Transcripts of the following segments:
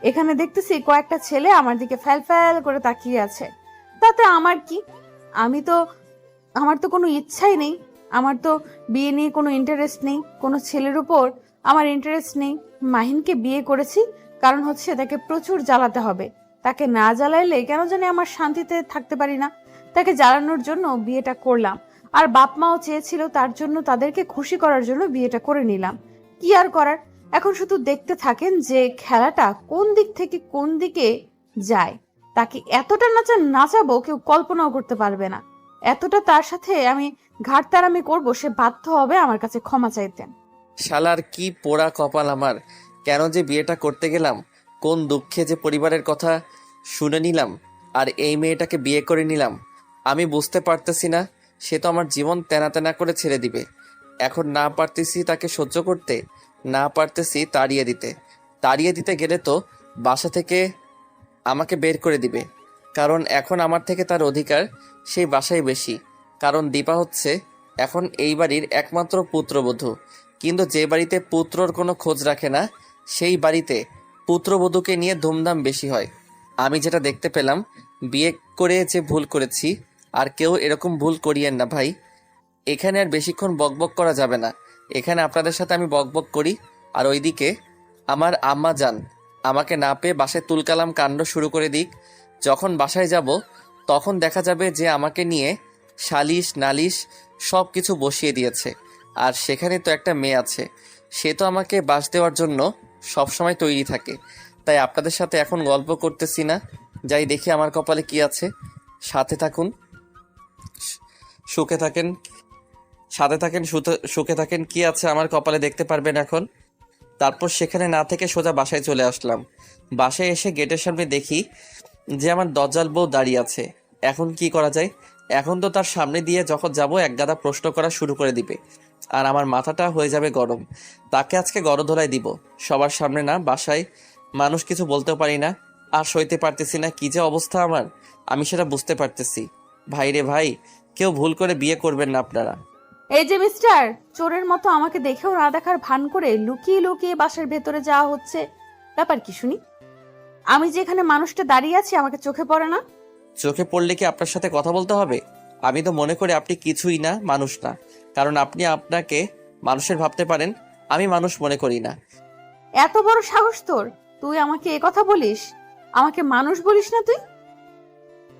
এখানে দেখতেছি কয়েকটা ছেলে আমার দিকে ফ্যাল ফ্যাল করে তাকিয়ে আছে। তাতে আমার কি? আমার তো কোনো ইচ্ছাই নেই। আমার তো বিয়ে নিয়ে কোনো ইন্টারেস্ট নেই, কোনো ছেলের উপর আমার ইন্টারেস্ট নেই। মাহিনকে বিয়ে করেছি কারণ হচ্ছে তাকে প্রচুর জ্বালাতে হবে। তাকে না জ্বালাইলে কেন জানি আমার শান্তিতে থাকতে পারি না। তাকে জ্বালানোর জন্য বিয়েটা করলাম। আর বাপ মাও চেয়েছিল, তার জন্য তাদেরকে খুশি করার জন্য বিয়েটা করে নিলাম। কি আর করার? এখন শুধু দেখতে থাকেন যে খেলাটা কোন দিক থেকে কোন দিকে যায়। তাকে এতটা নাচাবো কেউ কল্পনাও করতে পারবে না। এতটা তার সাথে আমি ঘাটতারামি করবো, সে বাধ্য হবে আমার কাছে ক্ষমা চাইতে। শালার কি পোড়া কপাল আমার! কেন যে বিয়েটা করতে গেলাম, কোন দুঃখে যে পরিবারের কথা শুনে নিলাম আর এই মেয়েটাকে বিয়ে করে নিলাম। আমি বুঝতে পারতেছি না, সে তো আমার জীবন তেনা তেনা করে ছেড়ে দিবে। এখন না পারতেছি তাকে সহ্য করতে, না পারতেছি তাড়িয়ে দিতে গেলে তো বাসা থেকে আমাকে বের করে দিবে। কারণ এখন আমার থেকে তার অধিকার সেই বাসায় বেশি। কারণ দীপা হচ্ছে এখন এই বাড়ির একমাত্র পুত্রবধূ। কিন্তু যে বাড়িতে পুত্রর কোনো খোঁজ রাখে না, সেই বাড়িতে পুত্রবধূকে নিয়ে ধুমধাম বেশি হয়। আমি যেটা দেখতে পেলাম, বিয়ে করে যে ভুল করেছি, আর কেউ এরকম ভুল করিয়েন না ভাই। এখানে আর বেশিক্ষণ বকবক করা যাবে না। এখানে আপনাদের সাথে আমি বকবক করি, আর ওইদিকে আমার আম্মা যান আমাকে না পেয়ে বাসায় তুলকালাম কাণ্ড শুরু করে দিক। যখন বাসায় যাব তখন দেখা যাবে যে আমাকে নিয়ে সালিশ নালিশ সব কিছু বসিয়ে দিয়েছে। আর সেখানে তো একটা মেয়ে আছে, সে তো আমাকে বাস দেওয়ার জন্য সবসময় তৈরি থাকে। তাই আপনাদের সাথে এখন গল্প করতেছি না, যাই দেখি আমার কপালে কি আছে। সাথে থাকুন, সুখে থাকেন, সুখে থাকেন। কি আছে আমার কপালে দেখতে পারবেন এখন। তারপর সেখানে না থেকে সোজা বাসায় চলে আসলাম। বাসায় এসে গেটের সামনে দেখি যে আমার দজ্জাল বউ দাঁড়িয়ে আছে। এখন কি করা যায়? এখন তো তার সামনে দিয়ে যখন যাব একগাদা প্রশ্ন করা শুরু করে দিবে, আর আমার মাথাটা হয়ে যাবে গরম। তাকে আজকে গড়ধোলাই দিব সবার সামনে। না বাসায় মানুষ কিছু বলতেও পারি না, আর সইতে পারতেছি না। কি যে অবস্থা আমার, আমি সেটা বুঝতে পারতেছি। ভাই রে ভাই, কেউ ভুল করে বিয়ে করবেন না আপনারা। এই যে মিস্টার, চোরের মতো আমাকে দেখেও না দেখার ভান করে লুকিয়ে লুকিয়ে বাসার ভেতরে যাওয়া হচ্ছে, ব্যাপার কি শুনি? আমি যে এখানে মানুষটা দাঁড়িয়ে আছি আমাকে চোখে পড়ে না? চোখে পড়লে কি আপনার সাথে কথা বলতে হবে? আমি তো মনে করি আপনি কিছুই না, মানুষ না। কারণ আপনি আপনাকে মানুষের ভাবতে পারেন, আমি মানুষ মনে করি না। এত বড় সাহস তোর! তুই আমাকে এ কথা বলিস? আমাকে মানুষ বলিস না তুই?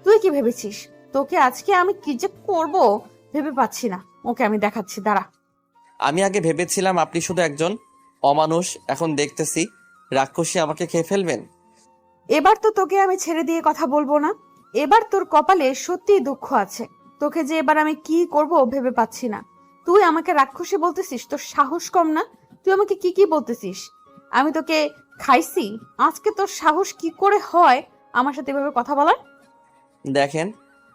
তুই কি ভেবেছিস তোকে আজকে আমি কি যে করব ভেবে পাচ্ছি না। ওকে আমি দেখাচ্ছি, দাঁড়া। আমি আগে ভেবেছিলাম আপনি শুধু একজন অমানুষ, এখন দেখতেছি রাক্ষসী আমাকে খেয়ে ফেলবেন। এবার তো তোকে আমি ছেড়ে দিয়ে কথা বলবো না। এবার তোর কপালে সত্যিই দুঃখ আছে। তোকে যে এবার আমি কি করব ভেবে পাচ্ছি না। তুই আমাকে রাক্ষসী বলতেছিস? তোর সাহস কম না? তুই আমাকে কি কি বলতেছিস? আমি তোকে খাইছি? আজকে তোর সাহস কি করে হয় আমার সাথে এভাবে কথা বলার? দেখেন,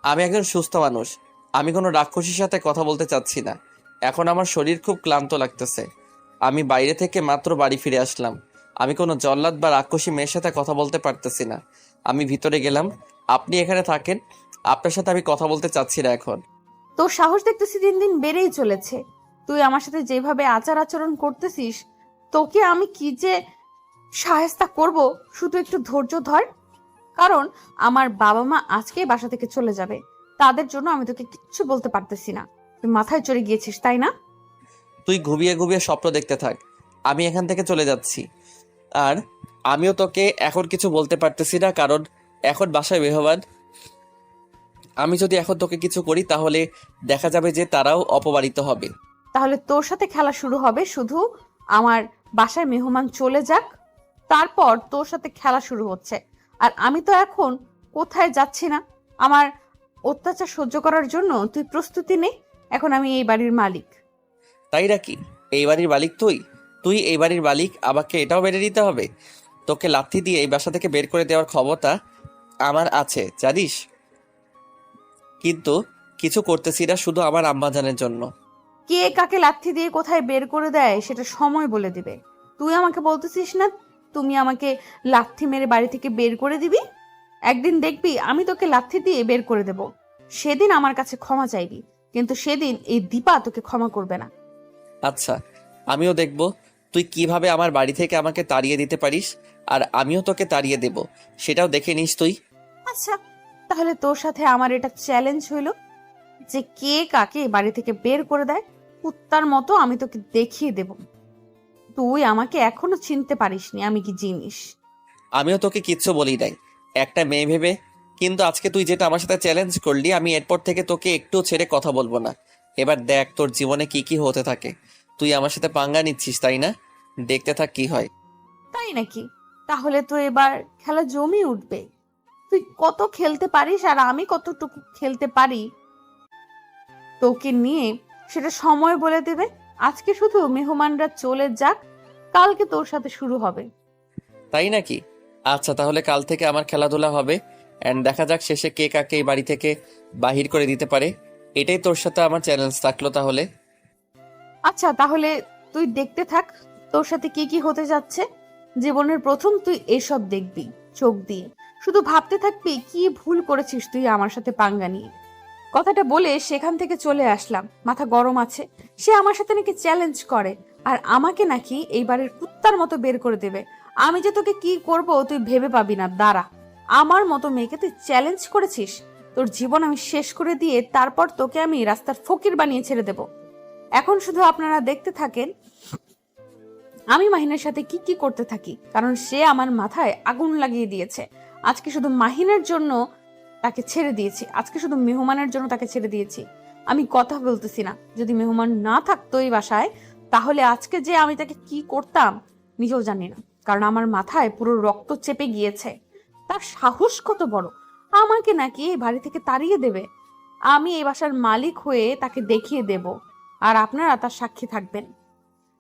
আমি একজন সুস্থ মানুষ, আমি কোনো রাক্ষসীর সাথে কথা বলতে চাচ্ছি না। এখন আমার শরীর খুব ক্লান্ত লাগতেছে। আমি বাইরে থেকে মাত্র বাড়ি ফিরে আসলাম। আমি কোনো জল্লাদ বা রাক্ষসী মেয়ের সাথে কথা বলতে পারতেছি না। আমি ভিতরে গেলাম, আপনি এখানে থাকেন। আপনার সাথে আমি কথা বলতে চাচ্ছি না এখন। তোর সাহস দেখতেছি দিন দিন বেড়েই চলেছে। তুই আমার সাথে যেভাবে আচার আচরণ করতেছিস, তোকে আমি কি যে সাহেস্তা করব, শুধু একটু ধৈর্য ধর। কারণ আমার বাবা মা আজকেই বাসা থেকে চলে যাবে। তাদের জন্য আমি তোকে কিচ্ছু বলতে পারতেছি না। তুই মাথায় চড়ে গিয়েছিস, তাই না? তুই ঘুমিয়ে ঘুমিয়ে স্বপ্ন দেখতে থাক, আমি এখান থেকে চলে যাচ্ছি। আর আমিও তোকে এখন কিছু বলতে পারতেছি না, কারণ এখন বাসায় মেহমান। আমি যদি এখন তোকে কিছু করি তাহলে দেখা যাবে যে তারাও অপমানিত হবে। তাহলে তোর সাথে খেলা শুরু হবে। শুধু আমার বাসায় মেহমান চলে যাক, তারপর তোর সাথে খেলা শুরু হচ্ছে। আর আমি তো এখন কোথায় যাচ্ছি না। আমার অত্যাচার সহ্য করার জন্য তুই প্রস্তুতি নে। এখন আমি এই বাড়ির মালিক। তাই নাকি? এই বাড়ির মালিক তুই? তুই এই বাড়ির মালিক, আমাকে এটাও মেনে নিতে হবে? তোকে লাথি দিয়ে এই বাসা থেকে বের করে দেওয়ার ক্ষমতা আমার আছে জানিস। কিন্তু কিছু করতেছি না শুধু আমার আম্মাজানের জন্য। কে কাকে লাথি দিয়ে কোথায় বের করে দেয় সেটা সময় বলে দিবে। তুই আমাকে বলতেছিস না তুমি আমাকে লাথি মেরে বাড়ি থেকে বের করে দিবি? একদিন দেখবি আমি তোকে লাথি দিয়ে বের করে দেব। সেদিন আমার কাছে ক্ষমা চাইবি, কিন্তু সেদিন এই দীপা তোকে ক্ষমা করবে না। আচ্ছা, আমিও দেখব তুই কিভাবে আমার বাড়ি থেকে আমাকে তাড়িয়ে দিতে পারিস, আর আমিও তোকে তাড়িয়ে দেব, সেটাও দেখে নিস তুই। আচ্ছা, তাহলে তোর সাথে আমার এটা চ্যালেঞ্জ হইলো যে কে কাকে বাড়ি থেকে বের করে দেয়। কুত্তার মতো আমি তোকে দেখিয়ে দেব। তুই আমাকে এখনো চিনতে পারিসনি আমি কি জিনিস। আমিও তোকে কিচ্ছু বলি নাই, একটা মেয়ে ভেবে। কিন্তু আজকে তুই যেটা আমার সাথে চ্যালেঞ্জ করলি, আমি এরপর থেকে তোকে একটু ছেড়ে কথা বলবো না। এবার দেখ তোর জীবনে কি কি হতে থাকে। তুই আমার সাথে পাঙ্গা নিচ্ছিস তাই না? দেখতে থাক কি হয়। তাই নাকি? তাহলে তো এবার খেলা জমে উঠবে। তুই কত খেলতে পারিস আর আমি কতটুকু খেলতে পারি তোকে নিয়ে সেটা সময় বলে দেবে। আজকে শুধু মেহমানরা চলে যাক, কালকে তোর সাথে শুরু হবে। তাই নাকি? আচ্ছা, তাহলে কাল থেকে আমার খেলাধুলা হবে, অ্যান্ড দেখা যাক শেষে কে কাকে এই বাড়ি থেকে বাহির করে দিতে পারে। এটাই তোর সাথে আমার চ্যালেঞ্জ থাকলো তাহলে। আচ্ছা, তাহলে তুই দেখতে থাক তোর সাথে কি কি হতে যাচ্ছে। জীবনের প্রথম তুই এসব দেখবি চোখ দিয়ে, শুধু ভাবতে থাকবি কি ভুল করেছিস তুই আমার সাথে পাঙ্গা নিয়ে। কথাটা বলে সেখান থেকে চলে আসলাম। মাথা গরম আছে, সে আমার সাথে নাকি চ্যালেঞ্জ করে, আর আমাকে নাকি এইবারের কুত্তার মতো বের করে দেবে। আমি যে তোকে কি করব তুই ভেবে পাবি না। দাঁড়া, আমার মতো মেয়েকে তুই চ্যালেঞ্জ করেছিস, তোর জীবন আমি শেষ করে দিয়ে তারপর তোকে আমি রাস্তার ফকির বানিয়ে ছেড়ে দেব। এখন শুধু আপনারা দেখতে থাকেন আমি মাহিনের সাথে কি কি করতে থাকি, কারণ সে আমার মাথায় আগুন লাগিয়ে দিয়েছে। আজকে শুধু মাহিনের জন্য তাকে ছেড়ে দিয়েছি, আজকে শুধু মেহমানের জন্য তাকে ছেড়ে দিয়েছি। আমি কথা বলতেছি না। যদি মেহমান না থাকতো এই বাসায়, তাহলে আজকে যে আমি তাকে কি করতাম নিজেও জানি না, কারণ আমার মাথায় পুরো রক্ত চেপে গিয়েছে। তার সাহস কত বড়, আমাকে নাকি এই বাড়ি থেকে তাড়িয়ে দেবে। আমি এই বাসার মালিক হয়ে তাকে দেখিয়ে দেব, আর আপনারা তার সাক্ষী থাকবেন।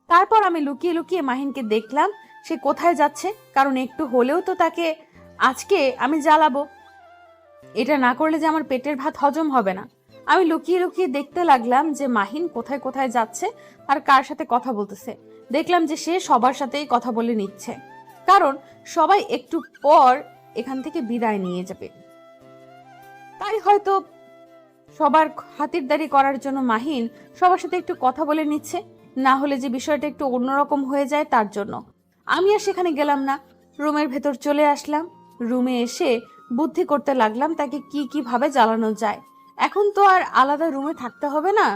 তারপর আমি লুকিয়ে লুকিয়ে মাহিনকে দেখলাম সে কোথায় যাচ্ছে, কারণ একটু হলেও তো তাকে আজকে আমি জ্বালাবো। এটা না করলে যে আমার পেটের ভাত হজম হবে না। আমি লুকিয়ে লুকিয়ে দেখতে লাগলাম যে মাহিন কোথায় কোথায় যাচ্ছে আর কার সাথে কথা বলতেছে। দেখলাম যে সে সবার সাথেই কথা বলে নিচ্ছে, কারণ সবাই একটু পর এখান থেকে বিদায় নিয়ে যাবে। তাই হয়তো সবার খাতিরদারি করার জন্য মাহিন সবার সাথে একটু কথা বলে নিচ্ছে, না হলে যে বিষয়টা একটু অন্যরকম হয়ে যায় তার জন্য। আমি আর সেখানে গেলাম না, রুমের ভেতর চলে আসলাম। রুমে এসে বুদ্ধি করতে লাগলাম তাকে কি কিভাবে জ্বালানো যায়। এখন তো আর আলাদা রুমে থাকতে হবে না,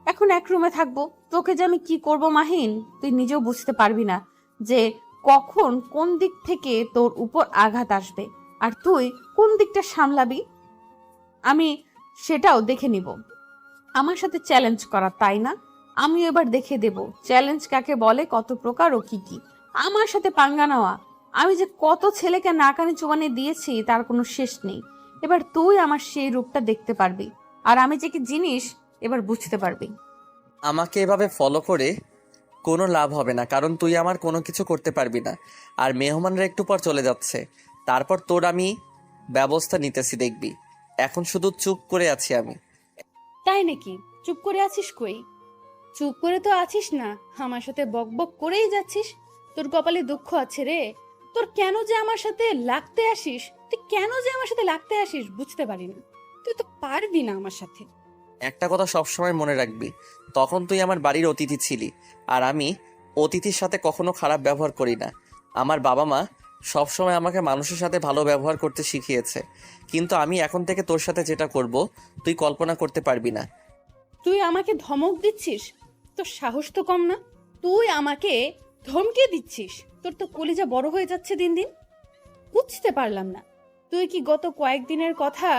এখন এক রুমে থাকবো। তোকে যে আমি কি করব মাহিন, তুই নিজেও বুঝতে পারবি না যে কখন কোন দিক থেকে তোর উপর আঘাত আসবে, আর তুই কোন দিকটা সামলাবি আমি সেটাও দেখে নিব। আমার সাথে চ্যালেঞ্জ করা তাই না? আমি এবার দেখে দেব চ্যালেঞ্জ কাকে বলে, কত প্রকার ও কি কি। আমার সাথে পাঙ্গা নেওয়া, আমি যে কত ছেলেকে নাকানি চুবানি দিয়েছি তার কোনো শেষ নেই। এবার তুই আমার সেই রূপটা দেখতে পারবি, আর আমি যে কি জিনিস এবার বুঝতে পারবি। আমাকে এভাবে ফলো করে কোনো লাভ হবে না, কারণ তুই আমার কোনো কিছু করতে পারবি না। আর মেহমানরা একটু পর চলে যাচ্ছে, তারপর তোর আমি ব্যবস্থা নিতেছি দেখবি। এখন শুধু চুপ করে আছি আমি। তাই নাকি? চুপ করে আছিস কই? চুপ করে তো আছিস না, আমার সাথে বক বক করেই যাচ্ছিস। তোর কপালে দুঃখ আছে রে। তোর কেন যে আমার সাথে লাগতে আসিস, তুই কেন যে আমার সাথে লাগতে আসিস বুঝতে পারি না। তুই তো পারবি না আমার সাথে। একটা কথা সবসময় মনে রাখবি, তখন তুই আমার বাড়ির অতিথি ছিলি, আর আমি অতিথির সাথে কখনো খারাপ ব্যবহার করি না। আমার বাবা মা সবসময় আমাকে মানুষের সাথে ভালো ব্যবহার করতে শিখিয়েছে, কিন্তু আমি এখন থেকে তোর সাথে যেটা করব তুই কল্পনা করতে পারবি না। তুই আমাকে ধমক দিচ্ছিস? তোর সাহস তো কম না। তুই আমাকে ধমকে দিচ্ছিস? তোর তো কলিজা বড় হয়ে যাচ্ছে দিন দিন। বুঝতে পারলাম না, তুই কি গত কয়েকদিনের কথা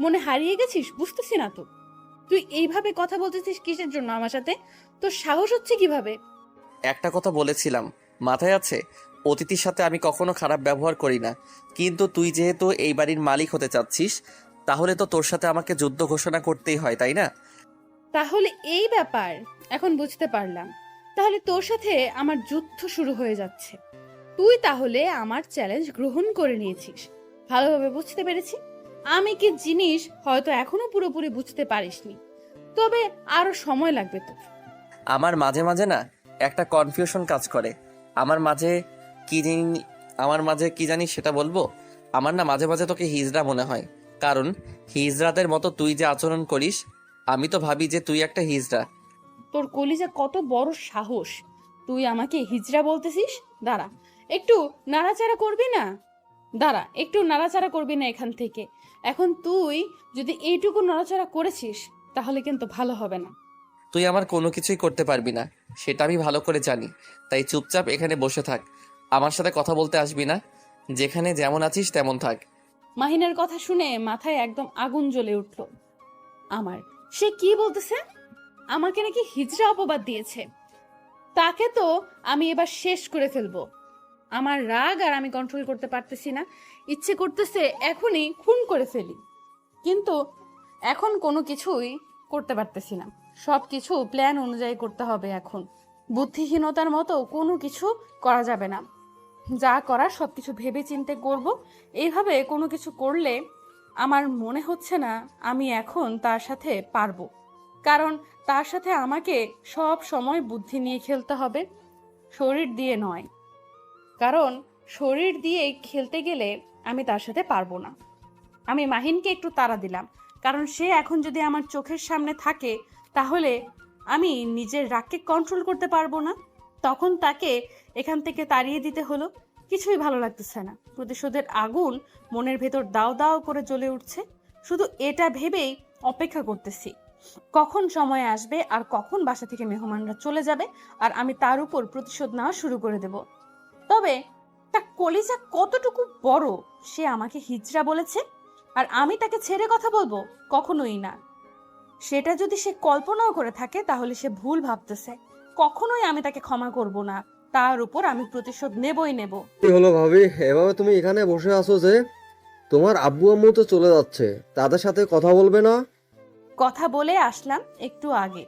মনে হারিয়ে গেছিস? বুঝতেছি না তো। তুই এইভাবে কথা বলতেছিস কিসের জন্য আমার সাথে? তোর সাহস হচ্ছে কিভাবে? একটা কথা বলেছিলাম, মাথায় আছে? অতিথির সাথে আমি কখনো খারাপ ব্যবহার করি না, কিন্তু তুই যেহেতু এই বাড়ির মালিক হতে চাচ্ছিস, তাহলে তো তোর সাথে আমাকে যুদ্ধ ঘোষণা করতেই হয়, তাই না? তাহলে এই ব্যাপার, এখন বুঝতে পারলাম। তাহলে তোর সাথে আমার যুদ্ধ শুরু হয়ে যাচ্ছে। তুই তাহলে আমার চ্যালেঞ্জ গ্রহণ করে নিয়েছিস। ভালোভাবে বুঝতে পেরেছি। আমি কি জিনিস হয়তো এখনো পুরোপুরি বুঝতে পারিসনি, তবে আরো সময় লাগবে তোর। আমার মাঝে মাঝে না একটা কনফিউশন কাজ করে। আমার মাঝে আমার মাঝে কি জানি সেটা বলবো। আমার না মাঝে মাঝে তোকে হিজড়া মনে হয়, কারণ হিজড়াদের মতো তুই যে আচরণ করিস, আমি তো ভাবি যে তুই একটা হিজড়া। তোর কলিজা কত বড় সাহস! তুই আমাকে হিজড়া বলতেছিস? দাঁড়া, একটু নাড়াচাড়া করবি না? দাঁড়া, একটু নাড়াচাড়া করবি না এখান থেকে? এখন তুই যদি এইটুকু নড়াচড়া করেছিস তাহলে কিন্তু ভালো হবে না। তুই আমার কোনো কিছুই করতে পারবি না, সেটা আমি ভালো করে জানি। তাই চুপচাপ এখানে বসে থাক, আমার সাথে কথা বলতে আসবি না। যেখানে যেমন আছিস তেমন থাক। মাহিনের কথা শুনে মাথায় একদম আগুন জ্বলে উঠল আমার। সে কি বলতেছে? আমাকে নাকি হিজড়া অপবাদ দিয়েছে। তাকে তো আমি এবার শেষ করে ফেলবো। আমার রাগ আর আমি কন্ট্রোল করতে পারতেছি না। ইচ্ছে করতেছে এখনই খুন করে ফেলি, কিন্তু এখন কোনো কিছুই করতে পারতেছি না। সব কিছু প্ল্যান অনুযায়ী করতে হবে এখন। বুদ্ধিহীনতার মতো কোনো কিছু করা যাবে না। যা করার সব কিছু ভেবে চিন্তে করব। এইভাবে কোনো কিছু করলে আমার মনে হচ্ছে না আমি এখন তার সাথে পারবো। কারণ তার সাথে আমাকে সব সময় বুদ্ধি নিয়ে খেলতে হবে, শরীর দিয়ে নয়। কারণ শরীর দিয়ে খেলতে গেলে আমি তার সাথে পারবো না। আমি মাহিনকে একটু তাড়া দিলাম, কারণ সে এখন যদি আমার চোখের সামনে থাকে তাহলে আমি নিজের রাগকে কন্ট্রোল করতে পারবো না। তখন তাকে এখান থেকে তাড়িয়ে দিতে হলো। কিছুই ভালো লাগতেছে না। প্রতিশোধের আগুন মনের ভেতর দাও দাও করে জ্বলে উঠছে। শুধু এটা ভেবেই অপেক্ষা করতেছি কখন সময় আসবে আর কখন বাসা থেকে মেহমানরা চলে যাবে আর আমি তার উপর প্রতিশোধ নেওয়া শুরু করে দেব। তবে তার কলিজা কতটুকু বড়, সে আমাকে হিজড়া বলেছে আর আমি তাকে ছেড়ে কথা বলবো? কখনোই না। সেটা যদি সে কল্পনাও করে থাকে তাহলে সে ভুল ভাবতেছে। কখনোই আমি তাকে ক্ষমা করব না। তার উপর আমি প্রতিশোধ নেবই নেব। কি হলো ভাবি, এভাবে তুমি এখানে বসে আছো যে? তোমার আব্বু আম্মু তো চলে যাচ্ছে, তাদের সাথে কথা বলবে না? কথা বলে আসলাম একটু আগে,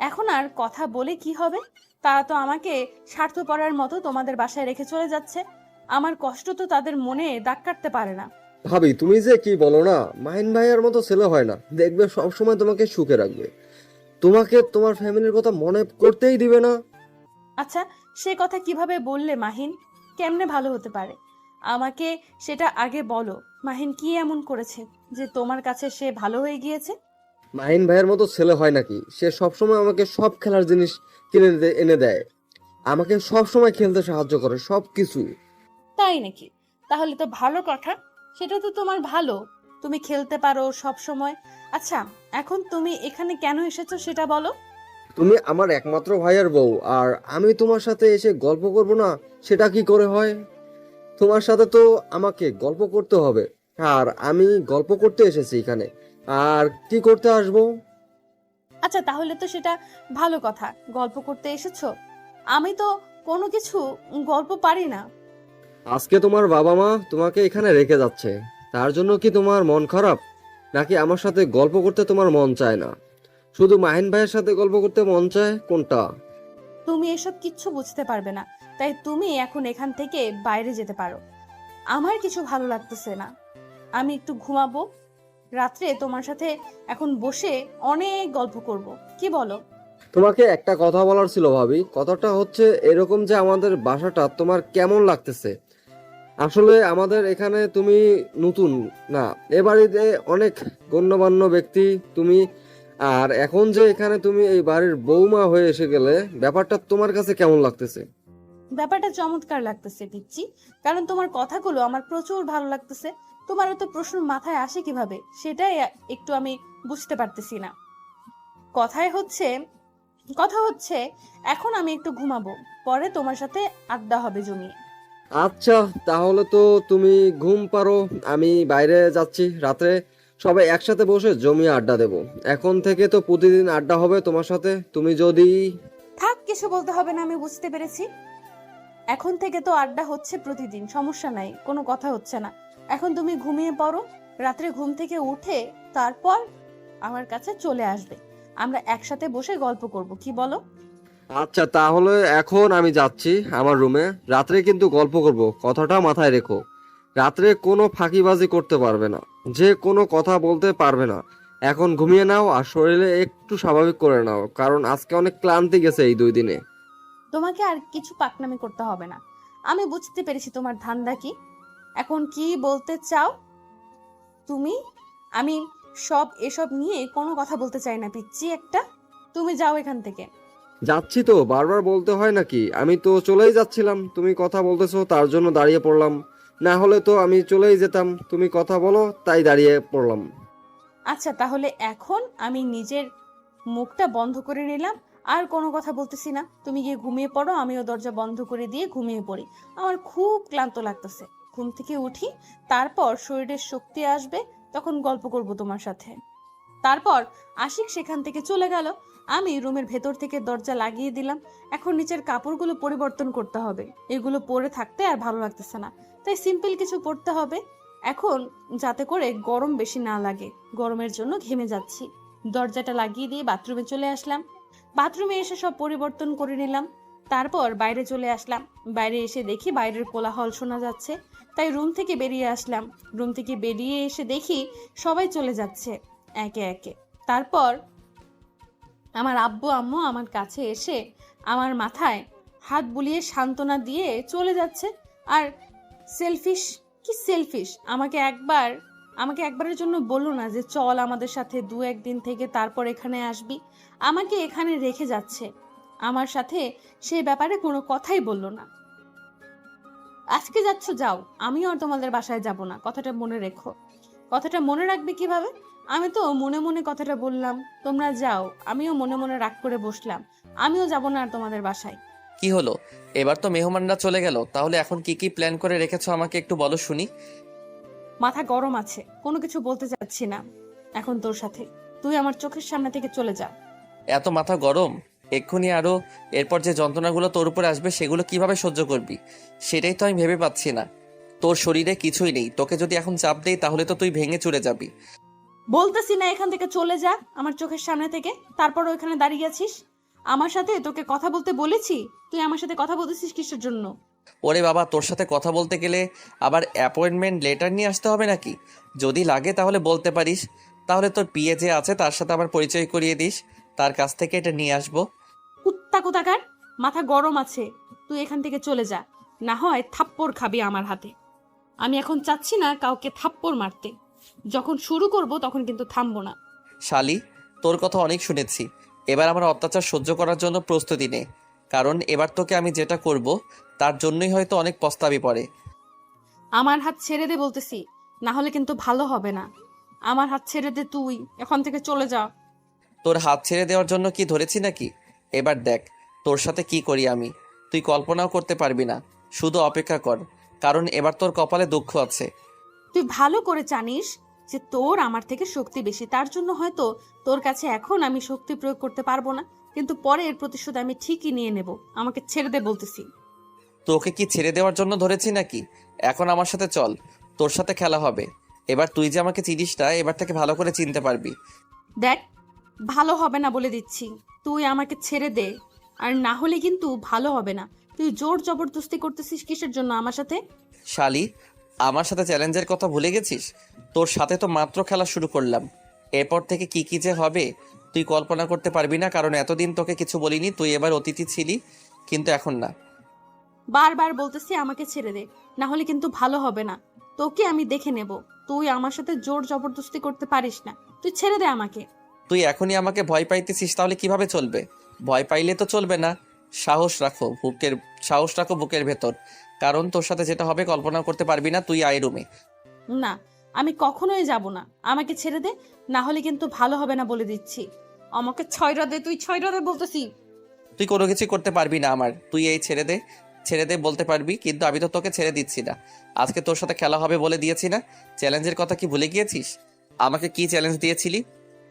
এখন আর কথা বলে কি হবে? তারা তো আমাকে স্বার্থপরের মতো তোমাদের বাসায় রেখে চলে যাচ্ছে। আমার কষ্ট তো তাদের মনে দাগ কাটতে পারে না। ভাবি তুমি যে কি বলো না, মাহিন ভাইয়ার মতো ছেলে হয় না, দেখবে সব সময় তোমাকে সুখে রাখবে, তোমাকে তোমার ফ্যামিলির কথা মনে করতেই দিবে না। আচ্ছা, সে কথা কিভাবে বললে মাহিন? কেমনে ভালো হতে পারে? আমাকে সেটা আগে বলো। মাহিন কি এমন করেছে যে তোমার কাছে সে ভালো হয়ে গিয়েছে? মাহিন ভাইয়ের মতো ছেলে হয় নাকি? সে সবসময় আমাকে সব খেলার জিনিস কিনে এনে দেয়, আমাকে সব সময় খেলতে সাহায্য করে, সব কিছু। তাই নাকি? তাহলে তো ভালো কথা। সেটা তো তোমার ভালো, তুমি খেলতে পারো সব সময়। আচ্ছা, এখন তুমি এখানে কেন এসেছো সেটা বলো। তুমি আমার একমাত্র ভাইয়ের বউ, আর আমি তোমার সাথে এসে গল্প করব না, সেটা কি করে হয়? তোমার সাথে তো আমাকে গল্প করতে হবে, আর আমি গল্প করতে এসেছি এখানে, আর কি করতে আসবো? আচ্ছা, তাহলে তো সেটা ভালো কথা, গল্প করতে এসেছো। আমি তো কোনো কিছু গল্প পারি না। আজকে তোমার বাবা মা তোমাকে এখানে রেখে যাচ্ছে, তার জন্য কি তোমার মন খারাপ? নাকি আমার সাথে গল্প করতে তোমার মন চায় না? শুধু মাহিন ভাইয়ের সাথে গল্প করতে মন চায়, কোনটা? তুমি এসব কিচ্ছু বুঝতে পারবে না, তাই তুমি এখন এখান থেকে বাইরে যেতে পারো। আমার কিছু ভালো লাগতেছে না, আমি একটু ঘুমাবো। রাত্রে তোমার সাথে এখন বসে অনেক গল্প করব, কি বলো? তোমাকে একটা কথা বলার ছিল ভাবি, কথাটা হচ্ছে এরকম যে আমাদের বাসাটা তোমার কেমন লাগতেছে? আসলে আমাদের এখানে তুমি নতুন না, এ বাড়িতে অনেক গণ্যমান্য ব্যক্তি তুমি, আর এখন যে এখানে তুমি এই বাড়ির বৌমা হয়ে এসে গেলে, ব্যাপারটা তোমার কাছে কেমন লাগতেছে? ব্যাপারটা চমৎকার লাগতেছে পিচ্চি, কারণ তোমার কথাগুলো আমার প্রচুর ভালো লাগতেছে। তোমার তো প্রশ্ন মাথায় আসে কিভাবে সেটাই একটু আমি বুঝতে পারতেছি না। কথা হচ্ছে এখন আমি একটু ঘুমাবো, পরে তোমার সাথে আড্ডা হবে জমিয়ে। আচ্ছা, তাহলে তো তুমি ঘুম পারো, আমি বাইরে যাচ্ছি, রাত্রে সবাই একসাথে বসে জমিয়ে আড্ডা দেব। এখন থেকে তো প্রতিদিন আড্ডা হবে তোমার সাথে, তুমি যদি... থাক, কিছু বলতে হবে না, আমি বুঝতে পেরেছি। এখন থেকে তো আড্ডা হচ্ছে প্রতিদিন, সমস্যা নাই, কোনো কথা হচ্ছে না। এখন তুমি ঘুমিয়ে পড়ো, রাত্রে ঘুম থেকে উঠে তারপর আমার কাছে চলে আসবে, আমরা একসাথে বসে গল্প করব, কি বলো? আচ্ছা, তাহলে এখন আমি যাচ্ছি আমার রুমে, রাত্রে কিন্তু গল্প করব, কথাটা মাথায় রেখো। রাত্রে কোনো ফাঁকিবাজি করতে পারবে না, যে কোনো কথা বলতে পারবে না। এখন ঘুমিয়ে নাও আর শরীরে একটু স্বাভাবিক করে নাও, কারণ আজকে অনেক ক্লান্তি গেছে এই 2 দিনে। তোমাকে আর কিছু পাকনামি করতে হবে না, আমি বুঝতে পেরেছি তোমার ধান্দা কি। এখন কি বলতে চাও তুমি? আমি এসব নিয়ে কোনো কথা বলতে চাই না পিচ্চি একটা। তুমি যাও এখান থেকে। যাচ্ছি তো, বারবার বলতে হয় নাকি? আমি তো চলেই যাচ্ছিলাম, তুমি কথা বলতেছো তার জন্য দাঁড়িয়ে পড়লাম। না হলে তো আমি চলেই যেতাম, তুমি কথা বলো তাই দাঁড়িয়ে পড়লাম। আচ্ছা, তাহলে এখন আমি নিজের মুখটা বন্ধ করে নিলাম, আর কোনো কথা বলতেছি না। তুমি গিয়ে ঘুমিয়ে পড়ো, আমিও দরজা বন্ধ করে দিয়ে ঘুমিয়ে পড়ি। আমার খুব ক্লান্ত লাগতেছে। ঘুম থেকে উঠি, তারপর শরীরের শক্তি আসবে, তখন গল্প করব তোমার সাথে। তারপর আশিক সেখান থেকে চলে গেল। আমি রুমের ভেতর থেকে দরজা লাগিয়ে দিলাম। এখন নিচের কাপড়গুলো পরিবর্তন করতে হবে, এগুলো পরে থাকতে আর ভালো লাগতেছে না, তাই সিম্পল কিছু পরতে হবে এখন, যাতে করে গরম বেশি না লাগে। গরমের জন্য ঘেমে যাচ্ছি। দরজাটা লাগিয়ে দিয়ে বাথরুমে চলে আসলাম। বাথরুমে এসে সব পরিবর্তন করে নিলাম। তারপর বাইরে চলে আসলাম। বাইরে এসে দেখি বাইরের কোলাহল শোনা যাচ্ছে, তাই রুম থেকে বেরিয়ে আসলাম। রুম থেকে বেরিয়ে এসে দেখি সবাই চলে যাচ্ছে একে একে। তারপর আমার আব্বু আম্মু আমার কাছে এসে আমার মাথায় হাত বুলিয়ে সান্ত্বনা দিয়ে চলে যাচ্ছে। আর সেলফিশ, কি সেলফিশ, আমাকে একবারের জন্য বললো না যে চল আমাদের সাথে 2-1 দিন থেকে তারপর এখানে আসবি। আমাকে এখানে রেখে যাচ্ছে, আমার সাথে সেই ব্যাপারে কোনো কথাই বললো না। আজকে যাচ্ছ যাও, আমিও আর তোমাদের বাসায় যাব না, কথাটা মনে রেখো। কথাটা মনে রাখবে কিভাবে? আমি তো মনে মনে কথাটা বললাম, তোমরা যাও। আমিও মনে মনে রাগ করে বসলাম, আমিও যাব না আর তোমাদের বাসায়। কি হলো? এবার তো মেহমানরা চলে গেল, তাহলে এখন কি কি প্ল্যান করে রেখেছো আমাকে একটু বলো শুনি। মাথা গরম আছে, কোনো কিছু বলতে চাচ্ছি না এখন তোর সাথে। তুই আমার চোখের সামনে থেকে চলে যা। এত মাথা গরম? এক্ষুনি আরো এরপর যে যন্ত্রণাগুলো তোর উপরে আসবে সেগুলো কিভাবে সহ্য করবি সেটাই তো আমি ভেবে পাচ্ছি না। তোর শরীরে কিছুই নেই, তোকে যদি এখন চাপ দেই তাহলে তো তুই ভেঙে চুরে যাবি। বলতেছি না এখান থেকে চলে যা আমার চোখের সামনে থেকে, তারপর ওইখানে দাঁড়িয়ে আছিস। আমার সাথে তোকে কথা বলতে বলেছি, তুই আমার সাথে কথা বলতেছিস কিসের জন্য? ওরে বাবা, তোর সাথে কথা বলতে গেলে আবার অ্যাপয়েন্টমেন্ট লেটার নিয়ে আসতে হবে নাকি? যদি লাগে তাহলে বলতে পারিস, তাহলে তোর পিএ যে আছে তার সাথে আমার পরিচয় করিয়ে দিস, তার কাছ থেকে এটা নিয়ে আসবো। কুত্তা কোথাকার, মাথা গরম আছে, তুই এখান থেকে চলে যা, না হয় থাপ্পড় খাবি আমার হাতে। আমি এখন চাচ্ছি না কাউকে থাপ্পড় মারতে, যখন শুরু করব তখন কিন্তু থামবো না। শালি, তোর কথা অনেক শুনেছি, এবার আমার অত্যাচার সহ্য করার জন্য প্রস্তুতি নে, কারণ এবার তোকে আমি যেটা করব তার জন্যই হয়তো অনেক পস্তাবি পড়ে। আমার হাত ছেড়ে দে বলতেছি, না হলে কিন্তু ভালো হবে না। আমার হাত ছেড়ে দে, তুই এখান থেকে চলে যা। তোর হাত ছেড়ে দেওয়ার জন্য কি ধরেছি নাকি? এবার দেখ তোর সাথে কি করি আমি, তুই কল্পনাও করতে পারবি না। শুধু অপেক্ষা কর, কারণ এবার তোর কপালে দুঃখ আছে। তুই ভালো করে জানিস যে তোর আমার থেকে শক্তি বেশি, তার জন্য হয়তো তোর কাছে এখন আমি শক্তি প্রয়োগ করতে পারবো না, কিন্তু পরে এর প্রতিশোধ আমি ঠিকই নিয়ে নেব। আমাকে ছেড়ে দে বলতেছি। তোকে কি ছেড়ে দেওয়ার জন্য ধরেছি নাকি? এখন আমার সাথে চল, তোর সাথে খেলা হবে। এবার তুই যে আমাকে চিনিস না, এবার থেকে ভালো করে চিনতে পারবি। দেখ, ভালো হবে না বলে দিচ্ছি, তুই আমাকে ছেড়ে দে, আর না হলে কিন্তু ভালো হবে না। তুই জোর জবরদস্তি করতেছিস কিসের জন্য আমার সাথে? শালি, আমার সাথে চ্যালেঞ্জের কথা ভুলে গেছিস? তোর সাথে তো মাত্র খেলা শুরু করলাম, এরপর থেকে কি কি যে হবে তুই কল্পনা করতে পারবি না, কারণ এতদিন তোকে কিছু বলিনি, তুই এবার অতিথি ছিলি, কিন্তু এখন না। বারবার বলতেছি আমাকে ছেড়ে দে, না হলে কিন্তু ভালো হবে না। তোকে আমি দেখে নেব, তুই আমার সাথে জোর জবরদস্তি করতে পারিস না, তুই ছেড়ে দে আমাকে। তুই এখনই আমাকে ভয় পাইতেছিস, তাহলে কিভাবে চলবে? ভয় পাইলে তো চলবে না। সাহস রাখো বুকের ভেতর, কারণ তোর সাথে যেটা হবে কল্পনা করতে পারবি না। তুই আয় রুমে। না, আমি কখনোই যাব না, আমাকে ছেড়ে দে, না হলে কিন্তু ভালো হবে না বলে দিচ্ছি। আমাকে ছয়রা দে, তুই ছয়রা দে বলতেছি। তুই কোনো কিছু করতে পারবি না আমার, তুই এই ছেড়ে দে বলতে পারবি, কিন্তু আমি তো তোকে ছেড়ে দিচ্ছি না। আজকে তোর সাথে খেলা হবে বলে দিয়েছি না? চ্যালেঞ্জের কথা কি ভুলে গিয়েছিস? আমাকে কি চ্যালেঞ্জ দিয়েছিলি?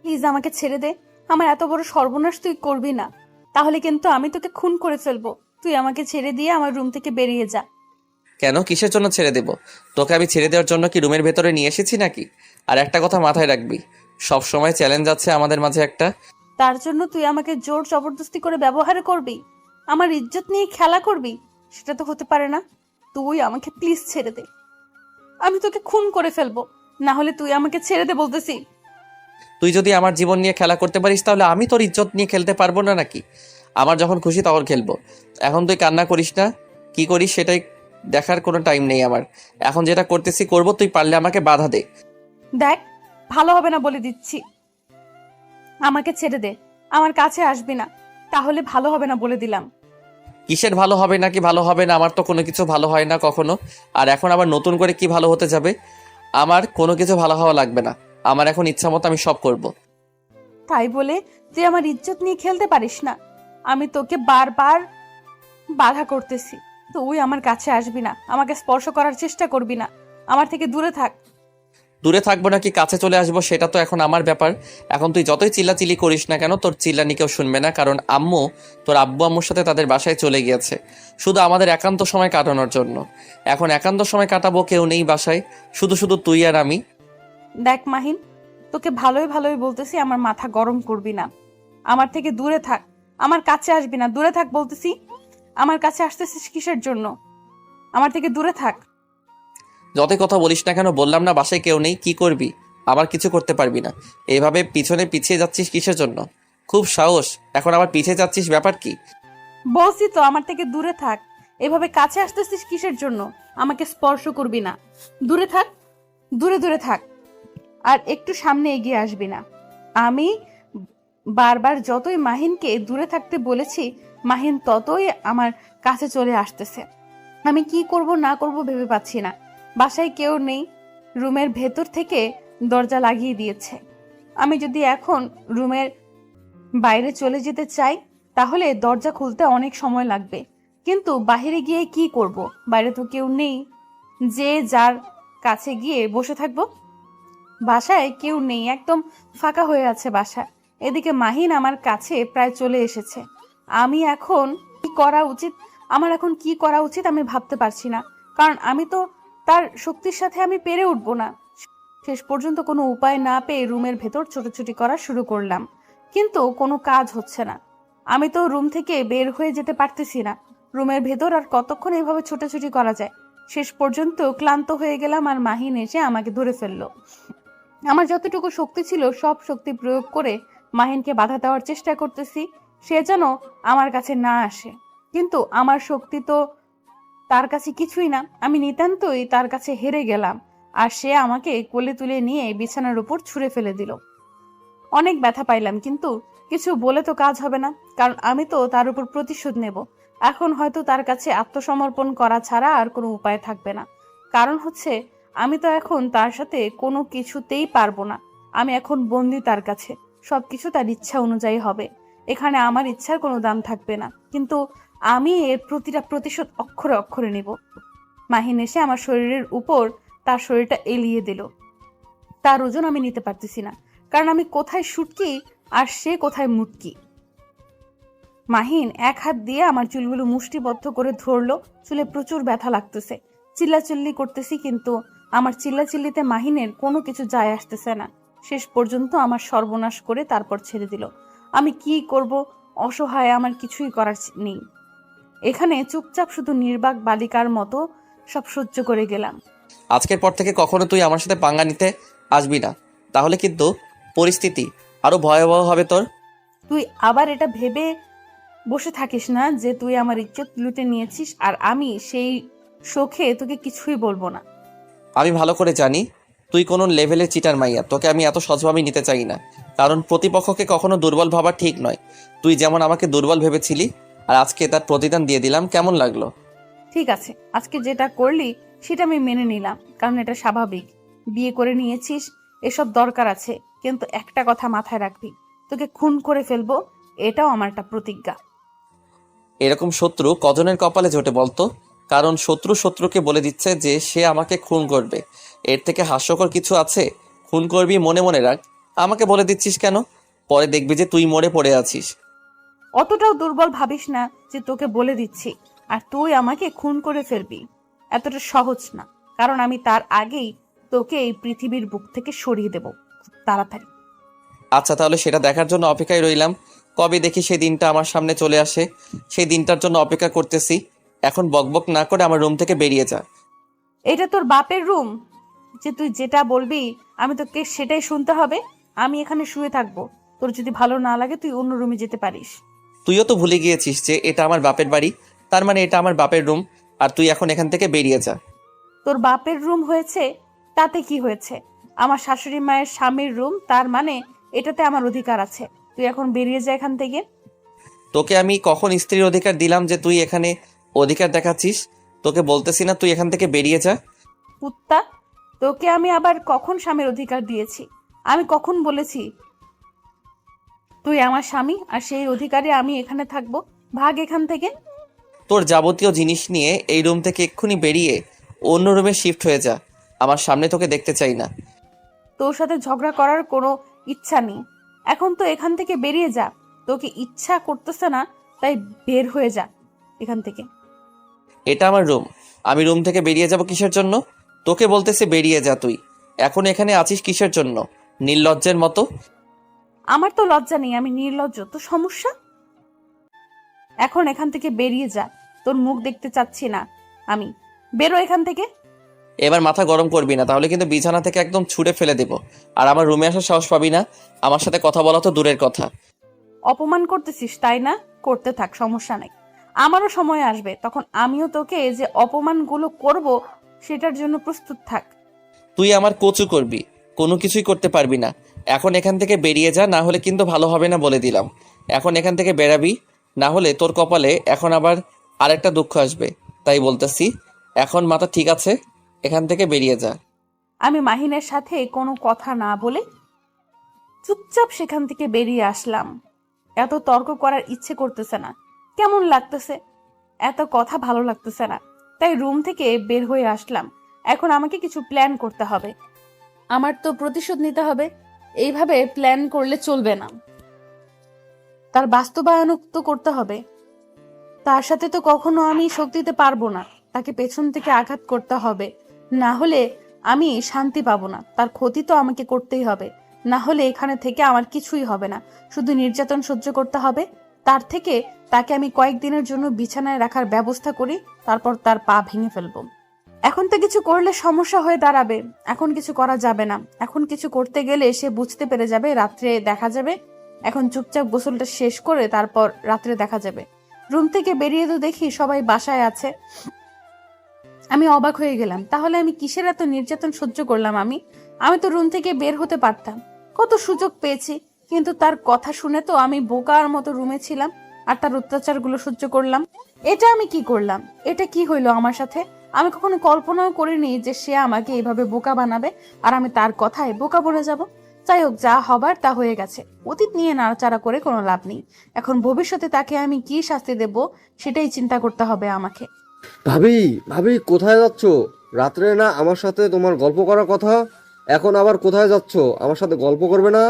প্লিজ আমাকে ছেড়ে দে, আমার এত বড় সর্বনাশ তুই করবি না, তাহলে কিন্তু আমি তোকে খুন করে ফেলবো। তুই আমাকে ছেড়ে দিয়ে আমার রুম থেকে বেরিয়ে যা। কেন, কিসের জন্য ছেড়ে দেব? তোকে আমি ছেড়ে দেওয়ার জন্য কি রুমের ভেতরে নিয়ে এসেছি নাকি? আর একটা কথা মাথায় রাখবি, সব সময় চ্যালেঞ্জ আছে আমাদের মাঝে একটা। তার জন্য তুই আমাকে জোর জবরদস্তি করে ব্যবহার করবি, আমার ইজ্জত নিয়ে খেলা করবি? সেটা তো হতে পারে না। তুই আমাকে প্লিজ ছেড়ে দে, আমি তোকে খুন করে ফেলবো, না হলে তুই আমাকে ছেড়ে দে বলতেছি। তুই যদি আমার জীবন নিয়ে খেলা করতে পারিস তাহলে আমি তোর ইজ্জত নিয়ে খেলতে পারবো না নাকি? আমার যখন খুশি তখন খেলবো। এখন তুই কান্না করিস না, কি করিস সেটাই দেখার কোনো টাইম নেই আমার। এখন যেটা করতেছি করবো, তুই পারলে আমাকে বাধা দে। দেখ, ভালো হবে না বলে দিচ্ছি, আমাকে ছেড়ে দে, আমার কাছে আসবি না, তাহলে ভালো হবে না বলে দিলাম। কিসের ভালো হবে নাকি ভালো হবে না, আমার তো কোনো কিছু ভালো হয় না কখনো। আর এখন আবার নতুন করে কি ভালো হতে যাবে? আমার কোনো কিছু ভালো হওয়া লাগবে না। আমার এখন ইচ্ছা মতো আমি সব করব। তাই বলে তুই আমার ইজ্জত নিয়ে খেলতে পারিস না। আমি তোকে বারবার বাধা করতেছি, তুই আমার কাছে আসবি না, আমাকে স্পর্শ করার চেষ্টা করবি না, আমার থেকে দূরে থাক। দূরে থাকবো নাকি কাছে চলে আসবো সেটা তো এখন আমার ব্যাপার। এখন তুই যতই চিল্লাচিল্লি করিস না কেন, তোর চিল্লানি কেউ শুনবে না, কারণ আম্মু, তোর আব্বু আম্মুর সাথে তাদের বাসায় চলে গিয়েছে শুধু আমাদের একান্ত সময় কাটানোর জন্য। এখন একান্ত সময় কাটাবো, কেউ নেই বাসায়, শুধু শুধু তুই আর আমি। দেখ মাহিন, তোকে ভালোই ভালোই বলতেছি, আমার মাথা গরম করবি না, আমার থেকে দূরে থাক, আমার কাছে আসবি না, দূরে থাক বলতেছি। আমার কাছে আসতেছিস কিসের জন্য? আমার থেকে দূরে থাক। যতই কথা বলিস না কেন, বললাম না বাসায় কেউ নেই, কি করবি? আবার কিছু করতে পারবি না। এইভাবে পিছনে পিছিয়ে যাচ্ছিস কিসের জন্য? খুব সাহস, এখন আবার পিছিয়ে যাচ্ছিস, ব্যাপার কি? বলছি তো আমার থেকে দূরে থাক। এভাবে কাছে আসতেছিস কিসের জন্য? আমাকে স্পর্শ করবি না, দূরে থাক, দূরে দূরে থাক, আর একটু সামনে এগিয়ে আসবি না। আমি বারবার যতই মাহিনকে দূরে থাকতে বলেছি, মাহিন ততই আমার কাছে চলে আসতেছে। আমি কি করব না করব ভেবে পাচ্ছি না। বাসায় কেউ নেই, রুমের ভেতর থেকে দরজা লাগিয়ে দিয়েছে। আমি যদি এখন রুমের বাইরে চলে যেতে চাই, তাহলে দরজা খুলতে অনেক সময় লাগবে। কিন্তু বাইরে গিয়ে কি করব? বাইরে তো কেউ নেই যে যার কাছে গিয়ে বসে থাকবো। বাসায় কেউ নেই, একদম ফাঁকা হয়ে আছে বাসা। এদিকে মাহিন আমার কাছে প্রায় চলে এসেছে। আমি এখন কি করা উচিত, আমার এখন কি করা উচিত আমি ভাবতে পারছি না, কারণ আমি তো তার শক্তির সাথে আমি পেরে উঠবো না। শেষ পর্যন্ত কোনো উপায় না পেয়ে রুমের ভেতর ছোটাছুটি করা শুরু করলাম, কিন্তু কোনো কাজ হচ্ছে না। আমি তো রুম থেকে বের হয়ে যেতে পারতেছি না। রুমের ভেতর আর কতক্ষণ এভাবে ছোটাছুটি করা যায়? শেষ পর্যন্ত ক্লান্ত হয়ে গেলাম, আর মাহিন এসে আমাকে ধরে ফেললো। আমার যতটুকু শক্তি ছিল সব শক্তি প্রয়োগ করে মাহিনকে বাধা দেওয়ার চেষ্টা করতেছি, সে যেন আমার কাছে না আসে। কিন্তু আমার শক্তি তো তার কাছে কিছুই না, আমি নিতান্তই তার কাছে হেরে গেলাম। আর সে আমাকে কোলে তুলে নিয়ে বিছানার উপর ছুঁড়ে ফেলে দিল। অনেক ব্যথা পাইলাম, কিন্তু কিছু বলে তো কাজ হবে না, কারণ আমি তো তার উপর প্রতিশোধ নেব। এখন হয়তো তার কাছে আত্মসমর্পণ করা ছাড়া আর কোনো উপায় থাকবে না। কারণ হচ্ছে, আমি তো এখন তার সাথে কোনো কিছুতেই পারবো না। আমি এখন বন্দি তার কাছে, সবকিছু তার ইচ্ছা অনুযায়ী হবে। এখানে আমার ইচ্ছার কোনো দাম থাকবে না, কিন্তু আমি এর প্রতিটা প্রতিশোধ অক্ষরে অক্ষরে নেব। মাহিন এসে আমার শরীরের উপর তার শরীরটা এলিয়ে দিল। তার ওজন আমি নিতে পারতেছি না, কারণ আমি কোথায় শুটকি আর সে কোথায় মুটকি। মাহিন এক হাত দিয়ে আমার চুলগুলো মুষ্টিবদ্ধ করে ধরলো। চুলে প্রচুর ব্যথা লাগতেছে, চিল্লাচিল্লি করতেছি, কিন্তু আমার চিল্লাচিল্লিতে মাহিনের কোনো কিছু যায় আসতেছে না। শেষ পর্যন্ত আমার সর্বনাশ করে তারপর ছেড়ে দিল। আমি কি করব? অসহায়, আমার কিছুই করার নেই। এখানে চুপচাপ শুধু নির্বাক বালিকার মতো সব সহ্য করে গেলাম। আজকের পর থেকে কখনো তুই আমার সাথে পাঙ্গা নিতে আসবি না, তাহলে কিন্তু পরিস্থিতি আরো ভয়াবহ হবে তোর। তুই আবার এটা ভেবে বসে থাকিস না যে তুই আমার ইজ্জত লুটে নিয়েছিস, আর আমি সেই শোকে তোকে কিছুই বলবো না। আমি ভালো করে জানি তুই কোন লেভেলের চিটার মাইয়া, তোকে আমি এত সহজভাবে নিতে চাই না, কারণ প্রতিপক্ষকে কখনো দুর্বল ভাবা ঠিক নয়। তুই যেমন আমাকে দুর্বল ভেবেছিলি, আর আজকে তার প্রতিদান দিয়ে দিলাম, কেমন লাগলো? ঠিক আছে, আজকে যেটা করলি সেটা আমি মেনে নিলাম, কারণ এটা স্বাভাবিক। বিয়ে করে নিয়েছিস, এসব দরকার আছে, কিন্তু একটা কথা মাথায় রাখবি, তোকে খুন করে ফেলবো, এটাও আমার একটা প্রতিজ্ঞা। এরকম শত্রু কজনের কপালে জোটে বলতো? কারণ শত্রু শত্রুকে বলে দিচ্ছে যে সে আমাকে খুন করবে। এর থেকে হাস্যকর কিছু আছে? খুন করবি মনে মনে রাখ, আমাকে বলে দিচ্ছিস কেন? পরে দেখবি যে তুই মরে পড়ে আছিস। অতটাও দুর্বল ভাবিস না যে তোকে বলে দিচ্ছি আর তুই আমাকে খুন করে ফেলবি। এতটা সহজ না, কারণ আমি তার আগেই তোকে এই পৃথিবীর বুক থেকে সরিয়ে দেব খুব তাড়াতাড়ি। আচ্ছা, তাহলে সেটা দেখার জন্য অপেক্ষায় রইলাম। কবে দেখি সেই দিনটা আমার সামনে চলে আসে। সেই দিনটার জন্য অপেক্ষা করতেছি। এখন বকবক না করে আমার রুম থেকে বেরিয়ে যা। এটা তোর বাপের রুম যে তুই যেটা বলবি আমি তোকে সেটাই শুনতে হবে? আমি এখানে শুয়ে থাকবো, তোর যদি ভালো না লাগে তুই অন্য রুমে যেতে পারিস। তুইও তো ভুলে গিয়েছিস যে এটা আমার বাপের বাড়ি, তার মানে এটা আমার বাপের রুম। আর তুই এখন এখান থেকে বেরিয়ে যা। তোর বাপের রুম হয়েছে তাতে কি হয়েছে? আমার শাশুড়ি মায়ের স্বামীর রুম, তার মানে এটাতে আমার অধিকার আছে। তুই এখন বেরিয়ে যা এখান থেকে। তোকে আমি কখন স্ত্রীর অধিকার দিলাম যে তুই এখানে অধিকার দেখাচ্ছিস? তোকে বলতেছি না তুই এখান থেকে বেরিয়ে যা। কুত্তা, তোকে আমি আবার কখন স্বামীর অধিকার দিয়েছি? আমি কখন বলেছি তুই আমার স্বামী আর সেই অধিকারে আমি এখানে থাকবো? ভাগ এখান থেকে। তোর যাবতীয় জিনিস নিয়ে এই রুম থেকে এক্ষুনি বেরিয়ে অন্য রুমে শিফট হয়ে যা। আমার সামনে তোকে দেখতে চাই না। তোর সাথে ঝগড়া করার কোনো ইচ্ছা নেই। এখন তো এখান থেকে বেরিয়ে যা। তোকে ইচ্ছা করতেছে না তাই বের হয়ে যা এখান থেকে। এটা আমার রুম, আমি রুম থেকে বেরিয়ে যাব কিসের জন্য? তোকে বলতেছে বেরিয়ে যা তুই। এখন এখানে আছিস কিসের জন্য? নির্লজ্জের মতো। আমার তো লজ্জা নেই, আমি নির্লজ্জ। তো সমস্যা? এখন এখান থেকে বেরিয়ে যা। তোর মুখ দেখতে চাচ্ছি না আমি। বেরো এখান থেকে। এবার মাথা গরম করবি না, তাহলে কিন্তু বিছানা থেকে একদম ছুঁড়ে ফেলে দেব। আর আমার রুমে আসার সাহস পাবি না। আমার সাথে কথা বলা তো দূরের কথা। অপমান করতেছিস তাই না? করতে থাক, সমস্যা নেই। আমারও সময় আসবে, তখন আমিও তোকে যে অপমানগুলো করব সেটার জন্য প্রস্তুত থাক। তুই আমার কচু করবি, কোনো কিছুই করতে পারবি না। এখন এখান থেকে বেরিয়ে যা, না হলে কিন্তু ভালো হবে না বলে দিলাম। এখন এখান থেকে বেরাবি, না হলে তোর কপালে এখন আবার আরেকটা দুঃখ আসবে। তাই বলতেছি, এখন মাথা ঠিক আছে, এখান থেকে বেরিয়ে যা। আমি মাহিনের সাথে কোনো কথা না বলে চুপচাপ সেখান থেকে বেরিয়ে আসলাম। এত তর্ক করার ইচ্ছে করতেছে না, কেমন লাগতেছে, এত কথা ভালো লাগতেছে না। তাই রুম থেকে বের হয়ে আসলাম। এখন আমাকে কিছু প্ল্যান করতে হবে। আমার তো প্রতিশোধ নিতে হবে। এইভাবে প্ল্যান করলে চলবে না, তার বাস্তবায়ন তো করতে হবে। তার সাথে তো কখনো আমি শোক দিতে পারবো না। তাকে পেছন থেকে আঘাত করতে হবে, না হলে আমি শান্তি পাবো না। তার ক্ষতি তো আমাকে করতেই হবে, না হলে এখানে থেকে আমার কিছুই হবে না, শুধু নির্যাতন সহ্য করতে হবে। তার থেকে তাকে আমি কয়েকদিনের জন্য বিছানায় রাখার ব্যবস্থা করি, তারপর তার পা ভেঙে ফেলবো। এখন তো কিছু করলে সমস্যা হয়ে দাঁড়াবে। এখন কিছু করা যাবে না। এখন কিছু করতে গেলে সে বুঝতে পেরে যাবে, রাত্রে দেখা যাবে। এখন চুপচাপ গোসলটা শেষ করে তারপর রাত্রে দেখা যাবে। রুম থেকে বেরিয়ে তো দেখি সবাই বাসায় আছে। আমি অবাক হয়ে গেলাম, তাহলে আমি কিসের এত নির্যাতন সহ্য করলাম? আমি তো রুম থেকে বের হতে পারতাম, কত সুযোগ পেয়েছি। কিন্তু তার কথা শুনে তো আমি বোকার মতো রুমে ছিলাম আর তার অত্যাচারগুলো সহ্য করলাম। এটা আমি কি করলাম? এটা কি হইলো আমার সাথে? আমি কখনো কল্পনাও করিনি যে সে আমাকে এইভাবে বোকা বানাবে আর আমি তার কথায় বোকা বনে যাব। যাই হোক, যা হবার তা হয়ে গেছে। অতীত নিয়ে নাড়াচাড়া করে কোনো লাভ নেই। এখন ভবিষ্যতে তাকে আমি কি শাস্তি দেব সেটাই চিন্তা করতে হবে আমাকে। ভাবি, ভাবি কোথায় যাচ্ছ? রাত্রে না আমার সাথে তোমার গল্প করার কথা, এখন আবার কোথায় যাচ্ছ? আমার সাথে গল্প করবে না?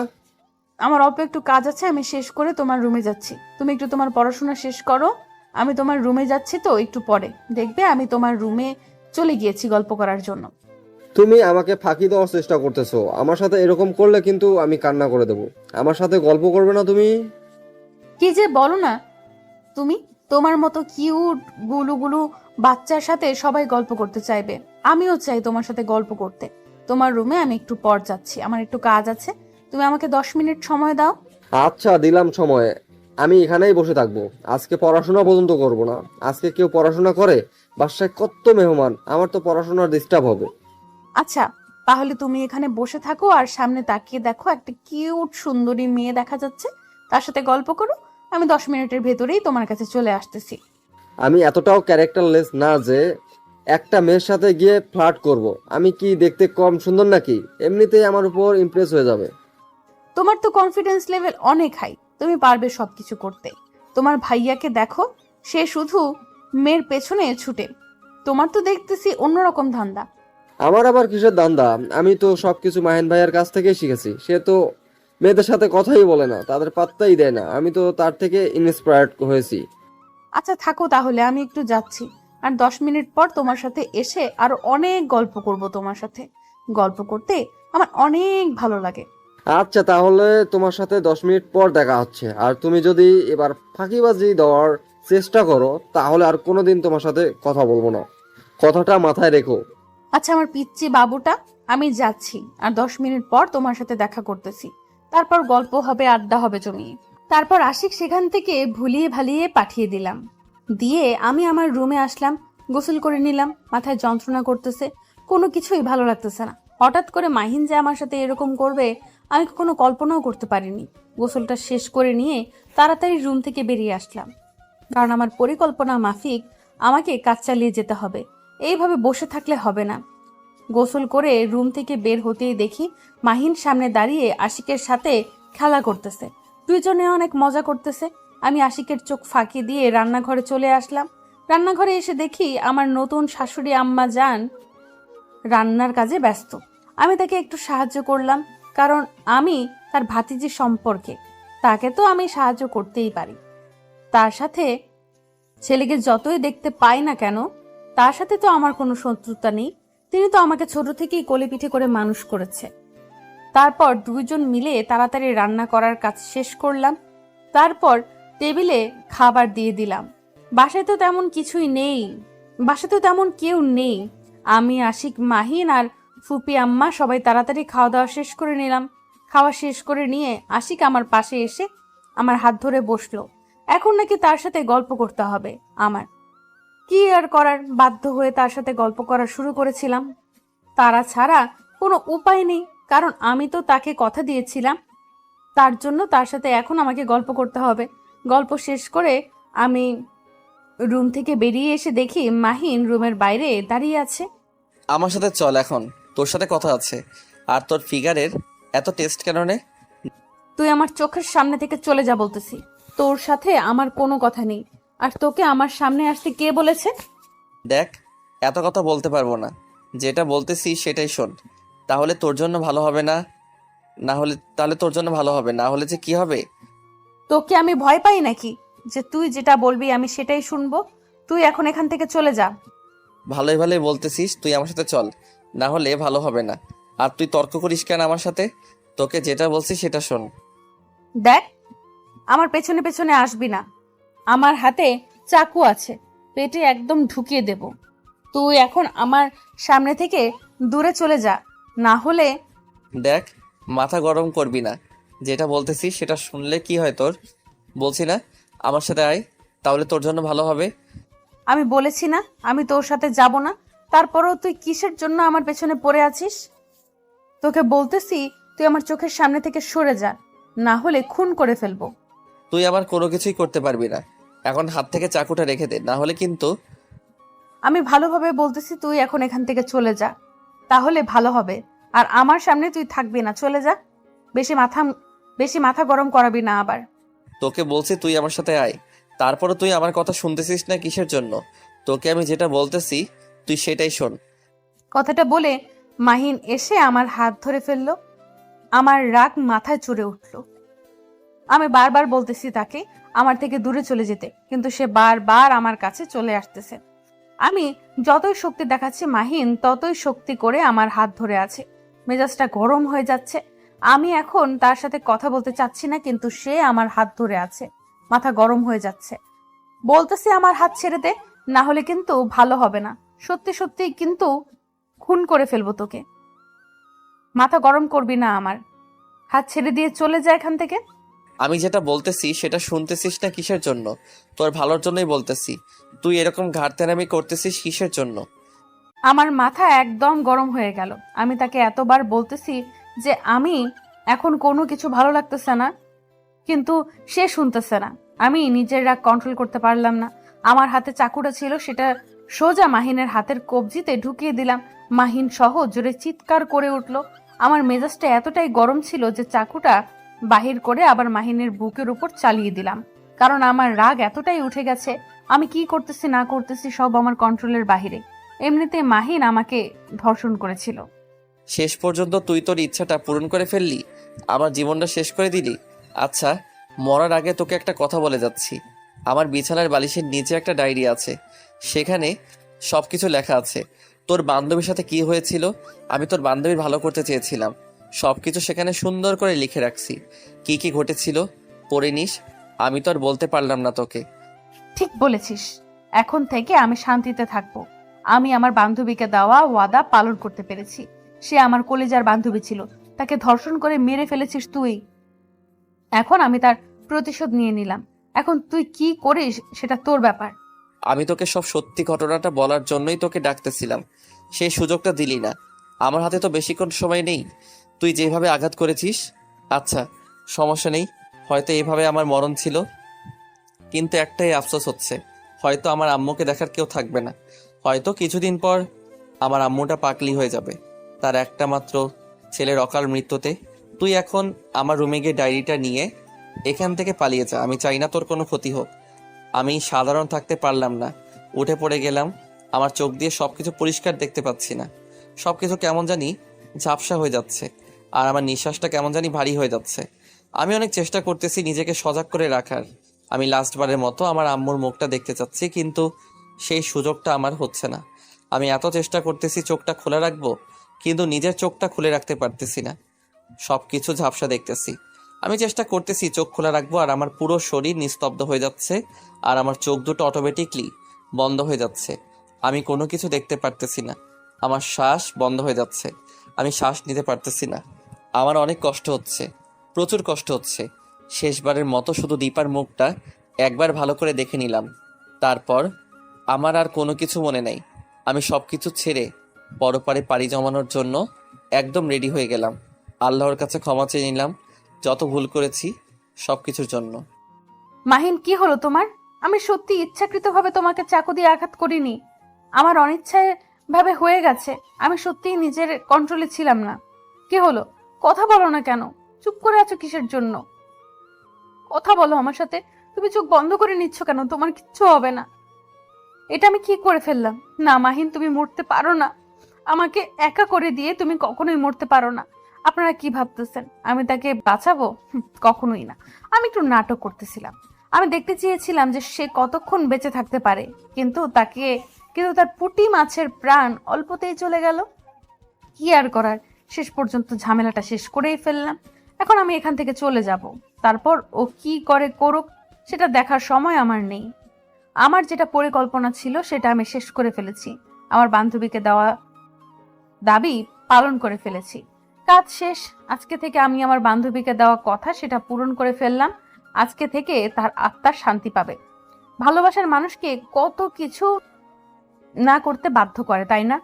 আমার অল্প একটু কাজ আছে, আমি শেষ করে তোমার রুমে যাচ্ছি। তুমি একটু তোমার পড়াশোনা শেষ করো। আমি তোমার রুমে যাচ্ছি, তো একটু পরে দেখবে আমি তোমার রুমে চলে গিয়েছি গল্প করার জন্য। তুমি আমাকে ফাঁকি দেওয়ার চেষ্টা করতেছো। আমার সাথে এরকম করলে কিন্তু আমি কান্না করে দেবো। আমার সাথে গল্প করবে না তুমি? কি যে বলো না তুমি! তোমার মতো কিউট গুলু বাচ্চার সাথে সবাই গল্প করতে চাইবে। আমিও চাই তোমার সাথে গল্প করতে। তোমার রুমে আমি একটু পর যাচ্ছি, আমার একটু কাজ আছে। তুমি আমাকে 10 মিনিট সময় দাও। আচ্ছা, দিলাম সময়। আমি এখানেই বসে থাকবো। আজকে পড়াশোনা পর্যন্ত করব না। আজকে কেউ পড়াশোনা করে? বাসায় কত মেহমান, আমার তো পড়াশোনার ডিস্টার্ব হবে। আচ্ছা, তাহলে তুমি এখানে বসে থাকো আর সামনে তাকিয়ে দেখো একটা কিউট সুন্দরী মেয়ে দেখা যাচ্ছে, তার সাথে গল্প করো। আমি 10 মিনিটের ভেতরেই তোমার কাছে চলে আসতেছি। আমি এতটাও ক্যারেক্টারলেস না যে একটা মেয়ের সাথে গিয়ে ফ্লার্ট করব। আমি কি দেখতে কম সুন্দর নাকি? এমনিতেই আমার উপর ইমপ্রেস হয়ে যাবে। তোমার তো কনফিডেন্স লেভেল অনেক হাই, তুমি পারবে সবকিছু করতে। তোমার ভাইয়াকে দেখো, সে শুধু মেয়ের পেছনে ছুটে। তোমার তো দেখতেছি অন্যরকম ধান্দা। আমার আবার কিসের দান্দা? আমি তো সবকিছু মাহিন ভাইয়ের কাছ থেকেই শিখেছি। সে তো মেয়েদের সাথে কথাই বলে না, তাদের পাত্তাই দেয় না। আমি তো তার থেকে ইন্সপায়ার্ড হয়েছি। আচ্ছা থাকো তাহলে, আমি একটু যাচ্ছি। আর 10 মিনিট পর তোমার সাথে এসে আরো অনেক গল্প করব। তোমার সাথে গল্প করতে আমার অনেক ভালো লাগে। আচ্ছা, তাহলে তোমার সাথে 10 মিনিট পর দেখা হচ্ছে। আর তুমি যদি এবার ফাঁকিবাজি দেওয়ার চেষ্টা করো তাহলে আর কোনোদিন তোমার সাথে কথা বলবো না। কথাটা মাথায় রেখো। আচ্ছা আমার পিচ্চি বাবুটা, আমি যাচ্ছি। আর 10 মিনিট পর তোমার সাথে দেখা করতেছি। তারপর গল্প হবে, আড্ডা হবে জমিয়ে। তারপর আশিক সেখান থেকে ভুলিয়ে ভালিয়ে পাঠিয়ে দিলাম। দিয়ে আমি আমার রুমে আসলাম, গোসল করে নিলাম। মাথায় যন্ত্রণা করতেছে, কোনো কিছুই ভালো লাগতেছে না। হঠাৎ করে মাহিন যে আমার সাথে এরকম করবে আমি কখনো কল্পনাও করতে পারিনি। গোসলটা শেষ করে নিয়ে তাড়াতাড়ি রুম থেকে বেরিয়ে আসলাম, কারণ আমার পরিকল্পনা মাফিক আমাকে কাজ চালিয়ে যেতে হবে। এইভাবে বসে থাকলে হবে না। গোসল করে রুম থেকে বের হতেই দেখি মাহিন সামনে দাঁড়িয়ে আশিকের সাথে খেলা করতেছে। দুইজনে অনেক মজা করতেছে। আমি আশিকের চোখ ফাঁকি দিয়ে রান্নাঘরে চলে আসলাম। রান্নাঘরে এসে দেখি আমার নতুন শাশুড়ি আম্মা জান রান্নার কাজে ব্যস্ত। আমি তাকে একটু সাহায্য করলাম, কারণ আমি তার ভাতিজি সম্পর্কে, তাকে তো আমি সাহায্য করতেই পারি। তার সাথে ছেলেকে যতই দেখতে পাই না কেন, তার সাথে তো আমার কোনো শত্রুতা নেই। তিনি তো আমাকে ছোট থেকেই কোলে পিঠে করে মানুষ করেছে। তারপর দুইজন মিলে তাড়াতাড়ি রান্না করার কাজ শেষ করলাম। তারপর টেবিলে খাবার দিয়ে দিলাম। বাসায় তো তেমন কিছুই নেই, বাসায় তো তেমন কেউ নেই। আমি, আশিক, মাহিন আর ফুপি আম্মা সবাই তাড়াতাড়ি খাওয়া দাওয়া শেষ করে নিলাম। খাওয়া শেষ করে নিয়ে আশিক আমার পাশে এসে আমার হাত ধরে বসলো। এখন নাকি তার সাথে গল্প করতে হবে আমার। কি আর করার, বাধ্য হয়ে তার সাথে গল্প করা শুরু করেছিলাম। তারা ছাড়া কোনো উপায় নেই, কারণ আমি তো তাকে কথা দিয়েছিলাম। তার জন্য তার সাথে এখন আমাকে গল্প করতে হবে। গল্প শেষ করে আমি রুম থেকে বেরিয়ে এসে দেখি মাহিন রুমের বাইরে দাঁড়িয়ে আছে। আমার সাথে চল, এখন তোর সাথে কথা আছে। আর তোর ফিগারের এত টেস্ট কেন রে? তুই আমার চোখের সামনে থেকে চলে যা বলতেছি। তোর সাথে আমার কোনো কথা নেই। আর তোকে আমার সামনে আসতে কে বলেছে? দেখ, এত কথা বলতে পারবো না। যেটা বলতেছি সেটাই শোন, তাহলে তোর জন্য ভালো হবে না। তাহলে তোর জন্য ভালো হবে, না হলে যে কি হবে? তোকে আমি ভয় পাই নাকি যে তুই যেটা বলবি আমি সেটাই শুনবো? তুই এখন এখান থেকে চলে যা। ভালোই ভালোই বলতেছিস, তুই আমার সাথে চল, না হলে ভালো হবে না। আর তুই তর্ক করিস কেন আমার সাথে? তোকে যেটা বলছি সেটা শোন। দেখ, আমার পেছনে পেছনে আসবি না। আমার হাতে চাকু আছে, পেটে একদম ঢুকিয়ে দেব। তুই এখন আমার সামনে থেকে দূরে চলে যা, না হলে। দেখ, মাথা গরম করবি না। যেটা বলতেছিস সেটা শুনলে কি হয় তোর? বলছি না আমার সাথে আয়, তাহলে তোর জন্য ভালো হবে। আমি বলেছি না আমি তোর সাথে যাব না, তারপরেও তুই কিসের জন্য আমার পেছনে পড়ে আছিস? তোকে বলতেছি তুই আমার চোখের সামনে থেকে সরে যা, না হলে খুন করে ফেলবো। তুই আমার কোনো কিছুই করতে পারবি না। এখন হাত থেকে চাকুটা রেখে দে, না হলে কিন্তু। আমি ভালোভাবে বলতেছি তুই এখন এখান থেকে চলে যা, তাহলে ভালো হবে। আর আমার সামনে তুই থাকবি না, চলে যা। বেশি মাথা গরম করাবি না আবার। তোকে বলছি তুই আমার সাথে আয়, তারপরে তুই আমার কথা শুনতেছিস না কিসের জন্য? তোকে আমি যেটা বলতেছি তুই সেটাই শোন। কথাটা বলে মাহিন এসে আমার হাত ধরে ফেললো। আমার রাগ মাথায় চড়ে উঠল। আমি বারবার বলতেছি তাকে আমার থেকে দূরে চলে যেতে, কিন্তু সে বারবার আমার কাছে চলে আসতেছে। আমি যতই শক্তি দেখাচ্ছি মাহিন ততই শক্তি করে আমার হাত ধরে আছে। মেজাজটা গরম হয়ে যাচ্ছে। আমি এখন তার সাথে কথা বলতে চাচ্ছি না, কিন্তু সে আমার হাত ধরে আছে। মাথা গরম হয়ে যাচ্ছে। বলতেছি আমার হাত ছেড়ে দে, না হলে কিন্তু ভালো হবে না। সত্যি সত্যি কিন্তু খুন করে ফেলবো তোকে। মাথা গরম করবি না আমার। হাত ছেড়ে দিয়ে চলে যা এখান থেকে। আমি যেটা বলতেছি সেটা শুনতেছিস না কিসের জন্য? তোর ভালোর জন্যই বলতেছি। তুই এরকম ঘাড়তেরামি করতেছিস কিসের জন্য? আমার মাথা একদম গরম হয়ে গেল। আমি তাকে এতবার বলতেছি যে আমি এখন কোনো কিছু ভালো লাগতেছে না, কিন্তু সে শুনতেছে না। আমি নিজের রাগ কন্ট্রোল করতে পারলাম না। আমার হাতে চাকুটা ছিল, সেটা সোজা মাহিনের হাতের কবজিতে ঢুকিয়ে দিলাম। মাহিন সহ জোরে চিৎকার করে উঠল। আমার মেজাজটা এতটাই গরম ছিল যে চাকুটা বাহির করে আবার মাহিনের বুকের উপর চালিয়ে দিলাম, কারণ আমার রাগ এতটাই উঠে গেছে। আমি কি করতেছি না করতেছি সব আমার কন্ট্রোলের বাহিরে। এমনিতে মাহিন আমাকে ধর্ষণ করেছিল। শেষ পর্যন্ত তুই তোর ইচ্ছাটা পূরণ করে ফেললি, আমার জীবনটা শেষ করে দিলি। আচ্ছা, মরার আগে তোকে একটা কথা বলে যাচ্ছি। আমার বিছানার বালিশের নিচে একটা ডায়েরি আছে, সেখানে সবকিছু লেখা আছে। তোর বান্ধবীর সাথে কি হয়েছিল, আমি তোর বান্ধবীর ভালো করতে চেয়েছিলাম, সবকিছু সেখানে সুন্দর করে লিখে রাখছি। কি কি ঘটেছিল পড়ে নিস। আমি তো আর বলতে পারলাম না তোকে। ঠিক বলেছিস। এখন থেকে আমি শান্তিতে থাকবো। আমি আমার বান্ধবীকে দেওয়া ওয়াদা পালন করতে পেরেছি। সে আমার কলেজার বান্ধবী ছিল, তাকে ধর্ষণ করে মেরে ফেলেছিস তুই। এখন আমি তার প্রতিশোধ নিয়ে নিলাম। এখন তুই কি করিস সেটা তোর ব্যাপার। আমি তোকে সব সত্যি ঘটনাটা বলার জন্যই তোকে ডাকতেছিলাম, সেই সুযোগটা দিলি না। আমার হাতে তো বেশিক্ষণ সময় নেই। তুই যেভাবে আঘাত করেছিস, আচ্ছা সমস্যা নেই, হয়তো এইভাবে আমার মরণ ছিল। কিন্তু একটাই আফসোস হচ্ছে, হয়তো আমার আম্মুকে দেখার কেউ থাকবে না। হয়তো কিছুদিন পর আমার আম্মুটা পাগলি হয়ে যাবে তার একটা মাত্র ছেলের অকাল মৃত্যুতে। তুই এখন আমার রুমে গিয়ে ডায়েরিটা নিয়ে এখান থেকে পালিয়ে যা। আমি চাই না তোর কোনো ক্ষতি হোক। আমি সাধারণ থাকতে পারলাম না, উঠে পড়ে গেলাম। আমার চোখ দিয়ে সবকিছু পরিষ্কার দেখতে পাচ্ছি না, সবকিছু কেমন জানি ঝাপসা হয়ে যাচ্ছে, আর আমার নিঃশ্বাসটা কেমন জানি ভারী হয়ে যাচ্ছে। আমি অনেক চেষ্টা করতেছি নিজেকে সজাগ করে রাখার। আমি লাস্টবারের মতো আমার আম্মুর মুখটা দেখতে চাচ্ছি, কিন্তু সেই সুযোগটা আমার হচ্ছে না। আমি এত চেষ্টা করতেছি চোখটা খোলা রাখবো, কিন্তু নিজের চোখটা খুলে রাখতে পারতেছি না। সবকিছু ঝাপসা দেখতেছি। আমি চেষ্টা করতেছি চোখ খোলা রাখবো, আর আমার পুরো শরীর নিস্তব্ধ হয়ে যাচ্ছে, আর আমার চোখ দুটো অটোমেটিকলি বন্ধ হয়ে যাচ্ছে। আমি কোনো কিছু দেখতে পারতেছি না। আমার শ্বাস বন্ধ হয়ে যাচ্ছে, আমি শ্বাস নিতে পারতেছি না। আমার অনেক কষ্ট হচ্ছে, প্রচুর কষ্ট হচ্ছে। শেষবারের মতো শুধু দীপার মুখটা একবার ভালো করে দেখে নিলাম। তারপর আমার আর কোনো কিছু মনে নেই। আমি সব কিছু ছেড়ে পরপারে পাড়ি জমানোর জন্য একদম রেডি হয়ে গেলাম। আল্লাহর কাছে ক্ষমা চেয়ে নিলাম যত ভুল করেছি সব কিছুর জন্য। মাহিন, কি হলো তোমার? আমি সত্যি ইচ্ছাকৃতভাবে তোমাকে চাকু দিয়ে আঘাত করিনি। আমার অনিচ্ছায় ভাবে হয়ে গেছে। আমি সত্যিই নিজের কন্ট্রোলে ছিলাম না। কি হলো? কথা বলো না কেন? চুপ করে আছো কিসের জন্য? কথা বলো আমার সাথে। তুমি চোখ বন্ধ করে নিচ্ছ কেন? তোমার কিচ্ছু হবে না। এটা আমি কি করে ফেললাম? না মাহিন, তুমি মরতে পারো না। আমাকে একা করে দিয়ে তুমি কখনোই মরতে পারো না। আপনারা কি ভাবতেছেন আমি তাকে বাঁচাবো? কখনোই না। আমি একটু নাটক করতেছিলাম। আমি দেখতে চেয়েছিলাম যে সে কতক্ষণ বেঁচে থাকতে পারে, কিন্তু তার পুঁটি মাছের প্রাণ অল্পতেই চলে গেল। কি আর করার, শেষ পর্যন্ত ঝামেলাটা শেষ করেই ফেললাম। এখন আমি এখান থেকে চলে যাব। তারপর ও কি করে করুক, সেটা দেখার সময় আমার নেই। আমার যেটা পরিকল্পনা ছিল সেটা আমি শেষ করে ফেলেছি। আমার বান্ধবীকে দেওয়া দাবি পালন করে ফেলেছি। কাজ শেষ। আজকে থেকে আমি আমার বান্ধবীকে দেওয়া কথা সেটা পূরণ করে ফেললাম। আজকে থেকে তার আত্মার শান্তি পাবে। ভালোবাসার মানুষকে কত কিছু না করতে বাধ্য করে, তাই না?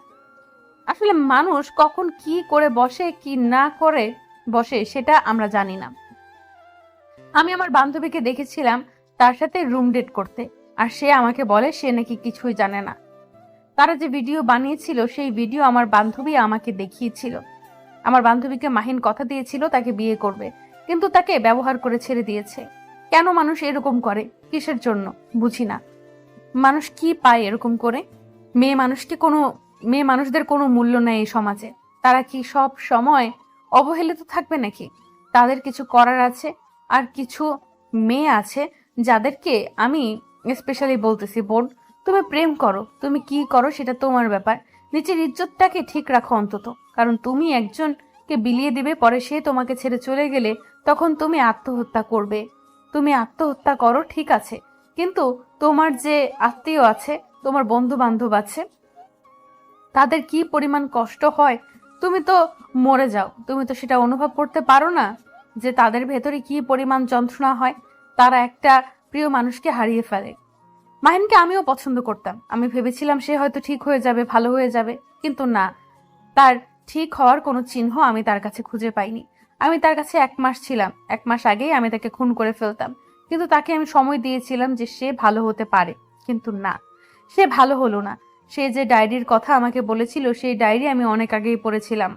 আসলে মানুষ কখন কি করে বসে কি না করে বসে সেটা আমরা জানি না। আমি আমার বান্ধবীকে দেখেছিলাম তার সাথে রুম ডেট করতে, আর সে আমাকে বলে সে নাকি কিছুই জানে না। তারা যে ভিডিও বানিয়েছিল সেই ভিডিও আমার বান্ধবী আমাকে দেখিয়েছিল। আমার বান্ধবীকে মাহিন কথা দিয়েছিল তাকে বিয়ে করবে, কিন্তু তাকে ব্যবহার করে ছেড়ে দিয়েছে। কেন মানুষ এরকম করে? কিসের জন্য বুঝি না। মানুষ কি পায় এরকম করে? মেয়ে মানুষদের কোনো মূল্য নেই এই সমাজে। তারা কি সব সময় অবহেলিত থাকবে নাকি? তাদের কিছু করার আছে। আর কিছু মেয়ে আছে যাদেরকে আমি স্পেশালি বলতেছি, বোন, তুমি প্রেম করো, তুমি কি করো সেটা তোমার ব্যাপার। নিজের ইজ্জতটাকে ঠিক রাখো অন্তত। কারণ তুমি একজনকে বিলিয়ে দিবে, পরে সে তোমাকে ছেড়ে চলে গেলে তখন তুমি আত্মহত্যা করবে। তুমি আত্মহত্যা করো ঠিক আছে, কিন্তু তোমার যে আত্মীয় আছে, তোমার বন্ধু বান্ধব আছে, তাদের কি পরিমাণ কষ্ট হয় তুমি তো মরে যাও, তুমি তো সেটা অনুভব করতে পারো না যে তাদের ভেতরে কি পরিমাণ যন্ত্রণা হয়। তারা একটা প্রিয় মানুষকে হারিয়ে ফেলে। মাহিনকে আমিও পছন্দ করতাম। আমি ভেবেছিলাম সে হয়তো ঠিক হয়ে যাবে, ভালো হয়ে যাবে, কিন্তু না, তার ঠিক হওয়ার কোনো চিহ্ন আমি তার কাছে খুঁজে পাইনি। আমি তার কাছে 1 মাস ছিলাম। 1 মাস আগেই আমি তাকে খুন করে ফেলতাম, কিন্তু তাকে আমি সময় দিয়েছিলাম যে সে ভালো হতে পারে, কিন্তু না, সে ভালো হলো না। সে যে ডায়েরির কথা আমাকে বলেছিল সেই ডায়েরি আমি অনেক আগেই পড়েছিলাম।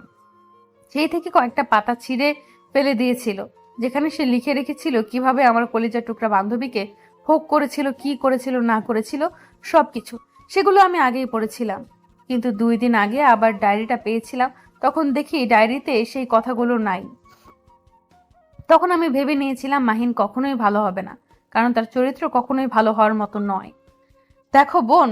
সেই থেকে কয়েকটা পাতা ছিঁড়ে ফেলে দিয়েছিল, যেখানে সে লিখে রেখেছিল কিভাবে আমার কলিজার টুকরা বান্ধবীকে ভোগ করেছিল, কি করেছিল না করেছিল সবকিছু। সেগুলো আমি আগেই পড়েছিলাম, কিন্তু 2 দিন আগে আবার ডায়েরিটা পেয়েছিলাম। তখন দেখি ডায়েরিতে সেই কথাগুলো নাই। তখন আমি ভেবে নিয়েছিলাম মাহিন কখনোই ভালো হবে না, কারণ তার চরিত্র কখনোই ভালো হওয়ার মতো নয়। দেখো বোন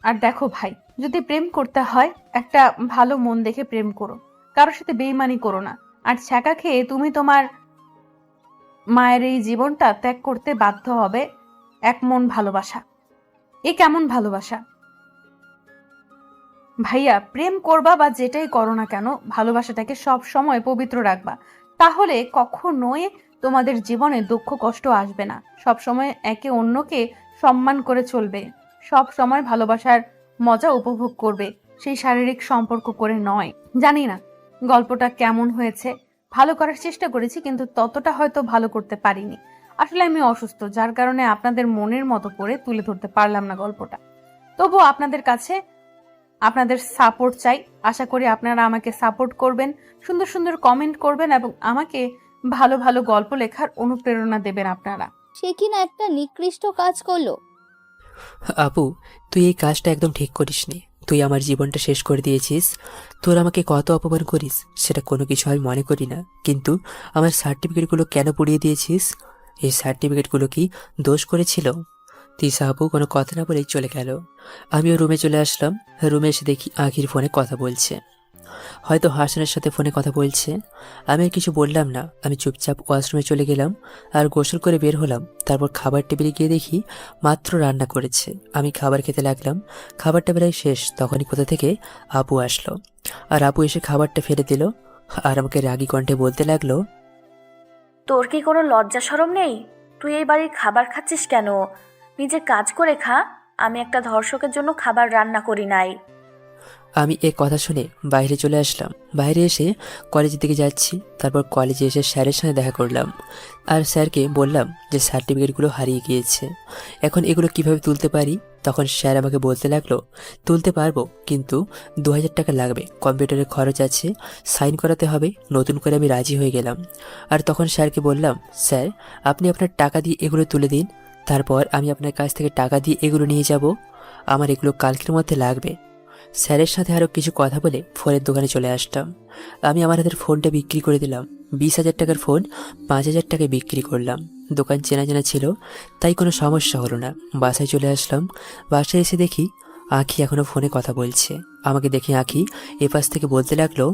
আর দেখো ভাই, যদি প্রেম করতে হয় একটা ভালো মন দেখে প্রেম করো, কারোর সাথে বেইমানি করো না। আর ছ্যাঁকা খেয়ে তুমি তোমার মায়ের এই জীবনটা ত্যাগ করতে বাধ্য হবে এক মন ভালোবাসা। এ কেমন ভালোবাসা ভাইয়া? প্রেম করবা বা যেটাই করো না কেন, ভালোবাসাটাকে সব সময় পবিত্র রাখবা, তাহলে কখনোই তোমাদের জীবনে দুঃখ কষ্ট আসবে না। সব সময় একে অন্যকে সম্মান করে চলবে, সব সময় ভালোবাসার মজা উপভোগ করবে। সেই শারীরিক সম্পর্ক করে নয়। জানি না গল্পটা কেমন হয়েছে, ভালো করার চেষ্টা করেছি কিন্তু ততটা হয়তো ভালো করতে পারিনি। আসলে আমি অসুস্থ, যার কারণে আপনাদের মনের মতো করে তুলে ধরতে পারলাম না গল্পটা। তবুও আপনাদের কাছে আপনাদের সাপোর্ট চাই। আশা করি আপনারা আমাকে সাপোর্ট করবেন, সুন্দর সুন্দর কমেন্ট করবেন এবং আমাকে ভালো ভালো গল্প লেখার অনুপ্রেরণা দেবেন আপনারা। সে কিনা একটা নিকৃষ্ট কাজ করলো। আপু, তুই এই কাজটা একদম ঠিক করিসনি। তুই আমার জীবনটা শেষ করে দিয়েছিস। তোর আমাকে কত অপমান করিস সেটা কোনো কিছু আমি মনে করি না, কিন্তু আমার সার্টিফিকেটগুলো কেন পুড়িয়ে দিয়েছিস? এই সার্টিফিকেটগুলো কি দোষ করেছিল? তিশা আপু কোনো কথা না বলেই চলে গেল। আমিও রুমে চলে আসলাম। রুমে এসে দেখি আখির ফোনে কথা বলছে, হয়তো হাসানের সাথে ফোনে কথা বলছে। আমি আর কিছু বললাম না। আমি চুপচাপ ওয়াশরুমে চলে গেলাম আর গোসল করে বের হলাম। তারপর খাবার টেবিলে গিয়ে দেখি মাত্র রান্না করেছে। আমি খাবার খেতে লাগলাম। খাবারটা প্রায় শেষ, তখনই কোথা থেকে আপু আসলো। আর আপু এসে খাবারটা ফেলে দিল আর আমাকে রাগী কণ্ঠে বলতে লাগলো, তোর কি কোনো লজ্জা শরম নেই? তুই এই বাড়ির খাবার খাচ্ছিস কেন? নিজে কাজ করে খা। আমি একটা ধর্ষকের জন্য খাবার রান্না করি নাই। আমি এ কথা শুনে বাইরে চলে আসলাম। বাইরে এসে কলেজের দিকে যাচ্ছি। তারপর কলেজে এসে স্যারের সাথে দেখা করলাম আর স্যারকে বললাম যে সার্টিফিকেটগুলো হারিয়ে গিয়েছে, এখন এগুলো কিভাবে তুলতে পারি। তখন স্যার আমাকে বলতে লাগলো, তুলতে পারবো কিন্তু 2000 টাকা লাগবে, কম্পিউটারের খরচ আছে, সাইন করাতে হবে। নতুন করে আমি রাজি হয়ে গেলাম। আর তখন স্যারকে বললাম, স্যার আপনি আপনার টাকা দিয়ে এগুলো তুলে দিন, তারপর আমি আপনার কাছ থেকে টাকা দিয়ে এগুলো নিয়ে যাব। আমার এগুলো কালকের মধ্যে লাগবে। স্যারের সাথে আরও কিছু কথা বলে ফোনের দোকানে চলে আসলাম। আমি আমার হাতের ফোনটা বিক্রি করে দিলাম। 20,000 টাকার ফোন 5,000 টাকায় বিক্রি করলাম। দোকান চেনা জানা ছিল, তাই কোনো সমস্যা হলো না। বাসায় চলে আসলাম। বাসায় এসে দেখি আখি এখনো ফোনে কথা বলছে। আমাকে দেখে আখি এপাশ থেকে বলতে লাগলো,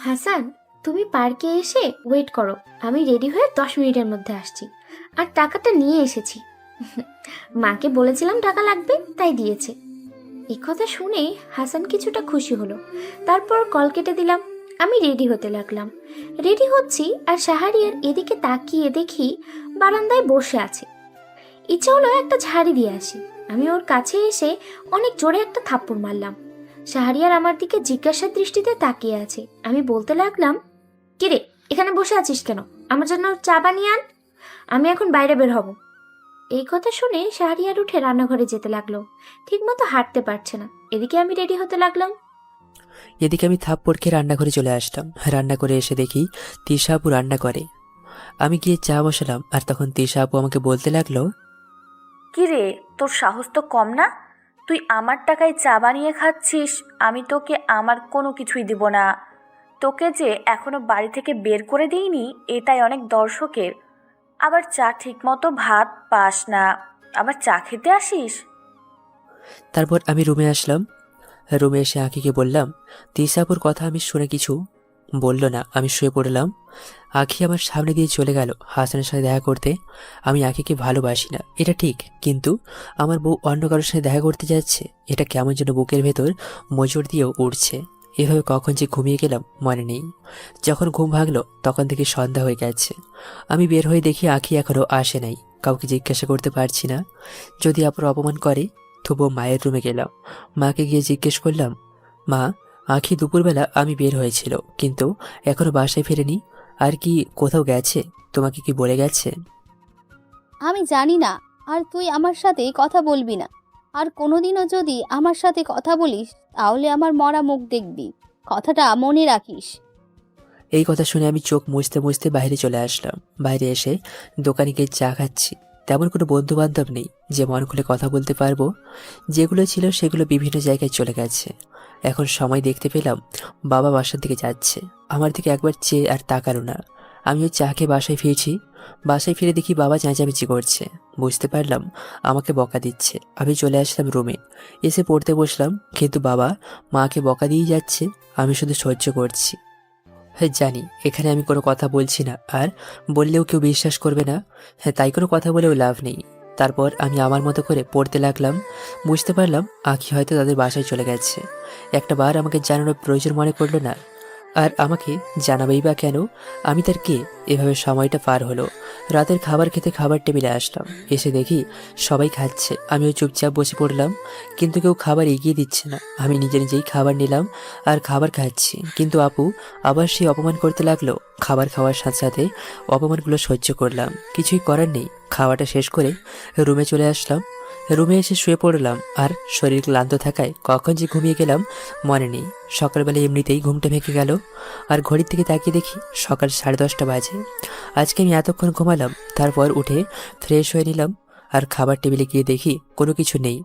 হাসান, তুমি পার্কে এসে ওয়েট করো, আমি রেডি হয়ে 10 মিনিটের মধ্যে আসছি। আর টাকাটা নিয়ে এসেছি। মাকে বলেছিলাম টাকা লাগবে, তাই দিয়েছে। এই কথা শুনে হাসান কিছুটা খুশি হলো। তারপর কল কেটে দিলাম। আমি রেডি হতে লাগলাম। রেডি হচ্ছি আর শাহরিয়ার এদিকে তাকিয়ে দেখি বারান্দায় বসে আছে। ইচ্ছে হলো একটা ঝাড়ি দিয়ে আসি। আমি ওর কাছে এসে অনেক জোরে একটা থাপ্পড় মারলাম। শাহরিয়ার আমার দিকে জিজ্ঞাসার দৃষ্টিতে তাকিয়ে আছে। আমি বলতে লাগলাম, কিরে এখানে বসে আছিস কেন? আমার জন্য চা বানিয়ে আন, আমি এখন বাইরে বের হব। এই কথা শুনে শাহরিয়ার উঠে রান্নাঘরে যেতে লাগলো। ঠিকমতো হাঁটতে পারছে না। এদিকে আমি রেডি হতে লাগলাম। এদিকে আমি থাপ্পড় খেয়ে রান্নাঘরে চলে আসলাম। রান্না করে এসে দেখি তিশা আপু রান্না করে। আমি গিয়ে চা বসালাম আর তখন তিশা আপু আমাকে বলতে লাগলো, কি রে, তোর সাহস তো কম না? তুই আমার টাকায় চা বানিয়ে খাচ্ছিস। আমি তোকে আমার কোনো কিছুই দিব না। তোকে যে এখনো বাড়ি থেকে বের করে দিইনি, এটাই অনেক দর্শকের। আবার চা ঠিকমতো ভাত পাস না, আবার চা খেতে আসিস? তারপর আমি রুমে আসলাম। রুমে এসে আখিকে বললাম, তিশাপুর কথা আমি শুনে কিছু বলল না। আমি শুয়ে পড়লাম। আখি আমার সামনে দিয়ে চলে গেল হাসানের সাথে দেখা করতে। আমি আখিকে ভালোবাসি না, এটা ঠিক, কিন্তু আমার বউ অন্য কারোর সাথে দেখা করতে যাচ্ছে, এটা কেমন যেন বুকের ভেতর মজুর দিয়েও উঠছে। এভাবে কখন যে ঘুমিয়ে গেলাম মনে নেই। যখন ঘুম ভাগলো তখন থেকে সন্ধ্যা হয়ে গেছে। আমি বের হয়ে দেখি আখি এখনও আসে নাই। কাউকে জিজ্ঞাসা করতে পারছি না, যদি আপনার অপমান করে। তবুও মায়ের রুমে গেলাম। মাকে গিয়ে জিজ্ঞেস করলাম, মা আখি দুপুরবেলা আমি বের হয়েছিল কিন্তু এখনো বাসায় ফেরেনি, আর কি কোথাও গেছে? তোমাকে কি বলে গেছে? আমি জানি না, আর তুই আমার সাথে কথা বলবি না। আর কোনোদিনও যদি আমার সাথে কথা বলিস তাহলে আমার মরা মুখ দেখবি, কথাটা মনে রাখিস। এই কথা শুনে আমি চোখ মুছতে মুছতে বাইরে চলে আসলাম। বাইরে এসে দোকানে গিয়ে চা খাচ্ছি। তেমন কোনো বন্ধু বান্ধব নেই যে মন খুলে কথা বলতে পারবো। যেগুলো ছিল সেগুলো বিভিন্ন জায়গায় চলে গেছে। এখন সময় দেখতে পেলাম বাবা বাসার দিকে যাচ্ছে। আমার দিকে একবার চেয়ে আর তাকালো না। আমিও চা খেয়ে বাসায় ফিরছি। বাসায় ফিরে দেখি বাবা চেঁচামেচি করছে। বুঝতে পারলাম আমাকে বকা দিচ্ছে। আমি চলে আসলাম রুমে, এসে পড়তে বসলাম, কিন্তু বাবা মাকে বকা দিয়ে যাচ্ছে। আমি শুধু সহ্য করছি। হ্যাঁ জানি এখানে আমি কোনো কথা বলছি না, আর বললেও কেউ বিশ্বাস করবে না। হ্যাঁ তাই কোনো কথা বলেও লাভ নেই। তারপর আমি আমার মতো করে পড়তে লাগলাম। বুঝতে পারলাম আখি হয়তো তাদের বাসায় চলে গেছে। একটা বার আমাকে জানানোর প্রয়োজন মনে করলো না। আর আমাকে জানাবেই বা কেন? আমি তার কে? এভাবে সময়টা পার হলো। রাতের খাবার খেতে খাবার টেবিলে আসলাম, এসে দেখি সবাই খাচ্ছে, আমিও চুপচাপ বসে পড়লাম। কিন্তু কেউ খাবার এগিয়ে দিচ্ছে না। আমি নিজে নিজেই খাবার নিলাম আর খাবার খাচ্ছি, কিন্তু আপু আবার সেই অপমান করতে লাগলো। খাবার খাওয়ার সাথে সাথে অপমানগুলো সহ্য করলাম, কিছুই করার নেই। খাওয়াটা শেষ করে রুমে চলে আসলাম। রুমে এসে শুয়ে পড়লাম, আর শরীর ক্লান্ত থাকায় কখন যে ঘুমিয়ে গেলাম মনে নেই। সকালবেলা এমনিতেই ঘুমটা ভেঙে গেল, আর ঘড়ির দিকে তাকিয়ে দেখি সকাল 10:30 বাজে। আজকে আমি এতক্ষণ ঘুমালাম, তারপর উঠে ফ্রেশ হয়ে নিলাম, আর খাবার টেবিলে গিয়ে দেখি কোনো কিছু নেই।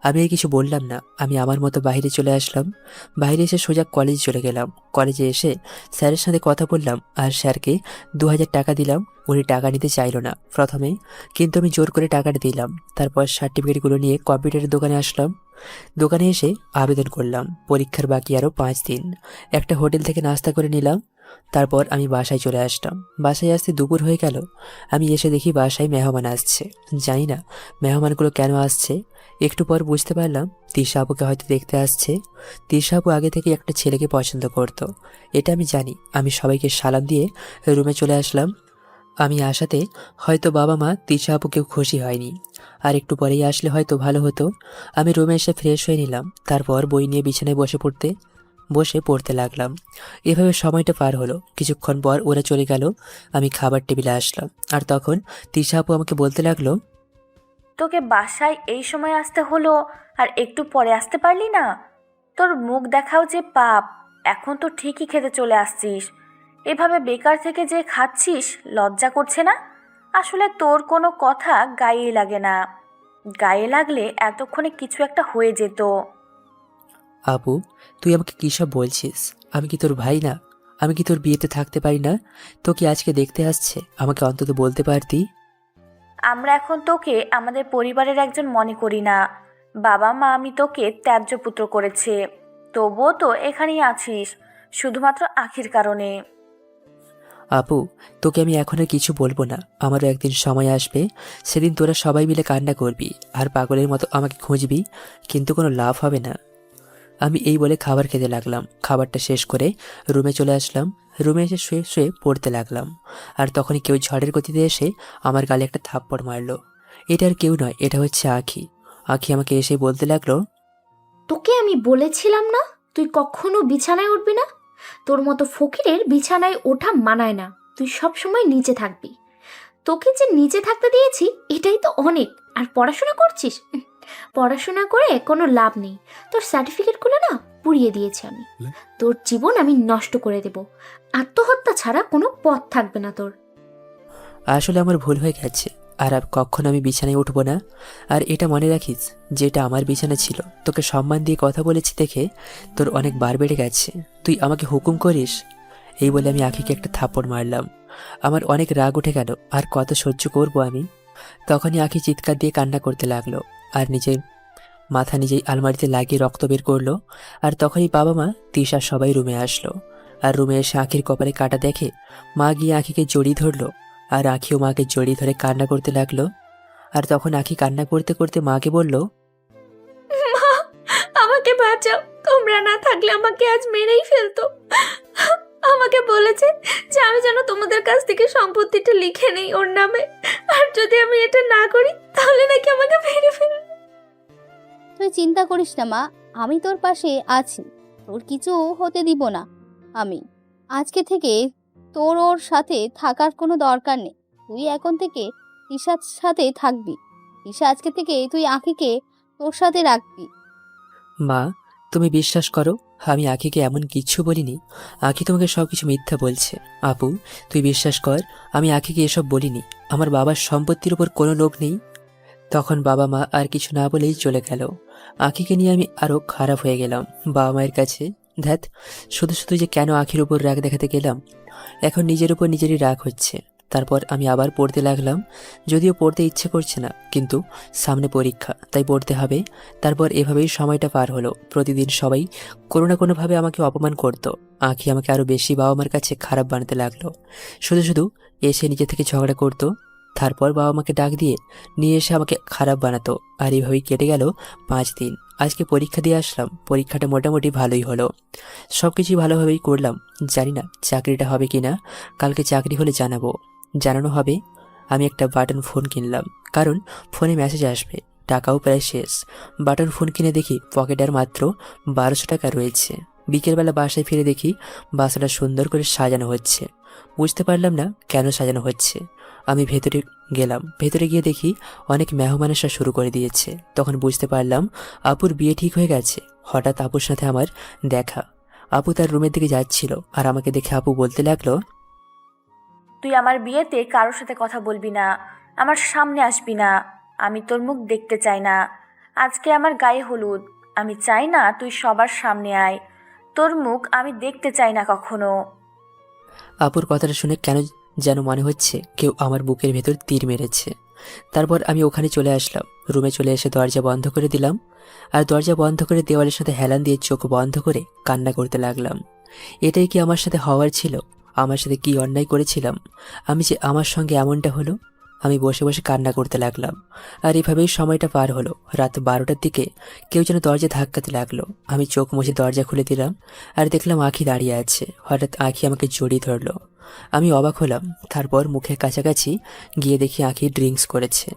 আমি আর কিছু বললাম না, আমি আমার মতো বাইরে চলে আসলাম। বাইরে এসে সোজা কলেজে চলে গেলাম। কলেজে এসে স্যারের সাথে কথা বললাম, আর স্যারকে 2000 টাকা দিলাম। উনি টাকা নিতে চাইলো না প্রথমে, কিন্তু আমি জোর করে টাকাটা দিলাম। তারপর সার্টিফিকেটগুলো নিয়ে কম্পিউটারের দোকানে আসলাম। দোকানে এসে আবেদন করলাম। পরীক্ষার বাকি আরও 5 দিন। একটা হোটেল থেকে নাস্তা করে নিলাম। তারপর আমি বাসায় চলে আসলাম। বাসায় আসতে দুপুর হয়ে গেল। আমি এসে দেখি বাসায় মেহমান আসছে। জানি না মেহমানগুলো কেন আসছে। একটু পর বুঝতে পারলাম তিশা আপুকে হয়তো দেখতে আসছে। তিশা আপু আগে থেকে একটা ছেলেকে পছন্দ করত, এটা আমি জানি। আমি সবাইকে সালাম দিয়ে রুমে চলে আসলাম। আমি আসাতে হয়তো বাবা মা তিশা আপুকেও খুশি হয়নি, আর একটু পরেই আসলে হয়তো ভালো হতো। আমি রুমে এসে ফ্রেশ হয়ে নিলাম, তারপর বই নিয়ে বিছানায় বসে পড়তে লাগলাম। এভাবে সময়টা পার হলো। কিছুক্ষণ পর ওরা চলে গেল। আমি খাবার টেবিলে আসলাম, আর তখন তিশা আপু আমাকে বলতে লাগলো, তোকে বাসায় এই সময় আসতে হলো, আর একটু পরে আসতে পারলি না? তোর মুখ দেখাও যে পাপ। এখন তো ঠিকই খেতে চলে আসছিস, এভাবে বেকার থেকে যে খাচ্ছিস লজ্জা করছে না? আসলে তোর কোনো কথা গায়ে লাগে না, গায়ে লাগলে এতক্ষণে কিছু একটা হয়ে যেত। আপু তুই আমাকে কী সব বলছিস? আমি কি তোর ভাই না? আমি কি তোর বিয়েতে থাকতে পারি না? তো কি আজকে দেখতে আসছে? আমাকে অন্তত বলতে পারতি। আমরা এখন তোকে আমাদের পরিবারের একজন মনে করি না। বাবা মা আমি তোকে ত্যায্য পুত্র করেছে, তবুও তো এখানেই আছিস শুধুমাত্র আখির কারণে। আপু তোকে আমি এখন আর কিছু বলবো না। আমারও একদিন সময় আসবে, সেদিন তোরা সবাই মিলে কান্না করবি আর পাগলের মতো আমাকে খুঁজবি, কিন্তু কোনো লাভ হবে না। আমি এই বলে খাবার খেতে লাগলাম। খাবারটা শেষ করে রুমে চলে আসলাম। রুমে এসে শুয়ে শুয়ে পড়তে লাগলাম, আর তখনই কেউ ঝড়ের গতিতে এসে আমার গালে একটা থাপ্পড় মারলো। এটা আর কেউ নয়, এটা হচ্ছে আখি। আখি আমাকে এসে বলতে লাগলো, তোকে আমি বলেছিলাম না তুই কখনো বিছানায় উঠবি না? তোর মতো ফকিরের বিছানায় ওঠা মানায় না। তুই সব সময় নিচে থাকবি। তোকে যে নিচে থাকতে দিয়েছি এটাই তো অনেক। আর পড়াশোনা করছিস? পড়াশোনা করে কোনো লাভ নেই। তোর সার্টিফিকেটগুলো না পুড়িয়ে দিয়েছি আমি। তোর জীবন আমি নষ্ট করে দেব। আত্মহত্যা ছাড়া কোনো পথ থাকবে না তোর। আসলে আমার ভুল হয়ে গেছে, আর কখনো আমি বিছানায় উঠবো না। আর এটা মনে রাখিস, যেটা আমার বিছানা ছিল, তোকে সম্মান দিয়ে কথা বলেছি দেখে তোর অনেক বার বেড়ে গেছে। তুই আমাকে হুকুম করিস? এই বলে আমি আখিকে একটা থাপ্পড় মারলাম। আমার অনেক রাগ উঠে গেল, আর কত সহ্য করব আমি। তখনই আখি চিৎকার দিয়ে কান্না করতে লাগলো, আর নিজের মাথা নিজেই আলমারিতে লাগিয়ে রক্ত বের করলো। আর তখনই বাবা মা তিশা সবাই রুমে আসলো। আর রুমে এসে আখির কপালে কাটা দেখে মা গিয়ে আখিকে জড়িয়ে ধরলো, আর আখিও মাকে জড়িয়ে ধরে কান্না করতে লাগলো। আর তখন আখি কান্না করতে করতে মাকে বলল, মা, আমাকে বাঁচাও। তোমরা না থাকলে আমাকে আজ মেরেই ফেলতো। আমাকে বলেছে যে আমি যেন তোমাদের কাছ থেকে সম্পত্তিটা লিখে নেই ওর নামে, আর যদি আমি এটা না করি তাহলে নাকি আমাকে মেরে ফেলবে। তুই চিন্তা করিস না মা, আমি তোর পাশে আছি। তোর কিছু হতে দিব না আমি। আজকে থেকে তোর ওর সাথে থাকার কোনো দরকার নেই। তুই এখন থেকে ঈশার সাথে থাকবি। ঈশা আজকে থেকে তুই আঁকিকে তোর সাথে রাখবি। মা তুমি বিশ্বাস করো, আমি আখিকে এমন কিচ্ছু বলিনি। আখি তোমাকে সব কিছু মিথ্যা বলছে। আপু তুই বিশ্বাস কর, আমি আখিকে এসব বলিনি। আমার বাবার সম্পত্তির উপর কোনো লোভ নেই। তখন বাবা মা আর কিছু না বলেই চলে গেল। আখিকে নিয়ে আমি আরও খারাপ হয়ে গেলাম বাবা মায়ের কাছে। ধ্যাত, শুধু শুধু যে কেন আখির উপর রাগ দেখাতে গেলাম। এখন নিজের উপর নিজেরই রাগ হচ্ছে। তারপর আমি আবার পড়তে লাগলাম, যদিও পড়তে ইচ্ছে করছে না, কিন্তু সামনে পরীক্ষা, তাই পড়তে হবে। তারপর এভাবেই সময়টা পার হলো। প্রতিদিন সবাই কোনো না কোনোভাবে আমাকে অপমান করতো। আখি আমাকে আরও বেশি বাবা মার কাছে খারাপ বানাতে লাগলো। শুধু শুধু এসে নিজে থেকে ঝগড়া করতো, তারপর বাবা মাকে ডাক দিয়ে নিয়ে এসে আমাকে খারাপ বানাতো। আর এইভাবেই কেটে গেল 5 দিন। আজকে পরীক্ষা দিয়ে আসলাম, পরীক্ষাটা মোটামুটি ভালোই হলো। সব কিছুই ভালোভাবেই করলাম। জানি না চাকরিটা হবে কি না, কালকে চাকরি হলে জানানো হবে। আমি একটা বাটন ফোন কিনলাম, কারণ ফোনে মেসেজ আসবে, টাকাও প্রায় শেষ। বাটন ফোন কিনে দেখি পকেটে আর মাত্র 1200 টাকা রয়েছে। বিকেলবেলা বাসায় ফিরে দেখি বাসাটা সুন্দর করে সাজানো হচ্ছে। বুঝতে পারলাম না কেন সাজানো হচ্ছে। আমি ভেতরে গেলাম, ভেতরে গিয়ে দেখি অনেক মেহমান আসা শুরু করে দিয়েছে। তখন বুঝতে পারলাম আপুর বিয়ে ঠিক হয়ে গেছে। হঠাৎ আপুর সাথে আমার দেখা। আপু তার রুমের দিকে যাচ্ছিল, আর আমাকে দেখে আপু বলতে লাগলো, তুই আমার বিয়েতে কারোর সাথে কথা বলবি না, আমার সামনে আসবি না, আমি তোর মুখ দেখতে চাই না। আজকে আমার গায়ে হলুদ, আমি চাই না তুই সবার সামনে আয়, তোর মুখ আমি দেখতে চাই না কখনো। আপুর কথাটা শুনে কেন যেন মনে হচ্ছে কেউ আমার বুকের ভেতর তীর মেরেছে। তারপর আমি ওখানে চলে আসলাম। রুমে চলে এসে দরজা বন্ধ করে দিলাম, আর দরজা বন্ধ করে দেওয়ালের সাথে হেলান দিয়ে চোখ বন্ধ করে কান্না করতে লাগলাম। এটাই কি আমার সাথে হওয়ার ছিল? আমার সাথে কি অন্যায় করেছিলাম আমি যে আমার সঙ্গে এমনটা হলো? আমি বসে বসে কান্না করতে লাগলাম, আর এভাবেই সময়টা পার হলো। রাত 12টার দিকে কেউ যেন দরজা ধাক্কাতে লাগলো। আমি চোখ মুছে দরজা খুলে দিলাম, আর দেখলাম আঁখি দাঁড়িয়ে আছে। হঠাৎ আঁখি আমাকে জড়িয়ে ধরলো। আমি অবাক হলাম। তারপর মুখের কাছাকাছি গিয়ে দেখি আঁখি ড্রিঙ্কস করেছে।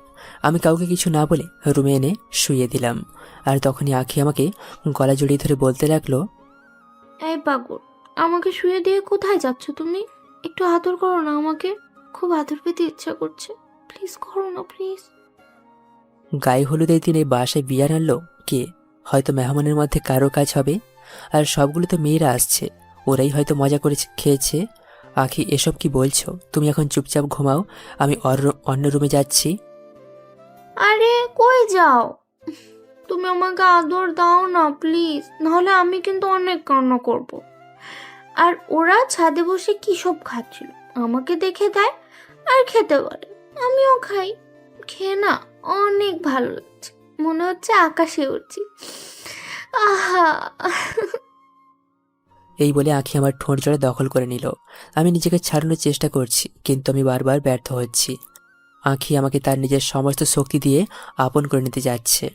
আমি কাউকে কিছু না বলে রুমে এনে শুইয়ে দিলাম। আর তখনই আঁখি আমাকে গলা জড়িয়ে ধরে বলতে লাগলো, এই পাগল, আমাকে শুয়ে দিয়ে কোথায় যাচ্ছ তুমি? একটু আদর করো না আমাকে, খুব আদর পেতে ইচ্ছা করছে, প্লিজ করো না প্লিজ। গায়ে হলুদের দিনে বাসায় বিয়ার আনলো কে? হয়তো মেহমানের মধ্যে কারো কাজ হবে। আর সবগুলো তো মেয়েরা আসছে, ওরাই হয়তো মজা করে খেয়েছে। আখি, এসব কি বলছো? তুমি এখন চুপচাপ ঘুমাও, আমি অন্য রুমে যাচ্ছি। আরে কই যাও? তুমি আমাকে আদর দাও না প্লিজ, নাহলে আমি কিন্তু অনেক কান্না করব। আর ওরা ছাদে বসে কি সব খাচ্ছিল, আমাকে দেখে দেয় আর খেতে বলে, আমিও খাই। খেয়ে না অনেক ভালো লাগছে, মনে হচ্ছে আকাশে উঠছি। আহা। এই বলে আঁখি আমার ঠোঁট জোড়া দখল করে নিল। আমি নিজেকে ছাড়ানোর চেষ্টা করছি, কিন্তু আমি বারবার ব্যর্থ হচ্ছি। আঁখি আমাকে তার নিজের সমস্ত শক্তি দিয়ে আপন করে নিতে যাচ্ছে।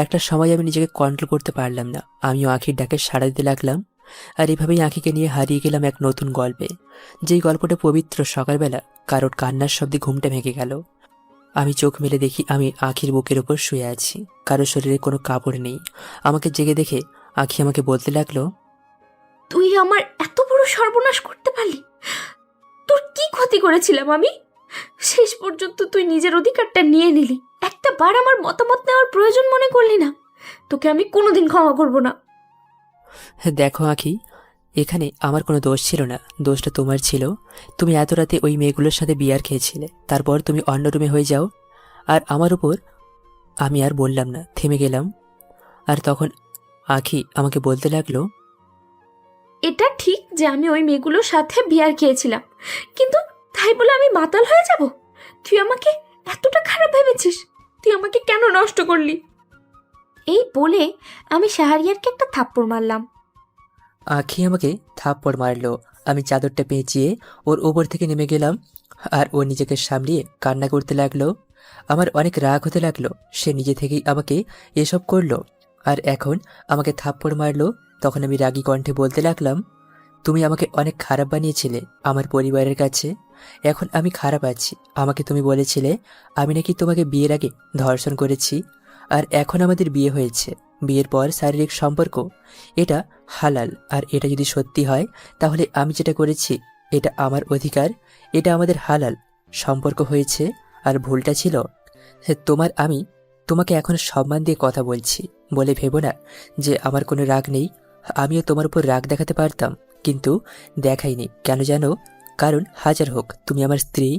একটা সময় আমি নিজেকে কন্ট্রোল করতে পারলাম না, আমিও আঁখির ডাকে সাড়া দিতে লাগলাম। আর এভাবেই আঁখিকে নিয়ে হারিয়ে গেলাম এক নতুন গল্পে, যেই গল্পটা পবিত্র। সকালবেলা কারোর কান্নার শব্দে ঘুমটা ভেঙে গেল। আমি চোখ মেলে দেখি আমি আঁখির বুকের ওপর শুয়ে আছি, কারোর শরীরে কোনো কাপড় নেই। আমাকে জেগে দেখে আঁখি আমাকে বলতে লাগলো, তুই আমার এত বড় সর্বনাশ করতে পারলি? তোর কি ক্ষতি করেছিলাম আমি? শেষ পর্যন্ত তুই নিজের অধিকারটা নিয়ে নিলি, একটা বার আমার মতামত নেওয়ার প্রয়োজন মনে করলি না। তোকে আমি কোনোদিন ক্ষমা করব না। দেখো আঁখি, এখানে আমার কোনো দোষ ছিল না, দোষটা তোমার ছিল। তুমি এত রাতে ওই মেয়েগুলোর সাথে বিয়ার খেয়েছিলে, তারপর তুমি অন্য রুমে হয়ে যাও আর আমার উপর। আমি আর বললাম না, থেমে গেলাম। আর তখন আঁখি আমাকে বলতে লাগলো, এটা ঠিক যে আমি ওই মেয়েগুলোর সাথে বিয়ার খেয়েছিলাম, কিন্তু তাই বলে আমি মাতাল হয়ে যাব? তুই আমাকে এতটা খারাপ ভেবেছিস? তুই আমাকে কেন নষ্ট করলি? এই বলে আমি শাহরিয়ারকে একটা থাপ্পড় মারলাম। আঁখি আমাকে থাপ্পড় মারলো। আমি চাদরটা পেঁচিয়ে ওর ওপর থেকে নেমে গেলাম, আর ও নিজেকে সামলিয়ে কান্না করতে লাগলো। আমার অনেক রাগ হতে লাগলো, সে নিজে থেকেই আমাকে এসব করলো, আর এখন আমাকে থাপ্পড় মারলো। তখন আমি রাগী কণ্ঠে বলতে লাগলাম, তুমি আমাকে অনেক খারাপ বানিয়েছিলে আমার পরিবারের কাছে, এখন আমি খারাপ আছি। আমাকে তুমি বলেছিলে আমি নাকি তোমাকে বিয়ের আগে ধর্ষণ করেছি, আর এখন আমাদের বিয়ে হয়েছে। বিয়ের পর শারীরিক সম্পর্ক, এটা হালাল। আর এটা যদি সত্যি হয়, তাহলে আমি যেটা করেছি এটা আমার অধিকার, এটা আমাদের হালাল সম্পর্ক হয়েছে। আর ভুলটা ছিল আমি তোমাকে এখন সম্মান দিয়ে কথা বলছি বলে ভেবো না যে আমার কোনো রাগ নেই। আমিও তোমার উপর রাগ দেখাতে পারতাম, কিন্তু দেখাইনি। কেন জানো? কারণ হাজার হোক তুমি আমার স্ত্রী।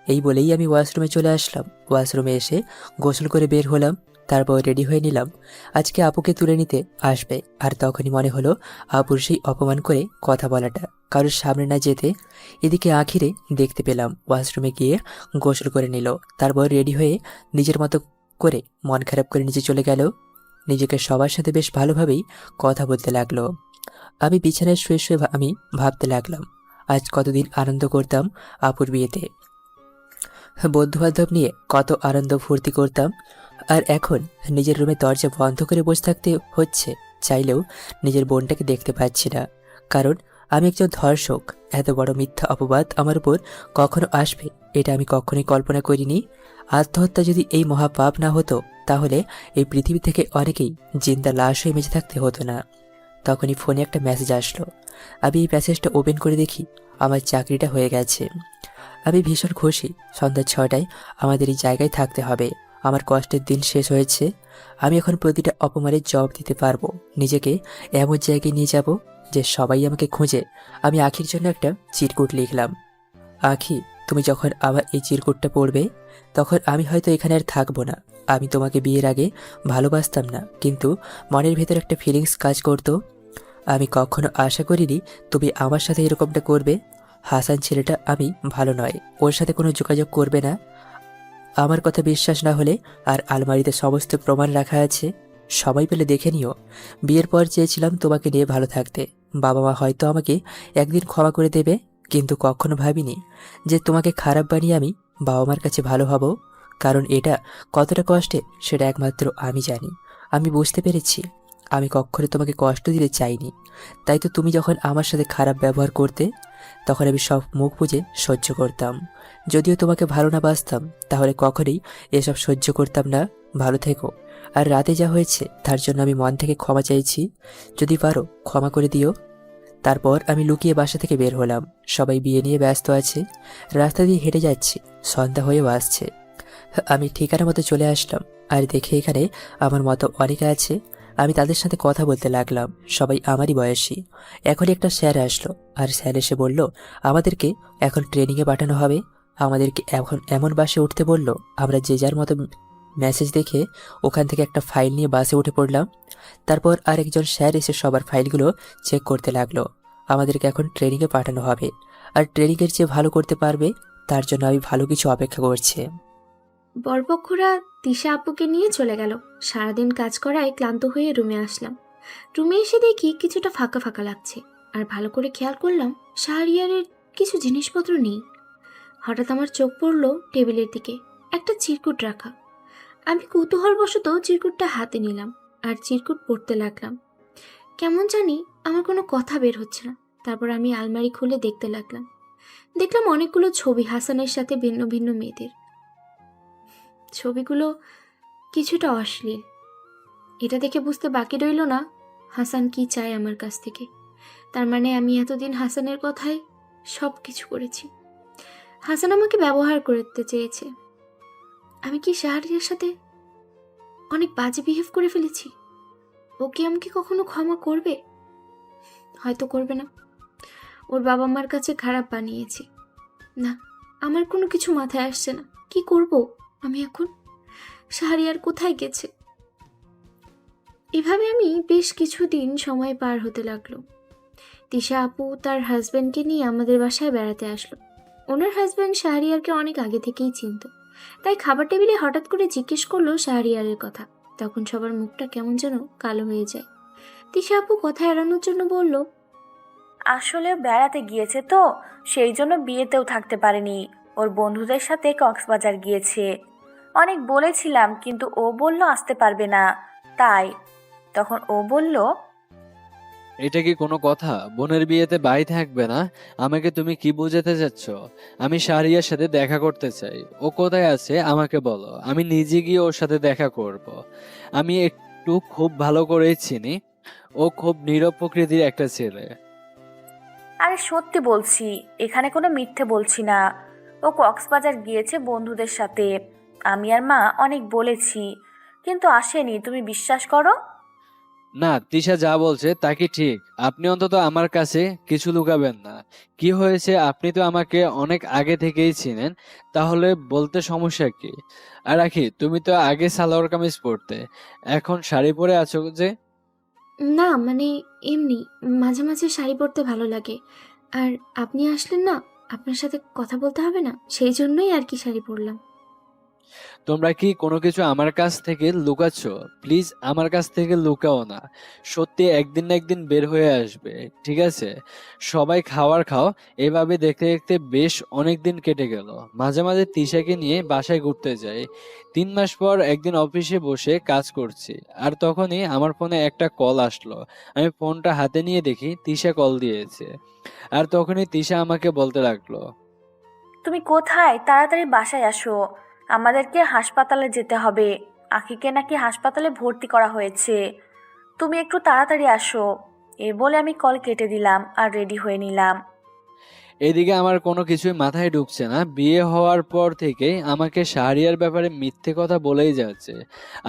এই বলেই আমি ওয়াশরুমে চলে আসলাম। ওয়াশরুমে এসে গোসল করে বের হলাম, তারপর রেডি হয়ে নিলাম আজকে আপুকে তুলে নিতে আসবে। আর তখনই মনে হলো আপুর সেই অপমান করে কথা বলাটা কারোর সামনে না যেতে। এদিকে আখিরে দেখতে পেলাম ওয়াশরুমে গিয়ে গোসল করে নিল, তারপর রেডি হয়ে নিজের মতো করে মন খারাপ করে নিচে চলে গেল। নিজেকে সবার সাথে বেশ ভালোভাবেই কথা বলতে লাগলো। আমি বিছানায় শুয়ে শুয়ে আমি ভাবতে লাগলাম আজ কতদিন আনন্দ করতাম আপুর বিয়েতে, বন্ধু বান্ধব নিয়ে কত আনন্দ ফুর্তি করতাম। আর এখন নিজের রুমে দরজা বন্ধ করে বসে থাকতে হচ্ছে। চাইলেও নিজের বোনটাকে দেখতে পাচ্ছি না, কারণ আমি একজন ধর্ষক। এত বড় মিথ্যা অপবাদ আমার উপর কখনো আসবে এটা আমি কখনোই কল্পনা করিনি। আত্মহত্যা যদি এই মহাপাপ না হতো, তাহলে এই পৃথিবী থেকে অনেকেই জিন্দা লাশ হয়ে বেঁচে থাকতে হতো না। তখনই ফোনে একটা মেসেজ আসলো। আমি এই মেসেজটা ওপেন করে দেখি আমার চাকরিটা হয়ে গেছে। আমি ভীষণ খুশি। সন্ধ্যা 6টায় আমাদের এই জায়গায় থাকতে হবে। আমার কষ্টের দিন শেষ হয়েছে। আমি এখন প্রতিটা অপমানের জবাব দিতে পারবো। নিজেকে এমন জায়গায় নিয়ে যাব যে সবাই আমাকে খুঁজে। আমি আখির জন্য একটা চিরকুট লিখলাম। আখি, তুমি যখন আমার এই চিরকুটটা পড়বে, তখন আমি হয়তো এখানে আর থাকবো না। আমি তোমাকে বিয়ের আগে ভালোবাসতাম না, কিন্তু মনের ভেতর একটা ফিলিংস কাজ করতো। আমি কখনো আশা করিনি তুমি আমার সাথে এরকমটা করবে। হাসান ছেলেটা আমি ভালো নয়, ওর সাথে কোনো যোগাযোগ করবে না। আমার কথা বিশ্বাস না হলে আর আলমারিতে সমস্ত প্রমাণ রাখা আছে, সবাই পেলে দেখে নিও। বিয়ের পর চেয়েছিলাম তোমাকে নিয়ে ভালো থাকতে। বাবা মা হয়তো আমাকে একদিন ক্ষমা করে দেবে, কিন্তু কখনো ভাবিনি যে তোমাকে খারাপ বানিয়ে আমি বাবা মার কাছে ভালো হব। কারণ এটা কতটা কষ্টের সেটা একমাত্র আমি জানি। আমি বুঝতে পেরেছি আমি কখনো তোমাকে কষ্ট দিতে চাইনি। তাই তো তুমি যখন আমার সাথে খারাপ ব্যবহার করতে, তখন আমি সব মুখ বুজে সহ্য করতাম। যদিও তোমাকে ভালো না বাসতাম, তাহলে কখনোই এসব সহ্য করতাম না। ভালো থেকো। আর রাতে যা হয়েছে তার জন্য আমি মন থেকে ক্ষমা চাইছি। যদি পারো ক্ষমা করে দিও। তারপর আমি লুকিয়ে বাসা থেকে বের হলাম। সবাই বিয়ে নিয়ে ব্যস্ত আছে। রাস্তা দিয়ে হেঁটে যাচ্ছি, সন্ধ্যা হয়েও আসছে। আমি ঠিকানা মতো চলে আসলাম, আর দেখে এখানে আমার মতো অনেকে আছে। আমি তাদের সাথে কথা বলতে লাগলাম। সবাই আমারই বয়সী। এখন একটা স্যার আসলো, আর স্যার এসে বলল আমাদেরকে এখন ট্রেনিংয়ে পাঠানো হবে। আমাদেরকে এখন এমন বাসে উঠতে বলল, আমরা যে যার মতো মেসেজ দেখে ওখান থেকে একটা ফাইল নিয়ে বাসে উঠে পড়লাম। তারপর আরেকজন স্যার এসে সবার ফাইলগুলো চেক করতে লাগলো। আমাদেরকে এখন ট্রেনিংয়ে পাঠানো হবে, আর ট্রেনিংয়ের যে ভালো করতে পারবে তার জন্য আমি ভালো কিছু অপেক্ষা করছি। বরপক্ষরা তিশা আপুকে নিয়ে চলে গেল। সারাদিন কাজ করায় ক্লান্ত হয়ে রুমে আসলাম। রুমে এসে দেখি কিছুটা ফাঁকা ফাঁকা লাগছে, আর ভালো করে খেয়াল করলাম শাহরিয়ারের কিছু জিনিসপত্র নেই। হঠাৎ আমার চোখ পড়ল টেবিলের দিকে, একটা চিরকুট রাখা। আমি কৌতূহলবশত চিরকুটটা হাতে নিলাম আর চিরকুট পড়তে লাগলাম। কেমন জানি আমার কোনো কথা বের হচ্ছে না। তারপর আমি আলমারি খুলে দেখতে লাগলাম। দেখলাম অনেকগুলো ছবি হাসানের সাথে ভিন্ন ভিন্ন মেয়েদের। ছবিগুলো কিছুটা অশ্লীল। এটা দেখে বুঝতে বাকি রইল না হাসান কি চায় আমার কাছ থেকে। তার মানে আমি এতদিন হাসানের কথাই সব কিছু করেছি। হাসান আমাকে ব্যবহার করতে চেয়েছে। আমি কি শাহরিয়ার সাথে অনেক বাজে বিহেভ করে ফেলেছি? ও কি আমাকে কখনো ক্ষমা করবে? হয়তো করবে না। ওর বাবা মার কাছে খারাপ বানিয়েছি। না, আমার কোনো কিছু মাথায় আসছে না। কি করব আমি এখন? শাহরিয়ার কোথায় গেছে? এভাবে আমি বেশ কিছুদিন সময় পার হতে লাগলো। তিশা আপু তার হাজব্যান্ডকে নিয়ে আমাদের বাসায় বেড়াতে আসলো। ওনার হাজব্যান্ড শাহরিয়ারকে অনেক আগে থেকেই চিনত, তাই খাবার টেবিলে হঠাৎ করে জিজ্ঞেস করলো শাহরিয়ারের কথা। তখন সবার মুখটা কেমন যেন কালো হয়ে যায়। তিশা আপু কথা এড়ানোর জন্য বলল, আসলে বেড়াতে গিয়েছে তো, সেই জন্য বিয়েতেও থাকতে পারেনি। ওর বন্ধুদের সাথে কক্সবাজার গিয়েছে। অনেক বলেছিলাম, কিন্তু ও বলল আসতে পারবে না। তাই তখন ও বলল, এটা কি কোনো কথা? বোনের বিয়েতে বাই থাকবে না? আমাকে তুমি কি বোঝাতে চাচ্ছ? আমি শাহরিয়ার সাথে দেখা করতে চাই। ও কোথায় আছে আমাকে বলো, আমি নিজে গিয়ে ওর সাথে দেখা করব। আমি একটু খুব ভালো করেই চিনি, ও খুব নীরব প্রকৃতির একটা ছেলে। আরে সত্যি বলছি, এখানে কোনো মিথ্যে বলছি না। ও কক্সবাজার গিয়েছে বন্ধুদের সাথে। আমি আর মা অনেক বলেছি, কিন্তু আসেনি। তুমি বিশ্বাস করো। না, তিশা যা বলছে তা কি ঠিক? আপনি অন্তত আমার কাছে কিছু লুকাবেন না। কি হয়েছে? আপনি তো আমাকে অনেক আগে থেকেই চিনেন, তাহলে বলতে সমস্যা কি? আর রাখি, তুমি তো আগে সালোয়ার কামিজ পরতে, এখন শাড়ি পরে আছো যে? না মানে এমনি মাঝে মাঝে শাড়ি পরতে ভালো লাগে। আর আপনি আসলেন না, আপনার সাথে কথা বলতে হবে না, সেই জন্যই আর কি শাড়ি পরলাম। তোমরা কি কোনো কিছু আমার কাছ থেকে লুকাচ্ছ? প্লিজ আমার কাছ থেকে লুকাও না। সত্যি একদিন না একদিন বের হয়ে আসবে, ঠিক আছে? সবাই খাবার খাও। এভাবে দেখতে দেখতে বেশ অনেক দিন কেটে গেল। মাঝে মাঝে তিশাকে নিয়ে বাসায় ঘুরতে যাই। 3 মাস পর একদিন অফিসে বসে কাজ করছি, আর তখনই আমার ফোনে একটা কল আসলো। আমি ফোনটা হাতে নিয়ে দেখি তিশা কল দিয়েছে। আর তখনই তিশা আমাকে বলতে লাগলো, তুমি কোথায়? তাড়াতাড়ি বাসায় আসো, আমাদেরকে হাসপাতালে যেতে হবে। আখিকে নাকি হাসপাতালে ভর্তি করা হয়েছে, তুমি একটু তাড়াতাড়ি আসো। এ বলে আমি কল কেটে দিলাম আর রেডি হয়ে নিলাম। এদিকে আমার কোনো কিছুই মাথায় ঢুকছে না। বিয়ে হওয়ার পর থেকেই আমাকে শাহরিয়ার ব্যাপারে মিথ্যে কথা বলেই যাচ্ছে।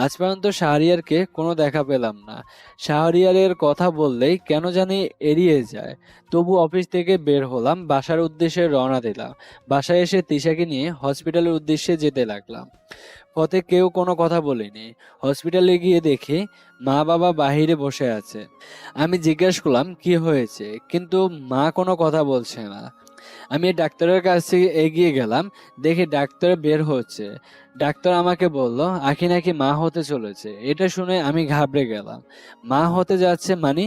আজ পর্যন্ত শাহরিয়ারকে কোনো দেখা পেলাম না। শাহরিয়ারের কথা বললেই কেন জানি এড়িয়ে যায়। তবু অফিস থেকে বের হলাম, বাসার উদ্দেশ্যে রওনা দিলাম। বাসায় এসে তিশাকে নিয়ে হসপিটালের উদ্দেশ্যে যেতে লাগলাম। পথে কেউ কোনো কথা বলেনি। হসপিটালে গিয়ে দেখি মা বাবা বাহিরে বসে আছে। আমি জিজ্ঞেস করলাম কি হয়েছে, কিন্তু মা কোনো কথা বলছে না। আমি ডাক্তারের কাছে এগিয়ে গেলাম, দেখি ডাক্তার বের হচ্ছে। ডাক্তার আমাকে বলল আখি নাকি মা হতে চলেছে। এটা শুনে আমি ঘাবড়ে গেলাম। মা হতে যাচ্ছে মানে?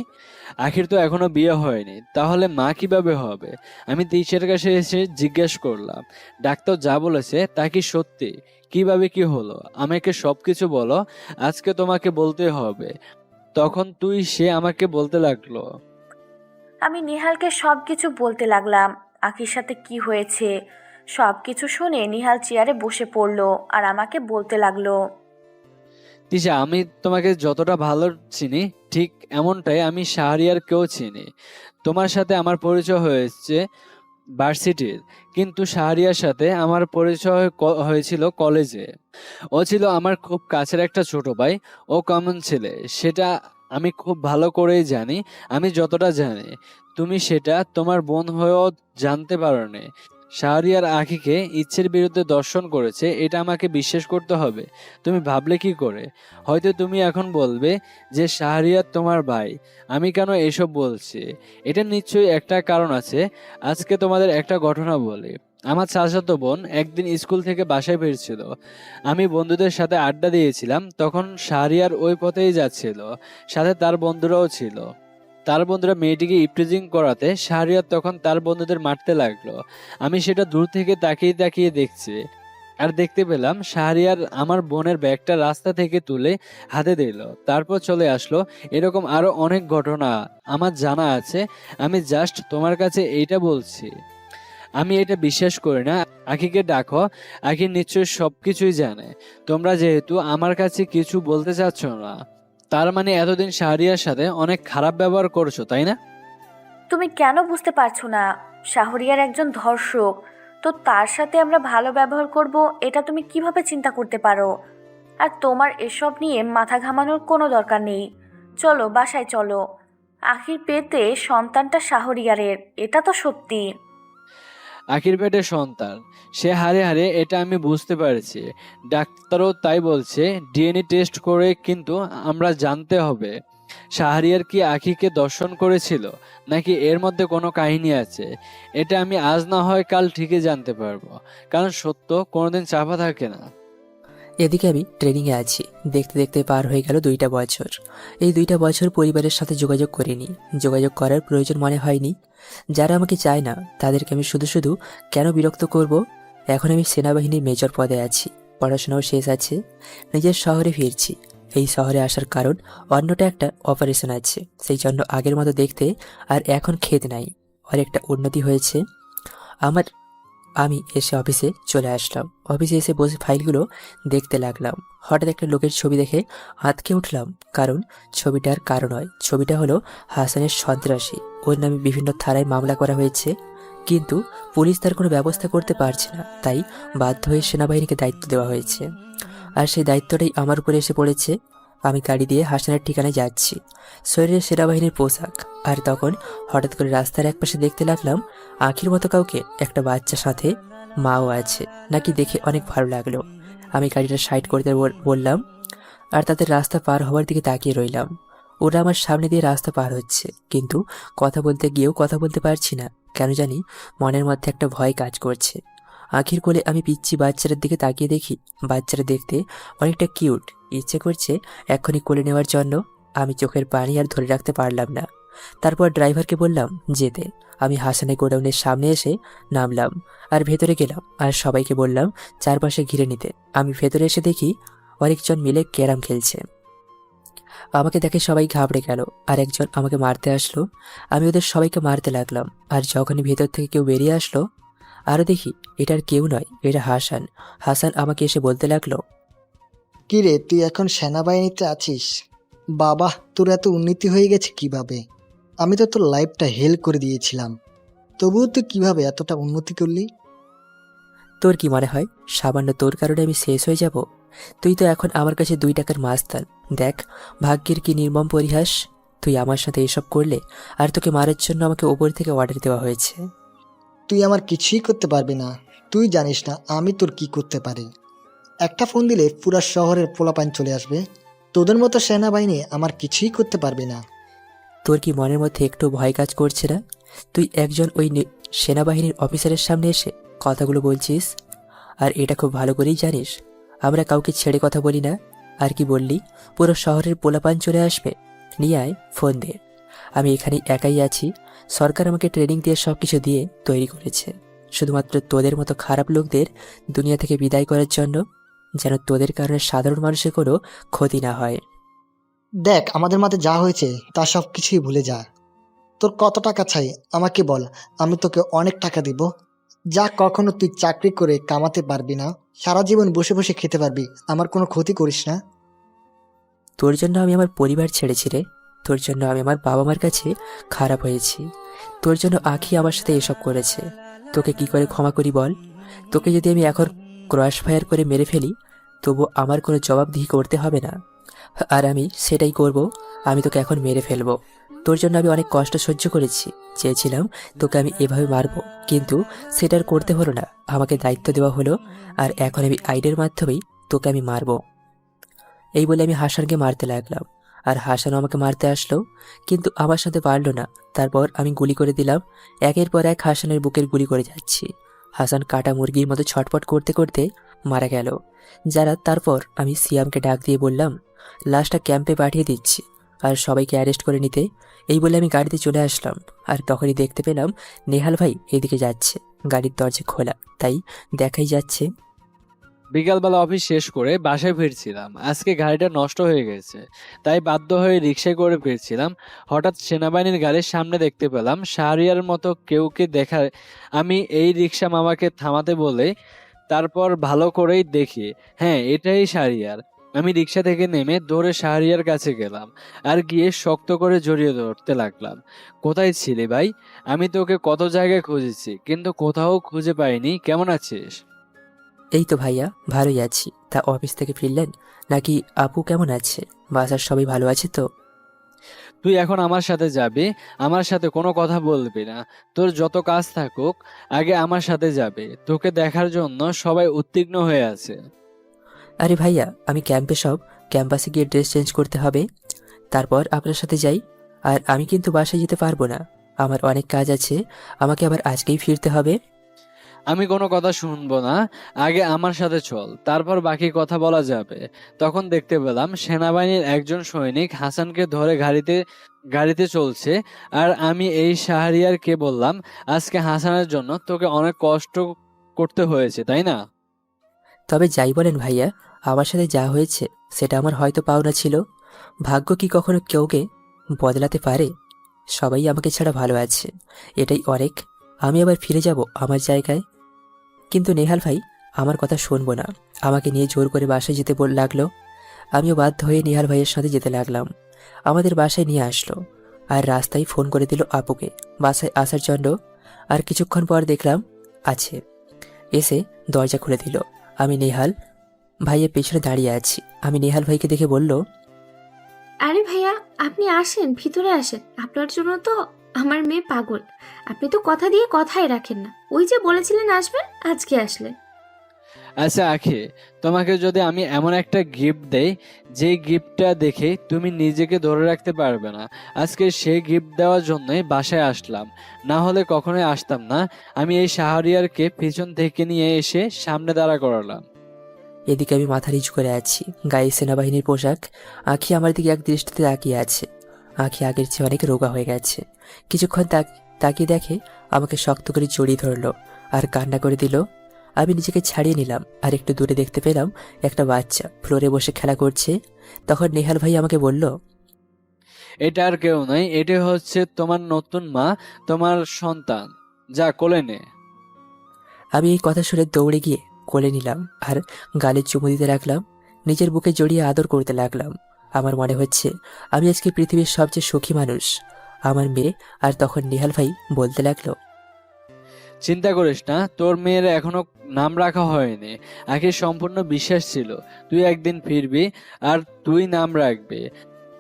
আখির তো এখনো বিয়ে হয়নি, তাহলে মা কিভাবে হবে? আমি তিশার কাছে এসে জিজ্ঞেস করলাম, ডাক্তার যা বলেছে তা কি সত্যি? কিভাবে কি হলো? আমাকে সবকিছু বলো, আজকে তোমাকে বলতে হবে। তখন সে আমাকে বলতে লাগলো, আমি নিহালকে সব কিছু বলতে লাগলাম, আখির সাথে কি হয়েছে। সব কিছু শুনে নিহাল চেয়ারে বসে পড়লো আর আমাকে বলতে লাগলো, তিশা, আমি তোমাকে যতটা ভালো চিনি ঠিক এমনটাই আমি শাহরিয়ারকেও চিনি। তোমার সাথে আমার পরিচয় হয়েছে ভার্সিটির, কিন্তু শাহরিয়ার সাথে আমার পরিচয় হয়েছিল কলেজে। ও ছিল আমার খুব কাছের একটা ছোট ভাই। ও কেমন ছেলে সেটা আমি খুব ভালো করেই জানি। আমি যতটা জানি তুমি সেটা তোমার বোন হয়েও জানতে পারোনি। শাহরিয়ার আখিকে ইচ্ছের বিরুদ্ধে দর্শন করেছে, এটা আমাকে বিশ্বাস করতে হবে। তুমি ভাবলে কি করে? হয়তো তুমি এখন বলবে যে শাহরিয়ার তোমার ভাই, আমি কেন এসব বলছি? এটা নিশ্চয়ই একটা কারণ আছে। আজকে তোমাদের একটা ঘটনা বলি। আমার চাচাতো বোন একদিন স্কুল থেকে বাসায় ফিরছিল। আমি বন্ধুদের সাথে আড্ডা দিয়েছিলাম, তখন শাহরিয়ার ওই পথেই যাচ্ছিল, সাথে তার বন্ধুরাও ছিল। তার বন্ধুরা মেয়েটিকে ইপটিজিং করাতে শাহরিয়ার তখন তার বন্ধুদের মারতে লাগলো। আমি সেটা দূর থেকে তাকিয়ে তাকিয়ে দেখছি, আর দেখতে পেলাম শাহরিয়ার আমার বোনের ব্যাগটা রাস্তা থেকে তুলে হাতে দিল, তারপর চলে আসলো। এরকম আরো অনেক ঘটনা আমার জানা আছে। আমি জাস্ট তোমার কাছে এইটা বলছি। আমি এটা বিশ্বাস করি না। আখিকে ডাকো, আখি নিশ্চয়ই সবকিছুই জানে। তোমরা যেহেতু আমার কাছে কিছু বলতে চাচ্ছ না, তার মানে এতদিন শাহরিয়ার সাথে অনেক খারাপ ব্যবহার করছো, তাই না? তুমি কেন বুঝতে পারছো না? শাহরিয়ার একজন ধর্ষক, তো তার সাথে আমরা ভালো ব্যবহার করব এটা তুমি কিভাবে চিন্তা করতে পারো? আর তোমার এসব নিয়ে মাথা ঘামানোর কোনো দরকার নেই। চলো বাসায় চলো। আখির পেটে সন্তানটা শাহরিয়ারের, এটা তো সত্যি। আখির পেটে সন্তান, সে হারে হারে, এটা আমি বুঝতে পারছি। ডাক্তারও তাই বলছে। ডিএনএ টেস্ট করে কিন্তু আমরা জানতে হবে শাহরিয়ার কি আখিকে দর্শন করেছিল, নাকি এর মধ্যে কোনো কাহিনী আছে। এটা আমি আজ না হয় কাল ঠিকই জানতে পারবো, কারণ সত্য কোনোদিন চাপা থাকে না। এদিকে আমি ট্রেনিংয়ে আছি। দেখতে দেখতে পার হয়ে গেল 2টা বছর। এই 2টা বছর পরিবারের সাথে যোগাযোগ করিনি, যোগাযোগ করার প্রয়োজন মনে হয়নি। যারা আমাকে চায় না তাদেরকে আমি শুধু শুধু কেন বিরক্ত করব। এখন আমি সেনাবাহিনীর মেজর পদে আছি, পড়াশোনাও শেষ আছে, নিজের শহরে ফিরছি। এই শহরে আসার কারণ অন্যটা একটা অপারেশন আছে, সেই জন্য আগের মতো দেখতে আর এখন খেদ নাই। অনেকটা উন্নতি হয়েছে আমার। আমি এসে অফিসে চলে আসলাম। অফিসে এসে বসে ফাইলগুলো দেখতে লাগলাম। হঠাৎ একটা লোকের ছবি দেখে আঁতকে উঠলাম, কারণ ছবিটার কারণ হয়। ছবিটা হলো হাসানের সন্ত্রাসী। ওর নামে বিভিন্ন থানায় মামলা করা হয়েছে, কিন্তু পুলিশ তার কোনো ব্যবস্থা করতে পারছে না, তাই বাধ্য হয়ে সেনাবাহিনীকে দায়িত্ব দেওয়া হয়েছে। আর সেই দায়িত্বটাই আমার উপরে এসে পড়েছে। আমি গাড়ি দিয়ে হাসানের ঠিকানায় যাচ্ছি, শরীরে সেনাবাহিনীর পোশাক। আর তখন হঠাৎ করে রাস্তার একপাশে দেখতে লাগলাম আখির মতো কাউকে, একটা বাচ্চা সাথে, মাও আছে নাকি, দেখে অনেক ভালো লাগলো। আমি গাড়িটা সাইড করতে বললাম, আর তাদের রাস্তা পার হওয়ার দিকে তাকিয়ে রইলাম। ওরা আমার সামনে দিয়ে রাস্তা পার হচ্ছে, কিন্তু কথা বলতে গিয়েও কথা বলতে পারছি না। কেন জানি মনের মধ্যে একটা ভয় কাজ করছে। আখির কোলে আমি পিচ্ছি বাচ্চাটার দিকে তাকিয়ে দেখি বাচ্চাটা দেখতে অনেকটা কিউট। ইচ্ছে করছে এক্ষুনি কোলে নেওয়ার জন্য। আমি চোখের পানি আর ধরে রাখতে পারলাম না। তারপর ড্রাইভারকে বললাম যেতে। আমি হাসানের গোডাউনের সামনে এসে নামলাম আর ভেতরে গেলাম আর সবাইকে বললাম চারপাশে ঘিরে নিতে। আমি ভেতরে এসে দেখি অনেকজন মিলে ক্যারাম খেলছে। আমাকে দেখে সবাই ঘাবড়ে গেল আর একজন আমাকে মারতে আসলো। আমি ওদের সবাইকে মারতে লাগলাম আর যখনই ভেতর থেকে কেউ বেরিয়ে আসলো আরও দেখি এটার কেউ নয়, এটা হাসান। হাসান আমাকে এসে বলতে লাগলো, কি রে, তুই এখন সেনাবাহিনীতে আছিস? বাবা, তোর এত উন্নতি হয়ে গেছে কিভাবে? আমি তো তোর লাইফটা হেল করে দিয়েছিলাম, তবুও তুই কিভাবে এতটা উন্নতি করলি? তোর কি মনে হয় সামান্য তোর কারণে আমি শেষ হয়ে যাব? তুই তো এখন আমার কাছে 2 টাকার মাস্তান। দেখ ভাগ্যের কি নির্মম পরিহাস। তুই আমার সাথে এসব করলে আর তোকে মারার জন্য আমাকে ওপর থেকে অর্ডার দেওয়া হয়েছে। তুই আমার কিছুই করতে পারবি না। তুই জানিস না আমি তোর কি করতে পারি। একটা ফোন দিলে পুরা শহরের পোলাপান চলে আসবে। তোদের মতো সেনাবাহিনী আমার কিছুই করতে পারবি না। তোর কি মনের মধ্যে একটু ভয় কাজ করছে না? তুই একজন ওই সেনাবাহিনীর অফিসারের সামনে এসে কথাগুলো বলছিস, আর এটা খুব ভালো করেই জানিস আমরা কাউকে ছেড়ে কথা বলি না। আর কি বললি পুরো শহরের পোলাপান চলে আসবে? নিয়ে আয়, ফোন দে। আমি এখানে একাই আছি। সরকার আমাকে ট্রেনিং দিয়ে সব কিছু দিয়ে তৈরি করেছে শুধুমাত্র তোদের মতো খারাপ লোকদের দুনিয়া থেকে বিদায় করার জন্য, যেন তোদের কারণে সাধারণ মানুষের কোনো ক্ষতি না হয়। দেখ, আমাদের মাঝে যা হয়েছে তা সব কিছুই ভুলে যা। তোর কত টাকা চাই আমাকে বল, আমি তোকে অনেক টাকা দিব। যা কখনো তুই চাকরি করে কামাতে পারবি না, সারা জীবন বসে বসে খেতে পারবি, আমার কোনো ক্ষতি করিস না। তোর জন্য আমি আমার পরিবার ছেড়েছি রে। তোর জন্য আমি আমার বাবা মার কাছে খারাপ হয়েছি। তোর জন্য আখি আমার সাথে এসব করেছে। তোকে কি করে ক্ষমা করি বল? তোকে যদি আমি এখন ক্রস ফায়ার করে মেরে ফেলি তবু আমার কোনো জবাবদিহি করতে হবে না, আর আমি সেটাই করব। আমি তোকে এখন মেরে ফেলবো। তোর জন্য আমি অনেক কষ্ট সহ্য করেছি। চেয়েছিলাম তোকে আমি এভাবে মারবো, কিন্তু সেটা আর করতে হলো না। আমাকে দায়িত্ব দেওয়া হলো, আর এখন আমি আইনের মাধ্যমেই তোকে আমি মারবো। এই বলে আমি হাসানকে মারতে লাগলাম, আর হাসানও আমাকে মারতে আসলো, কিন্তু আমার সাথে পারলো না। তারপর আমি গুলি করে দিলাম। একের পর এক হাসানের বুকের গুলি করে যাচ্ছি। হাসান কাটা মুরগির মতো ছটপট করতে করতে মারা গেল। তারপর আমি সিয়ামকে ডাক দিয়ে বললাম লাশটা ক্যাম্পে পাঠিয়ে দিচ্ছি আর সবাইকে অ্যারেস্ট করে নিতে। এই বলে আমি গাড়িতে চলে আসলাম, আর তখনই দেখতে পেলাম নেহাল ভাই এদিকে যাচ্ছে। গাড়ির দরজা খোলা, তাই দেখাই যাচ্ছে। বিকালবেলা অফিস শেষ করে বাসায় ফিরছিলাম। আজকে গাড়িটা নষ্ট হয়ে গেছে, তাই বাধ্য হয়ে রিক্সায় করে ফিরছিলাম। হঠাৎ সেনাবাহিনীর গাড়ির সামনে দেখতে পেলাম শাহরিয়ার মতো কেউকে দেখায়। আমি এই রিক্সা মামাকে থামাতে বলে তারপর ভালো করেই দেখি, হ্যাঁ এটাই শাহরিয়ার। আমি রিক্সা থেকে নেমে দৌড়ে শাহরিয়ার কাছে গেলাম আর গিয়ে শক্ত করে জড়িয়ে ধরতে লাগলাম। কোথায় ছিলি ভাই? আমি তোকে কত জায়গায় খুঁজেছি কিন্তু কোথাও খুঁজে পাইনি। কেমন আছিস? এই তো ভাইয়া, ভালোই আছি। তা অফিস থেকে ফিরলেন নাকি? আপু কেমন আছে? বাসার সবাই ভালো আছে তো? তুই এখন আমার সাথে যাবি, আমার সাথে কোনো কথা বলবি না। তোর যত কাজ থাকুক আগে আমার সাথে যাবে। তোকে দেখার জন্য সবাই উত্তীর্ণ হয়ে আছে। আরে ভাইয়া, আমি ক্যাম্পাসে গিয়ে ড্রেস চেঞ্জ করতে হবে, তারপর আপনার সাথে যাই। আর আমি কিন্তু বাসায় যেতে পারবো না, আমার অনেক কাজ আছে। আমাকে আবার আজকেই ফিরতে হবে। আমি কোনো কথা শুনবো না, আগে আমার সাথে চল, তারপর বাকি কথা বলা যাবে। তখন দেখতে পেলাম সেনাবাহিনীর একজন সৈনিক হাসানকে ধরে গাড়িতে চলছে। আর আমি এই শাহরিয়ারকে বললাম, আজকে হাসানের জন্য তোকে অনেক কষ্ট করতে হয়েছে, তাই না? তবে যাই বলেন ভাইয়া, আমার সাথে যা হয়েছে সেটা আমার হয়তো পাওনা ছিল। ভাগ্য কি কখনো কেউকে বদলাতে পারে? সবাই আমাকে ছাড়া ভালো আছে, এটাই অনেক। আমি আবার ফিরে যাব আমার জায়গায়। কিন্তু নেহাল ভাই আমার কথা শুনবো না, আমাকে নিয়ে জোর করে বাসায় যেতে লাগলো। আমিও বাধ্য হয়ে নেহাল ভাইয়ের সাথে যেতে লাগলাম। আমাদের বাসায় নিয়ে আসলো, আর রাস্তায় ফোন করে দিল আপুকে বাসায় আসার জন্য। আর কিছুক্ষণ পর দেখলাম আছে, এসে দরজা খুলে দিল। আমি নেহাল ভাইয়ের পেছনে দাঁড়িয়ে আছি। আমি নেহাল ভাইকে দেখে বলল, আরে ভাইয়া, আপনি আসেন, ভিতরে আসেন। আপনার জন্য তো আমার মেয়ে পাগল। আপনি তো কথা দিয়ে কথাই রাখেন না। ওই যে বলেছিলেন আসবেন, আজকে আসলেন। আচ্ছা আখি, তোমাকে যদি আমি এমন একটা গিফট দেই যে গিফটটা দেখে তুমি নিজেকে ধরে রাখতে পারবে না, আজকে সেই গিফট দেওয়ার জন্যই বাসায় আসলাম, না হলে কখনোই আসতাম না। আমি এই শাহরিয়ারকে পিছন থেকে নিয়ে এসে সামনে দাঁড়া করালাম। এদিকে আমি মাথা নিচু করে আছি, গায়ে সেনাবাহিনীর পোশাক। আখি আমার দিকে এক দৃষ্টিতে তাকিয়ে আছে। আখি আগের চেয়ে অনেক রোগা হয়ে গেছে। কিছুক্ষণ তাকিয়ে দেখে আমাকে শক্ত করে জড়িয়ে ধরলো আর কান্না করে দিল। আমি নিজেকে ছাড়িয়ে নিলাম, আর একটু দূরে দেখতে পেলাম একটা বাচ্চা ফ্লোরে বসে খেলা করছে। তখন নেহাল ভাই আমাকে বলল, এটা আর কেউ নয়, এটা হচ্ছে তোমার নতুন মা, তোমার সন্তান, যা কোলে নে। আমি এই কথা শুনে দৌড়ে গিয়ে কোলে নিলাম আর গালে চুমু দিতে লাগলাম। নিজের বুকে জড়িয়ে আদর করতে লাগলাম। আমার মনে হচ্ছে আমি আজকে পৃথিবীর সবচেয়ে সুখী মানুষ, আমার মেয়ে। আর তখন নেহাল ভাই বলতে লাগলো, চিন্তা করিস না, তোর মেয়ের এখনো নাম রাখা হয়নি। আগে সম্পূর্ণ বিশ্বাস ছিল তুই একদিন ফিরবি আর তুই নাম রাখবি,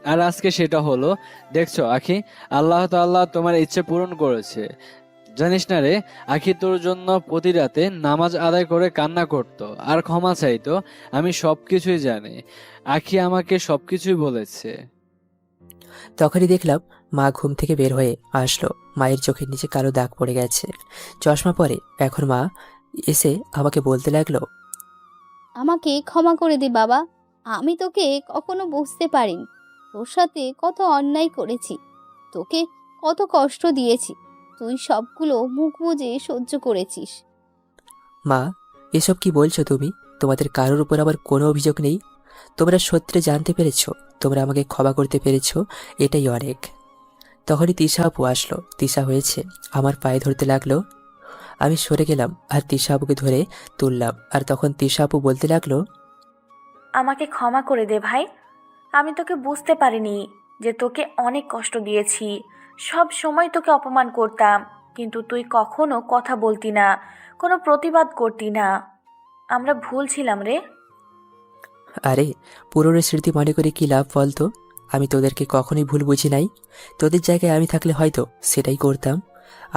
আর আজকে সেটা হলো। দেখছো আখি, আল্লাহ তাআলা তোমার ইচ্ছে পূরণ করেছে। জানিস না রে, আখি তোর জন্য প্রতি রাতে নামাজ আদায় করে কান্না করতো আর ক্ষমা চাইতো। আমি সবকিছুই জানি, আখি আমাকে সবকিছুই বলেছে। তখনই দেখলাম মা ঘুম থেকে বের হয়ে আসলো। মায়ের চোখের নিচে কালো দাগ পড়ে গেছে, চশমা পরে। এখন মা এসে আমাকে বলতে লাগলো, আমাকে ক্ষমা করে দে বাবা, আমি তোকে কখনো বুঝতে পারিনি। তোর সাথে কত অন্যায় করেছি, তোকে কত কষ্ট দিয়েছি, তুই সবগুলো মুখ বুজে সহ্য করেছিস। মা এসব কি বলছো তুমি? তোমাদের কারোর উপর আবার কোনো অভিযোগ নেই। তোমরা সত্যি জানতে পেরেছো, তোমরা আমাকে ক্ষমা করতে পেরেছো, এটাই অনেক। তখনই তিশা আপু আসলো। তিশা হয়েছে আমার পায়ে ধরতে লাগলো। আমি সরে গেলাম আর তিশা আপুকে ধরে তুললাম। আর তখন তিশা আপু বলতে লাগলো, আমাকে ক্ষমা করে দে ভাই, আমি তোকে বুঝতে পারিনি যে তোকে অনেক কষ্ট দিয়েছি। সব সময় তোকে অপমান করতাম, কিন্তু তুই কখনো কথা বলতি না, কোনো প্রতিবাদ করতি না। আমরা ভুল ছিলাম রে। আরে পুরনো স্মৃতি মনে করে কি লাভ বলতো? আমি তোদেরকে কখনোই ভুল বুঝি নাই। তোদের জায়গায় আমি থাকলে হয়তো সেটাই করতাম।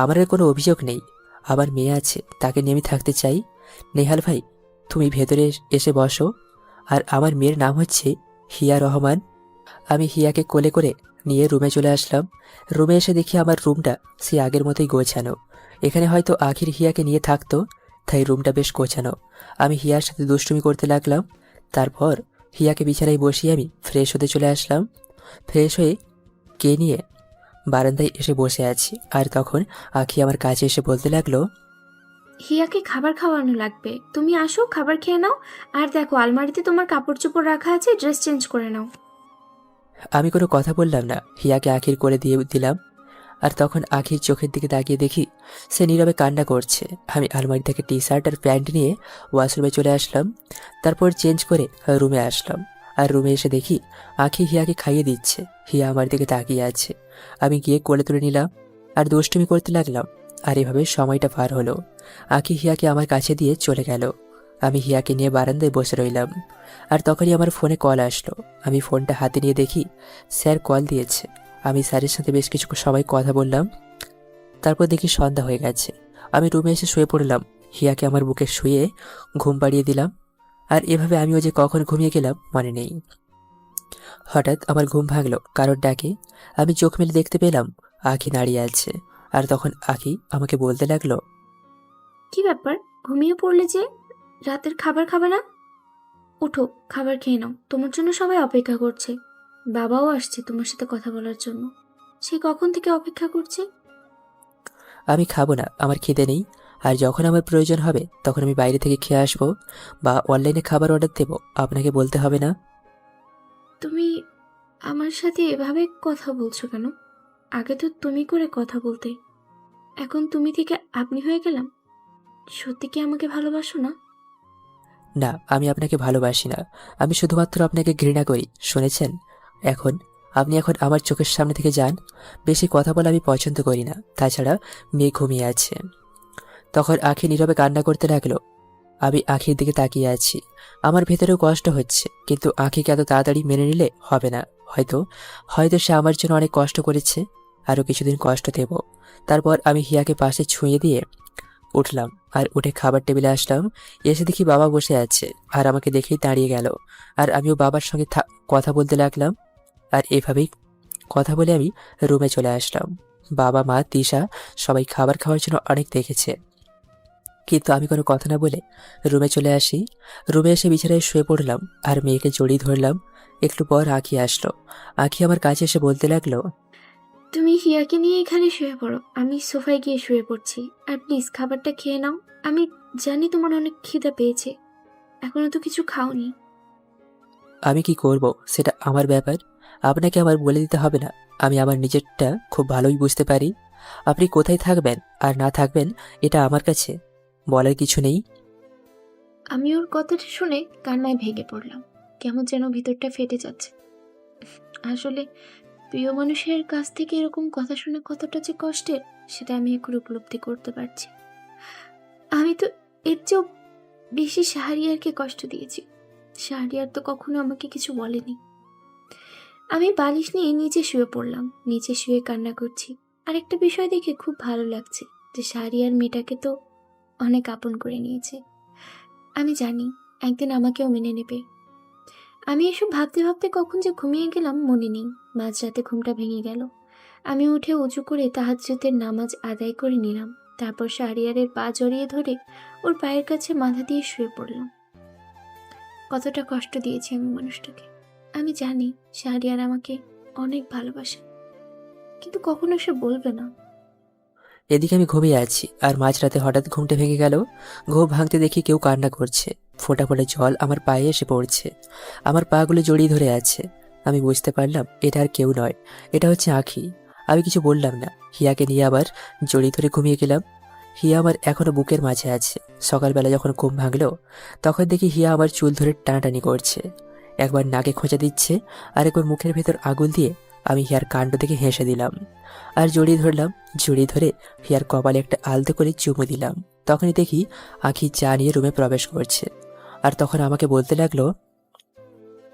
আমার আর কোনো অভিযোগ নেই। আমার মেয়ে আছে, তাকে নিয়ে আমি থাকতে চাই। নেহাল ভাই, তুমি ভেতরে এসে বসো। আর আমার মেয়ের নাম হচ্ছে হিয়া রহমান। আমি হিয়াকে কোলে করে নিয়ে রুমে চলে আসলাম। রুমে এসে দেখি আমার রুমটা সে আগের মতোই গোছানো। এখানে হয়তো আখির হিয়াকে নিয়ে থাকতো, তাই রুমটা বেশ গোছানো। আমি হিয়ার সাথে দুষ্টুমি করতে লাগলাম। তারপর হিয়াকে বিছানায় বসিয়ে আমি ফ্রেশ হতে চলে আসলাম। ফ্রেশ হয়ে কে নিয়ে বারান্দায় এসে বসে আছি। আর তখন আখি আমার কাছে এসে বলতে লাগলো, হিয়াকে খাবার খাওয়ানো লাগবে, তুমি আসো খাবার খেয়ে নাও। আর দেখো আলমারিতে তোমার কাপড় চোপড় রাখা আছে, ড্রেস চেঞ্জ করে নাও। আমি কোনো কথা বললাম না, হিয়াকে আখির করে দিয়ে দিলাম। আর তখন আখির চোখের দিকে তাকিয়ে দেখি সে নীরবে কান্না করছে। আমি আলমারি থেকে টি শার্ট আর প্যান্ট নিয়ে ওয়াশরুমে চলে আসলাম। তারপর চেঞ্জ করে রুমে আসলাম। আর রুমে এসে দেখি আখি হিয়াকে খাইয়ে দিচ্ছে। হিয়া আমার দিকে তাকিয়ে আছে। আমি গিয়ে কোলে তুলে নিলাম আর দুষ্টুমি করতে লাগলাম। আর এভাবে সময়টা পার হলো। আখি হিয়াকে আমার কাছে দিয়ে চলে গেল। আমি হিয়াকে নিয়ে বারান্দায় বসে রইলাম। আর তখনই আমার ফোনে কল আসলো। আমি ফোনটা হাতে নিয়ে দেখি স্যার কল দিয়েছে। আমি স্যারের সাথে বেশ কিছু সময় কথা বললাম। তারপর দেখি সন্ধ্যা হয়ে গেছে। আমি রুমে এসে শুয়ে পড়লাম। হিয়াকে আমার বুকে শুয়ে ঘুম পাড়িয়ে দিলাম। আর এভাবে আমিও যে কখন ঘুমিয়ে গেলাম মনে নেই। হঠাৎ আমার ঘুম ভাঙলো কারোর ডাকে। আমি চোখ মেলে দেখতে পেলাম আখি দাঁড়িয়ে আছে। আর তখন আখি আমাকে বলতে লাগলো, কি ব্যাপার, ঘুমিয়ে পড়লে যে? রাতের খাবার খাবে না? উঠো, খাবার খেয়ে নাও, তোমার জন্য সবাই অপেক্ষা করছে। বাবাও আসছে তোমার সাথে কথা বলার জন্য, সে কখন থেকে অপেক্ষা করছে। আমি খাবো না, আমার খিদে নেই। আর যখন আমার প্রয়োজন হবে তখন আমি বাইরে থেকে খেয়ে আসবো বা অনলাইনে খাবার অর্ডার দেবো, আপনাকে বলতে হবে না। তুমি আমার সাথে এভাবে কথা বলছো কেন? আগে তো তুমি করে কথা বলতে, এখন তুমি থেকে আপনি হয়ে গেলাম। সত্যি কি আমাকে ভালোবাসো না? না, আমি আপনাকে ভালোবাসি না। আমি শুধুমাত্র আপনাকে ঘৃণা করি, শুনেছেন? আপনি এখন আমার চোখের সামনে থেকে যান। বেশি কথা বলা আমি পছন্দ করি না। তাছাড়া মেয়ে ঘুমিয়ে আছে। তখন আখি নীরবে কান্না করতে লাগলো। আমি আখির দিকে তাকিয়ে আছি। আমার ভেতরেও কষ্ট হচ্ছে, কিন্তু আখিকে এত তাড়াতাড়ি মেনে নিলে হবে না। হয়তো হয়তো সে আমার জন্য অনেক কষ্ট করেছে, আরও কিছুদিন কষ্ট দেব। তারপর আমি হিয়াকে পাশে ছুঁয়ে দিয়ে উঠলাম আর উঠে খাবার টেবিলে আসলাম। এসে দেখি বাবা বসে আছে আর আমাকে দেখেই দাঁড়িয়ে গেল। আর আমিও বাবার সঙ্গে কথা বলতে লাগলাম। আর এভাবেই কথা বলে আমি রুমে চলে আসলাম। বাবা, মা, তিশা সবাই খাবার খাওয়ার জন্য অনেক দেখেছে, কিন্তু আমি কোনো কথা না বলে রুমে চলে আসি। রুমে এসে বিছানায় শুয়ে পড়লাম আর মেয়েকে জড়িয়ে ধরলাম। একটু পর আঁখি আসলো। আঁখি আমার কাছে এসে বলতে লাগলো, তুমি হিয়াকে নিয়ে এখানে শুয়ে পড়ো, আমি সোফায় গিয়ে শুয়ে পড়ছি। আর প্লিজ খাবারটা খেয়ে নাও। আমি জানি তোমার অনেক খিদে পেয়েছে, এখনো তো কিছু খাওনি। আমি কি করব সেটা আমার ব্যাপার, আপনাকে আমার বলে দিতে হবে না। আমি আমার নিজেরটা খুব ভালোই বুঝতে পারি। আপনি কোথায় থাকবেন আর না থাকবেন এটা আমার কাছে বলার কিছু নেই। আমি ওর কথাটা শুনে কান্নায় ভেঙে পড়লাম। কেমন যেন ভিতরটা ফেটে যাচ্ছে। আসলে প্রিয় মানুষের কাছ থেকে এরকম কথা শুনে কতটা যে কষ্টের, সেটা আমি এখন উপলব্ধি করতে পারছি। আমি তো এর চেয়েও বেশি শাহরিয়ারকে কষ্ট দিয়েছি। শাহরিয়ার তো কখনো আমাকে কিছু বলেনি। আমি বালিশ নিয়ে নিচে শুয়ে পড়লাম, নিচে শুয়ে কান্না করছি। আর একটা বিষয় দেখে খুব ভালো লাগছে যে শাহরিয়ার মেয়েটাকে তো অনেক আপন করে নিয়েছে। আমি জানি একদিন আমাকেও মেনে নেবে। আমি এসব ভাবতে ভাবতে কখন যে ঘুমিয়ে গেলাম মনে নেই। মাঝরাতে ঘুমটা ভেঙে গেল। আমি উঠে উঁচু করে তাহাজ্জুদের নামাজ আদায় করে নিলাম। তারপর শাহরিয়ারের পা জড়িয়ে ধরে ওর পায়ের কাছে মাথা দিয়ে শুয়ে পড়লাম। কতটা কষ্ট দিয়েছি আমি মানুষটাকে। আমি জানি শাহরিয়ার আমাকে অনেক ভালোবাসে, কিন্তু কখনো সে বলবে না। এদিকে আমি ঘুমিয়ে আছি আর মাঝরাতে হঠাৎ ঘুমটা ভেঙে গেল। ঘুম ভাঙতে দেখি কেউ কান্না করছে। ফোঁটা ফোঁটা জল আমার পায়ে এসে পড়ছে। আমার পাগুলো জড়িয়ে ধরে আছে। আমি বুঝতে পারলাম এটা আর কেউ নয়, এটা হচ্ছে আঁখি। আমি কিছু বললাম না। হিয়াকে নিয়ে আবার জড়িয়ে ধরে ঘুমিয়ে গেলাম। হিয়া আমার এখনো বুকের মাঝে আছে। সকালবেলা যখন ঘুম ভাঙলো তখন দেখি হিয়া আমার চুল ধরে টানাটানি করছে। একবার নাকে খোঁচা দিচ্ছে আর একবার মুখের ভেতর আগুল দিয়ে আমি হিয়ার কাণ্ড দেখে হেসে দিলাম আর জড়িয়ে ধরলাম। জড়িয়ে ধরে হিয়ার কপালে একটা আলতো করে চুমু দিলাম। তখনই দেখি আঁখি চা নিয়ে রুমে প্রবেশ করছে আর তখন আমাকে বলতে লাগলো,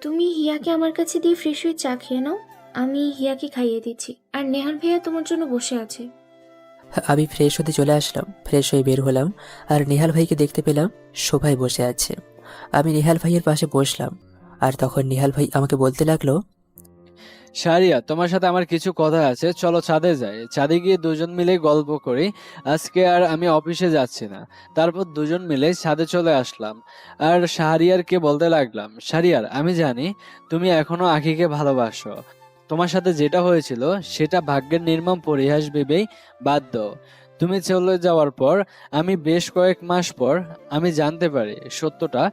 তুমি হিয়াকে আমার কাছে দিয়ে ফ্রেশ হয়ে চা খেয়ে নাও, আমি হিয়াকে খাইয়ে দিচ্ছি। আর নেহার ভাইয়া তোমার জন্য বসে আছে। আমি ফ্রেশ হতে চলে আসলাম। ফ্রেশ হয়ে বের হলাম আর নেহাল ভাইকে দেখতে পেলাম সোফায় বসে আছে। আমি নেহাল ভাইয়ের পাশে বসলাম আর তখন নেহাল ভাই আমাকে বলতে লাগলো, শাহরিয়া, তোমার সাথে আমার কিছু কথা আছে, চলো ছাদে যাই। ছাদে গিয়ে দুজন মিলে গল্প করি। আজকে আর আমি অফিসে যাচ্ছি না। তারপর দুজন মিলে ছাদে চলে আসলাম আর শাহরিয়ারকে বলতে লাগলাম, শাহরিয়ার, আমি জানি তুমি এখনো আঁখিকে ভালোবাসো। তোমার সাথে যেটা হয়েছিল সেটা ভাগ্যের নির্মম পরিহাস ভেবেই বাদ দাও। তুমি চলে যাওয়ার পর আমি বেশ কয়েক মাস পর আমি জানতে পারি সত্যটা।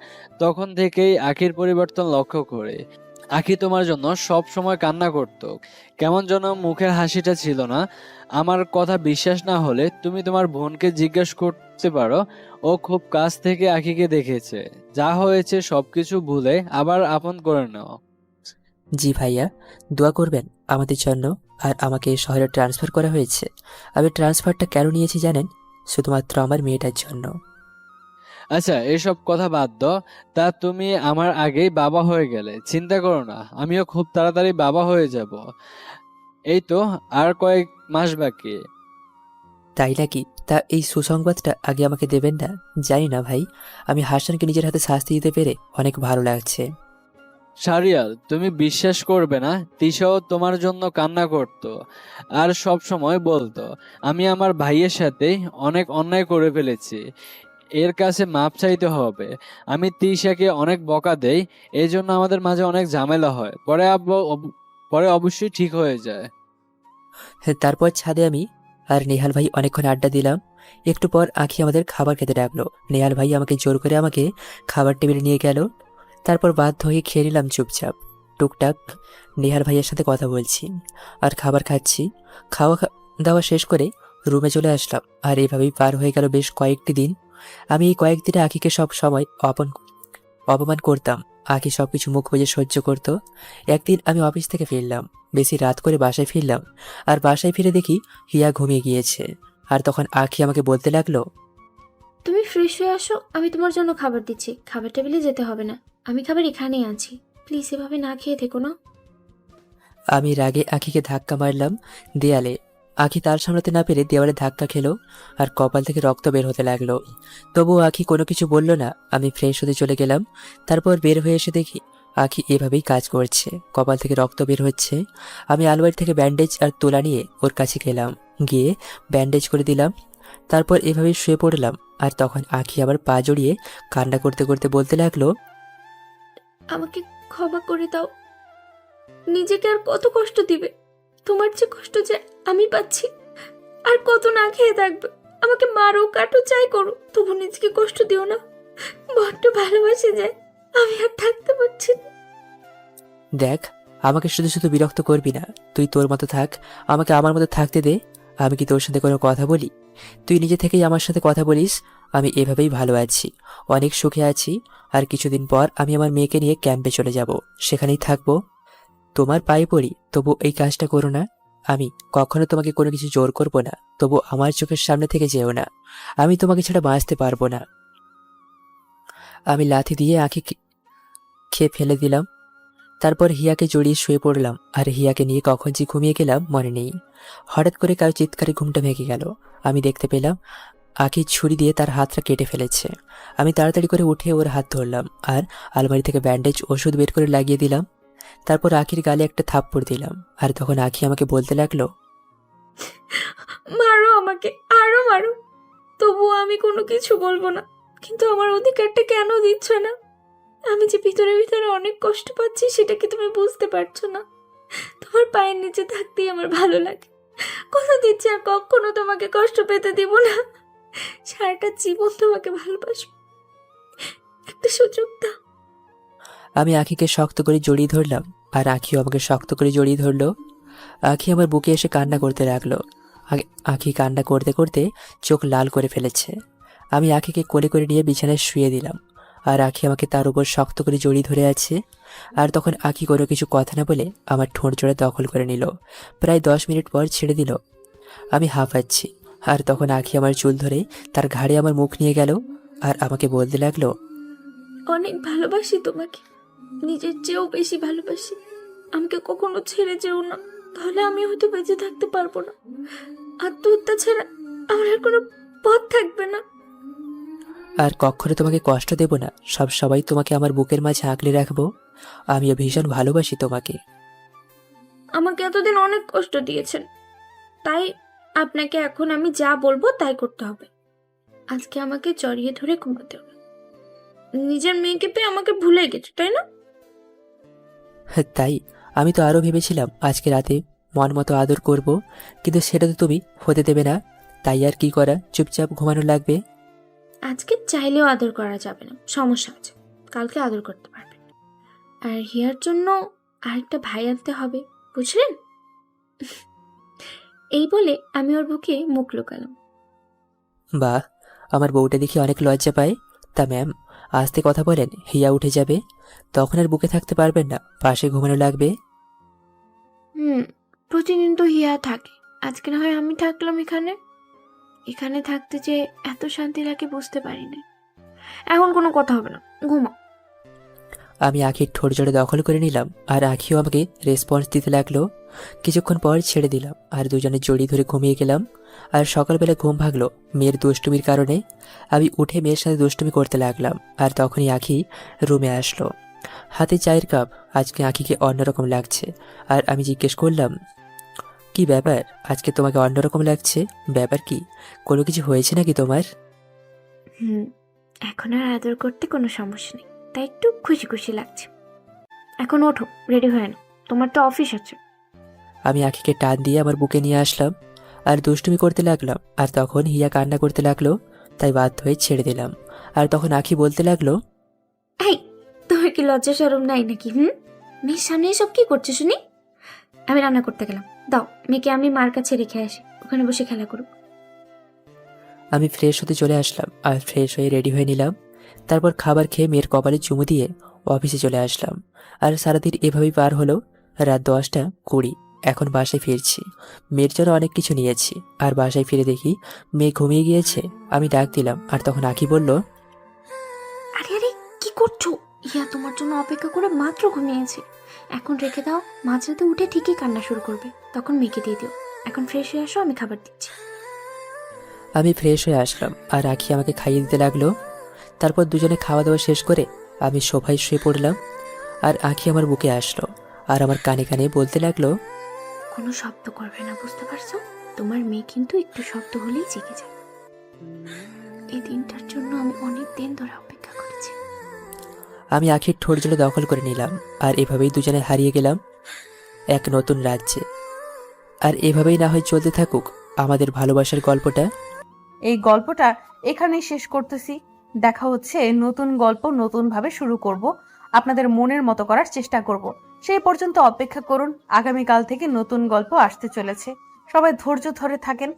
তখন থেকেই আঁখির পরিবর্তন লক্ষ্য করে। আঁখি তোমার জন্য সব সময় কান্না করত, কেমন যেন মুখের হাসিটা ছিল না। আমার কথা বিশ্বাস না হলে তুমি তোমার বোনকে জিজ্ঞেস করতে পারো। ও খুব কাছ থেকে আঁখিকে দেখেছে। যা হয়েছে সবকিছু ভুলে আবার আপন করে নাও। জি ভাইয়া, দোয়া করবেন আমাদের জন্য। আর আমাকে এই শহরে ট্রান্সফার করা হয়েছে। আমি ট্রান্সফারটা কেন নিয়েছি জানেন? শুধুমাত্র আমার মেয়েটার জন্য। আচ্ছা, এসব কথা বাদ দাও। তা তুমি আমার আগেই বাবা হয়ে গেলে, চিন্তা করো না, আমিও খুব তাড়াতাড়ি বাবা হয়ে যাব। এই তো আর কয়েক মাস বাকি। তাই নাকি? তা এই সুসংবাদটা আগে আমাকে দেবেন না? জানি না ভাই, আমি হাসানকে নিজের হাতে শাস্তি দিতে পেরে অনেক ভালো লাগছে। শাহরিয়ার, তুমি বিশ্বাস করবে না, তিশাও তোমার জন্য কান্না করত আর সব সময় বলতো আমি আমার ভাইয়ের সাথে অনেক অন্যায় করে ফেলেছি, এর কাছে মাপ চাইতে হবে। আমি তিশাকে অনেক বকা দেই, এই জন্য আমাদের মাঝে অনেক ঝামেলা হয়। পরে অবশ্যই ঠিক হয়ে যায়। তারপর ছাদে আমি আর নেহাল ভাই অনেকক্ষণ আড্ডা দিলাম। একটু পর আঁখি আমাদের খাবার খেতে ডাকলো। নেহাল ভাই আমাকে জোর করে আমাকে খাবার টেবিলে নিয়ে গেল। তারপর বাধ্য হয়ে খেয়ে নিলাম চুপচাপ। টুকটাক নেহাল ভাইয়ের সাথে কথা বলছি আর খাবার খাচ্ছি। দাওয়া শেষ করে রুমে চলে আসলাম। আর এভাবেই পার হয়ে গেল বেশ কয়েকটি দিন। আমি এই কয়েকদিনে আঁখিকে সব সময় অপমান করতাম। আঁখি সবকিছু মুখ বুজে সহ্য করত। একদিন আমি অফিস থেকে ফিরলাম, বেশি রাত করে বাসায় ফিরলাম। আর বাসায় ফিরে দেখি হিয়া ঘুমিয়ে গিয়েছে। আর তখন আঁখি আমাকে বলতে লাগলো, তুমি ফ্রেশ হয়ে আসো, আমি তোমার জন্য খাবার দিচ্ছি। খাবার টেবিলে যেতে হবে না, আমি খাবার এখানেই আছি। প্লিজ এভাবে না খেয়ে থেকো না। আমি রাগে আঁখিকে ধাক্কা মারলাম দেয়ালে। আখি তার সামলাতে না পেরে দেওয়ালে ধাক্কা খেলো আর কপাল থেকে রক্ত বের হতে লাগলো। তবুও আখি কোনো কিছু বলল না। আমি ফ্রেশ হতে চলে গেলাম। তারপর বের হয়ে এসে দেখি আখি এভাবেই কাজ করছে, কপাল থেকে রক্ত বের হচ্ছে। আমি আলমারি থেকে ব্যান্ডেজ আর তুলা নিয়ে ওর কাছে গেলাম, গিয়ে ব্যান্ডেজ করে দিলাম। তারপর এভাবেই শুয়ে পড়লাম। আর তখন আখি আবার পা জড়িয়ে কান্না করতে করতে বলতে লাগলো, আমাকে ক্ষমা করে দাও। নিজেকে আর কত কষ্ট দিবে? তোমার যে কষ্ট যে আমি পাচ্ছি, আর কত না খেয়ে থাকবে। আমাকে মারো, কাটো, চাই করো, তবু নিজেকে কষ্ট দিও না। বড্ড ভালোবাসে যায়, আমি আর থাকতে পারছি না। দেখ, আমাকে শুধু শুধু বিরক্ত করবি না। তুই তোর মতো থাক, আমাকে আমার মতো থাকতে দে। আমি কি তোর সাথে কোনো কথা বলি? তুই নিজে থেকেই আমার সাথে কথা বলিস। আমি এভাবেই ভালো আছি, অনেক সুখে আছি। আর কিছুদিন পর আমি আমার মেয়েকে নিয়ে ক্যাম্পে চলে যাব, সেখানেই থাকবো। তোমার পায়ে পড়ি, তবু এই কাজটা করো না। আমি কখনো তোমাকে কোনো কিছু জোর করব না, তবু আমার চোখের সামনে থেকে যেও না। আমি তোমাকে ছাড়া বাঁচতে পারবো না। আমি লাথি দিয়ে আঁখি খেয়ে ফেলে দিলাম। তারপর হিয়াকে জড়িয়ে শুয়ে পড়লাম। আর হিয়াকে নিয়ে কখন যে ঘুমিয়ে গেলাম মনে নেই। হঠাৎ করে কারো চিৎকারে ঘুমটা ভেঙে গেল। আমি দেখতে পেলাম আঁখি ছুরি দিয়ে তার হাতটা কেটে ফেলেছে। আমি তাড়াতাড়ি করে উঠে ওর হাত ধরলাম আর আলমারি থেকে ব্যান্ডেজ ওষুধ বের করে লাগিয়ে দিলাম। তারপর আঁখির গালে একটা থাপ্পড় দিলাম। আর তখন আঁখি আমাকে বলতে লাগলো, মারো আমাকে, আরো মারো, তবুও আমি কোনো কিছু বলবো না। কিন্তু আমার অধিকারটা কেন দিচ্ছ না? আমি যে ভিতরে ভিতরে অনেক কষ্ট পাচ্ছি, সেটা কি তুমি বুঝতে পারছো না? তোমার পায়ের নিচে থাকতেই আমার ভালো লাগে। কথা দিচ্ছি আর কখনো তোমাকে কষ্ট পেতে দিব না। সারাটা জীবন তোমাকে ভালোবাসবো। একটা সুযোগ দাও। আমি আঁখিকে শক্ত করে জড়িয়ে ধরলাম আর আঁখিও আমাকে শক্ত করে জড়িয়ে ধরলো। আঁখি আমার বুকে এসে কান্না করতে লাগলো। আঁখি কান্না করতে করতে চোখ লাল করে ফেলেছে। আমি আঁখিকে কোলে করে নিয়ে বিছানায় শুয়ে দিলাম। আর আঁখি আমাকে তার উপর শক্ত করে জড়িয়ে ধরে আছে। আর তখন আঁখি কোনো কিছু কথা না বলে আমার ঠোঁট জোড়া দখল করে নিল। প্রায় 10 মিনিট পর ছেড়ে দিল। আমি হাঁপাচ্ছি। আর তখন আঁখি আমার চুল ধরে তার ঘাড়ে আমার মুখ নিয়ে গেল আর আমাকে বলতে লাগলো, অনেক ভালোবাসি তোমাকে, নিজের চেয়েও বেশি ভালোবাসি। আমাকে কখনো ছেড়ে যেও না, তাহলে আমি হয়তো বেঁচে থাকতে পারবো না। আত্মহত্যা ছাড়া আমার আর কোনো পথ থাকবে না। আর কখনো তোমাকে কষ্ট দেব না, সব সবাই তোমাকে আমার বুকের মাঝে আঁকড়ে রাখবো। আমিও ভীষণ ভালোবাসি তোমাকে। আমাকে এতদিন অনেক কষ্ট দিয়েছেন, তাই আপনাকে এখন আমি যা বলবো তাই করতে হবে। আজকে আমাকে জড়িয়ে ধরে ঘুমাতে হবে। নিজের মেয়েকে পেয়ে আমাকে ভুলে গেছো, তাই না? তাই আমি তো আরো ভেবেছিলাম আজকে রাতে মন মতো আদর করব, কিন্তু সেটা তো তুমি হতে দেবে না। তাই আর কি করা, চুপচাপ ঘুমানো লাগবে। আজকে চাইলেও আদর করা যাবে না, সমস্যা আছে। কালকে আদর করতে পারবেন। আর হিয়ার জন্য আরেকটা ভাই আনতে হবে, বুঝলেন? এই বলে আমি ওর বুকে মুখ লুকালাম। বাহ, আমার বউটা দেখি অনেক লজ্জা পায়। তা ম্যাম, আস্তে কথা বলেন, হিয়া উঠে যাবে। তখন আর বুকে থাকতে পারবেন না, পাশে ঘুমানো লাগবে। প্রতিদিন তো হিয়া থাকে, আজকে না হয় আমি থাকলাম এখানে। এখানে থাকতে যে এত শান্তি লাগে বুঝতে পারি না। এখন কোনো কথা হবে না, ঘুমা। আমি আঁখির ঠোঁট জোড়ে দখল করে নিলাম আর আঁখিও আমাকে রেসপন্স দিতে লাগলো। কিছুক্ষণ পর ছেড়ে দিলাম আর দুজনে জড়িয়ে ধরে ঘুমিয়ে গেলাম। আর সকালবেলা ঘুম ভাগলো মেয়ের দুষ্টুমির কারণে। আমি উঠে মেয়ের সাথে দুষ্টুমি করতে লাগলাম। আর তখনই আঁখি রুমে আসলো, হাতে চায়ের কাপ। আজকে আঁখিকে অন্যরকম লাগছে। আর আমি জিজ্ঞেস করলাম, কি ব্যাপার, আজকে তোমাকে অন্যরকম লাগছে? ব্যাপার কি, কোনো কিছু হয়েছে নাকি তোমার? এখন আর আদর করতে কোনো সমস্যা নেই, তাই একটু খুশি খুশি লাগছে। এখন ওঠো, রেডি হয়ে নাও, তোমার তো অফিস আছে। আমি আঁখিকে টান দিয়ে আমার বুকে নিয়ে আসলাম আর দুষ্টুমি করতে লাগলাম। আর তখন হিয়া কান্না করতে লাগলো, তাই বাধ্য হয়ে ছেড়ে দিলাম। আর তখন আঁখি বলতে লাগলো, এই, তোমার কি লজ্জা শরম নাই নাকি? মেয়ের সামনে এসব কি করছো শুনি? আমি রান্না করতে গেলাম, দাও মেয়েকে আমি মার কাছে রেখে আসি, ওখানে বসে খেলা করুক। আমি ফ্রেশ হতে চলে আসলাম আর ফ্রেশ হয়ে রেডি হয়ে নিলাম। তারপর খাবার খেয়ে মেয়ের কপালে চুমু দিয়ে অফিসে চলে আসলাম। আর সারাদিন এভাবেই পার হলো। রাত 10টা 20, এখন বাসায় ফিরছি। মেয়ের জন্য অনেক কিছু নিয়েছি। আর বাসায় ফিরে দেখি মেয়ে ঘুমিয়ে গিয়েছে। আমি ডাক দিলাম আর তখন আঁখি বলল, আরে আরে, কি করছো? ইয়া তোমার জন্য অপেক্ষা করে মাত্র ঘুমিয়েছে। এখন রেখে দাও, মাঝরাতে উঠে ঠিকই কান্না শুরু করবে, তখন মেয়েকে দিয়ে দিও। এখন ফ্রেশ হয়ে আসো, আমি খাবার দিচ্ছি। আমি ফ্রেশ হয়ে আসলাম আর আখি আমাকে খাইয়ে দিতে লাগলো। তারপর দুজনে খাওয়া দাওয়া শেষ করে আমি সোফায় শুয়ে পড়লাম আর আখি আমার বুকে আসলো আর আমার কানে কানে বলতে লাগলো, কোনো শব্দ করবে না, বুঝতে পারছো? তোমার মেয়ে কিন্তু একটু শব্দ হলেই জেগে যায়। এই দিনটার জন্য আমি অনেক দিন ধরে অপেক্ষা করেছি। আমি আখির ঠোঁট জলে দখল করে নিলাম আর এভাবেই দুজনে হারিয়ে গেলাম এক নতুন রাজ্যে। আর এভাবেই না হয় চলতে থাকুক আমাদের ভালোবাসার গল্পটা। এই গল্পটা এখানেই শেষ করতেছি। দেখা হচ্ছে নতুন গল্প নতুনভাবে শুরু করব, আপনাদের মনের মতো করার চেষ্টা করব। সেই পর্যন্ত অপেক্ষা করুন, আগামীকাল থেকে নতুন গল্প আসতে চলেছে। সবাই ধৈর্য ধরে থাকেন,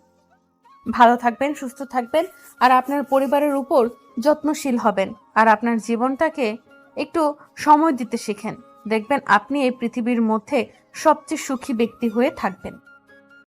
ভালো থাকবেন, সুস্থ থাকবেন আর আপনার পরিবারের উপর যত্নশীল হবেন। আর আপনার জীবনটাকে একটু সময় দিতে শেখেন, দেখবেন আপনি এই পৃথিবীর মধ্যে সবচেয়ে সুখী ব্যক্তি হয়ে থাকবেন।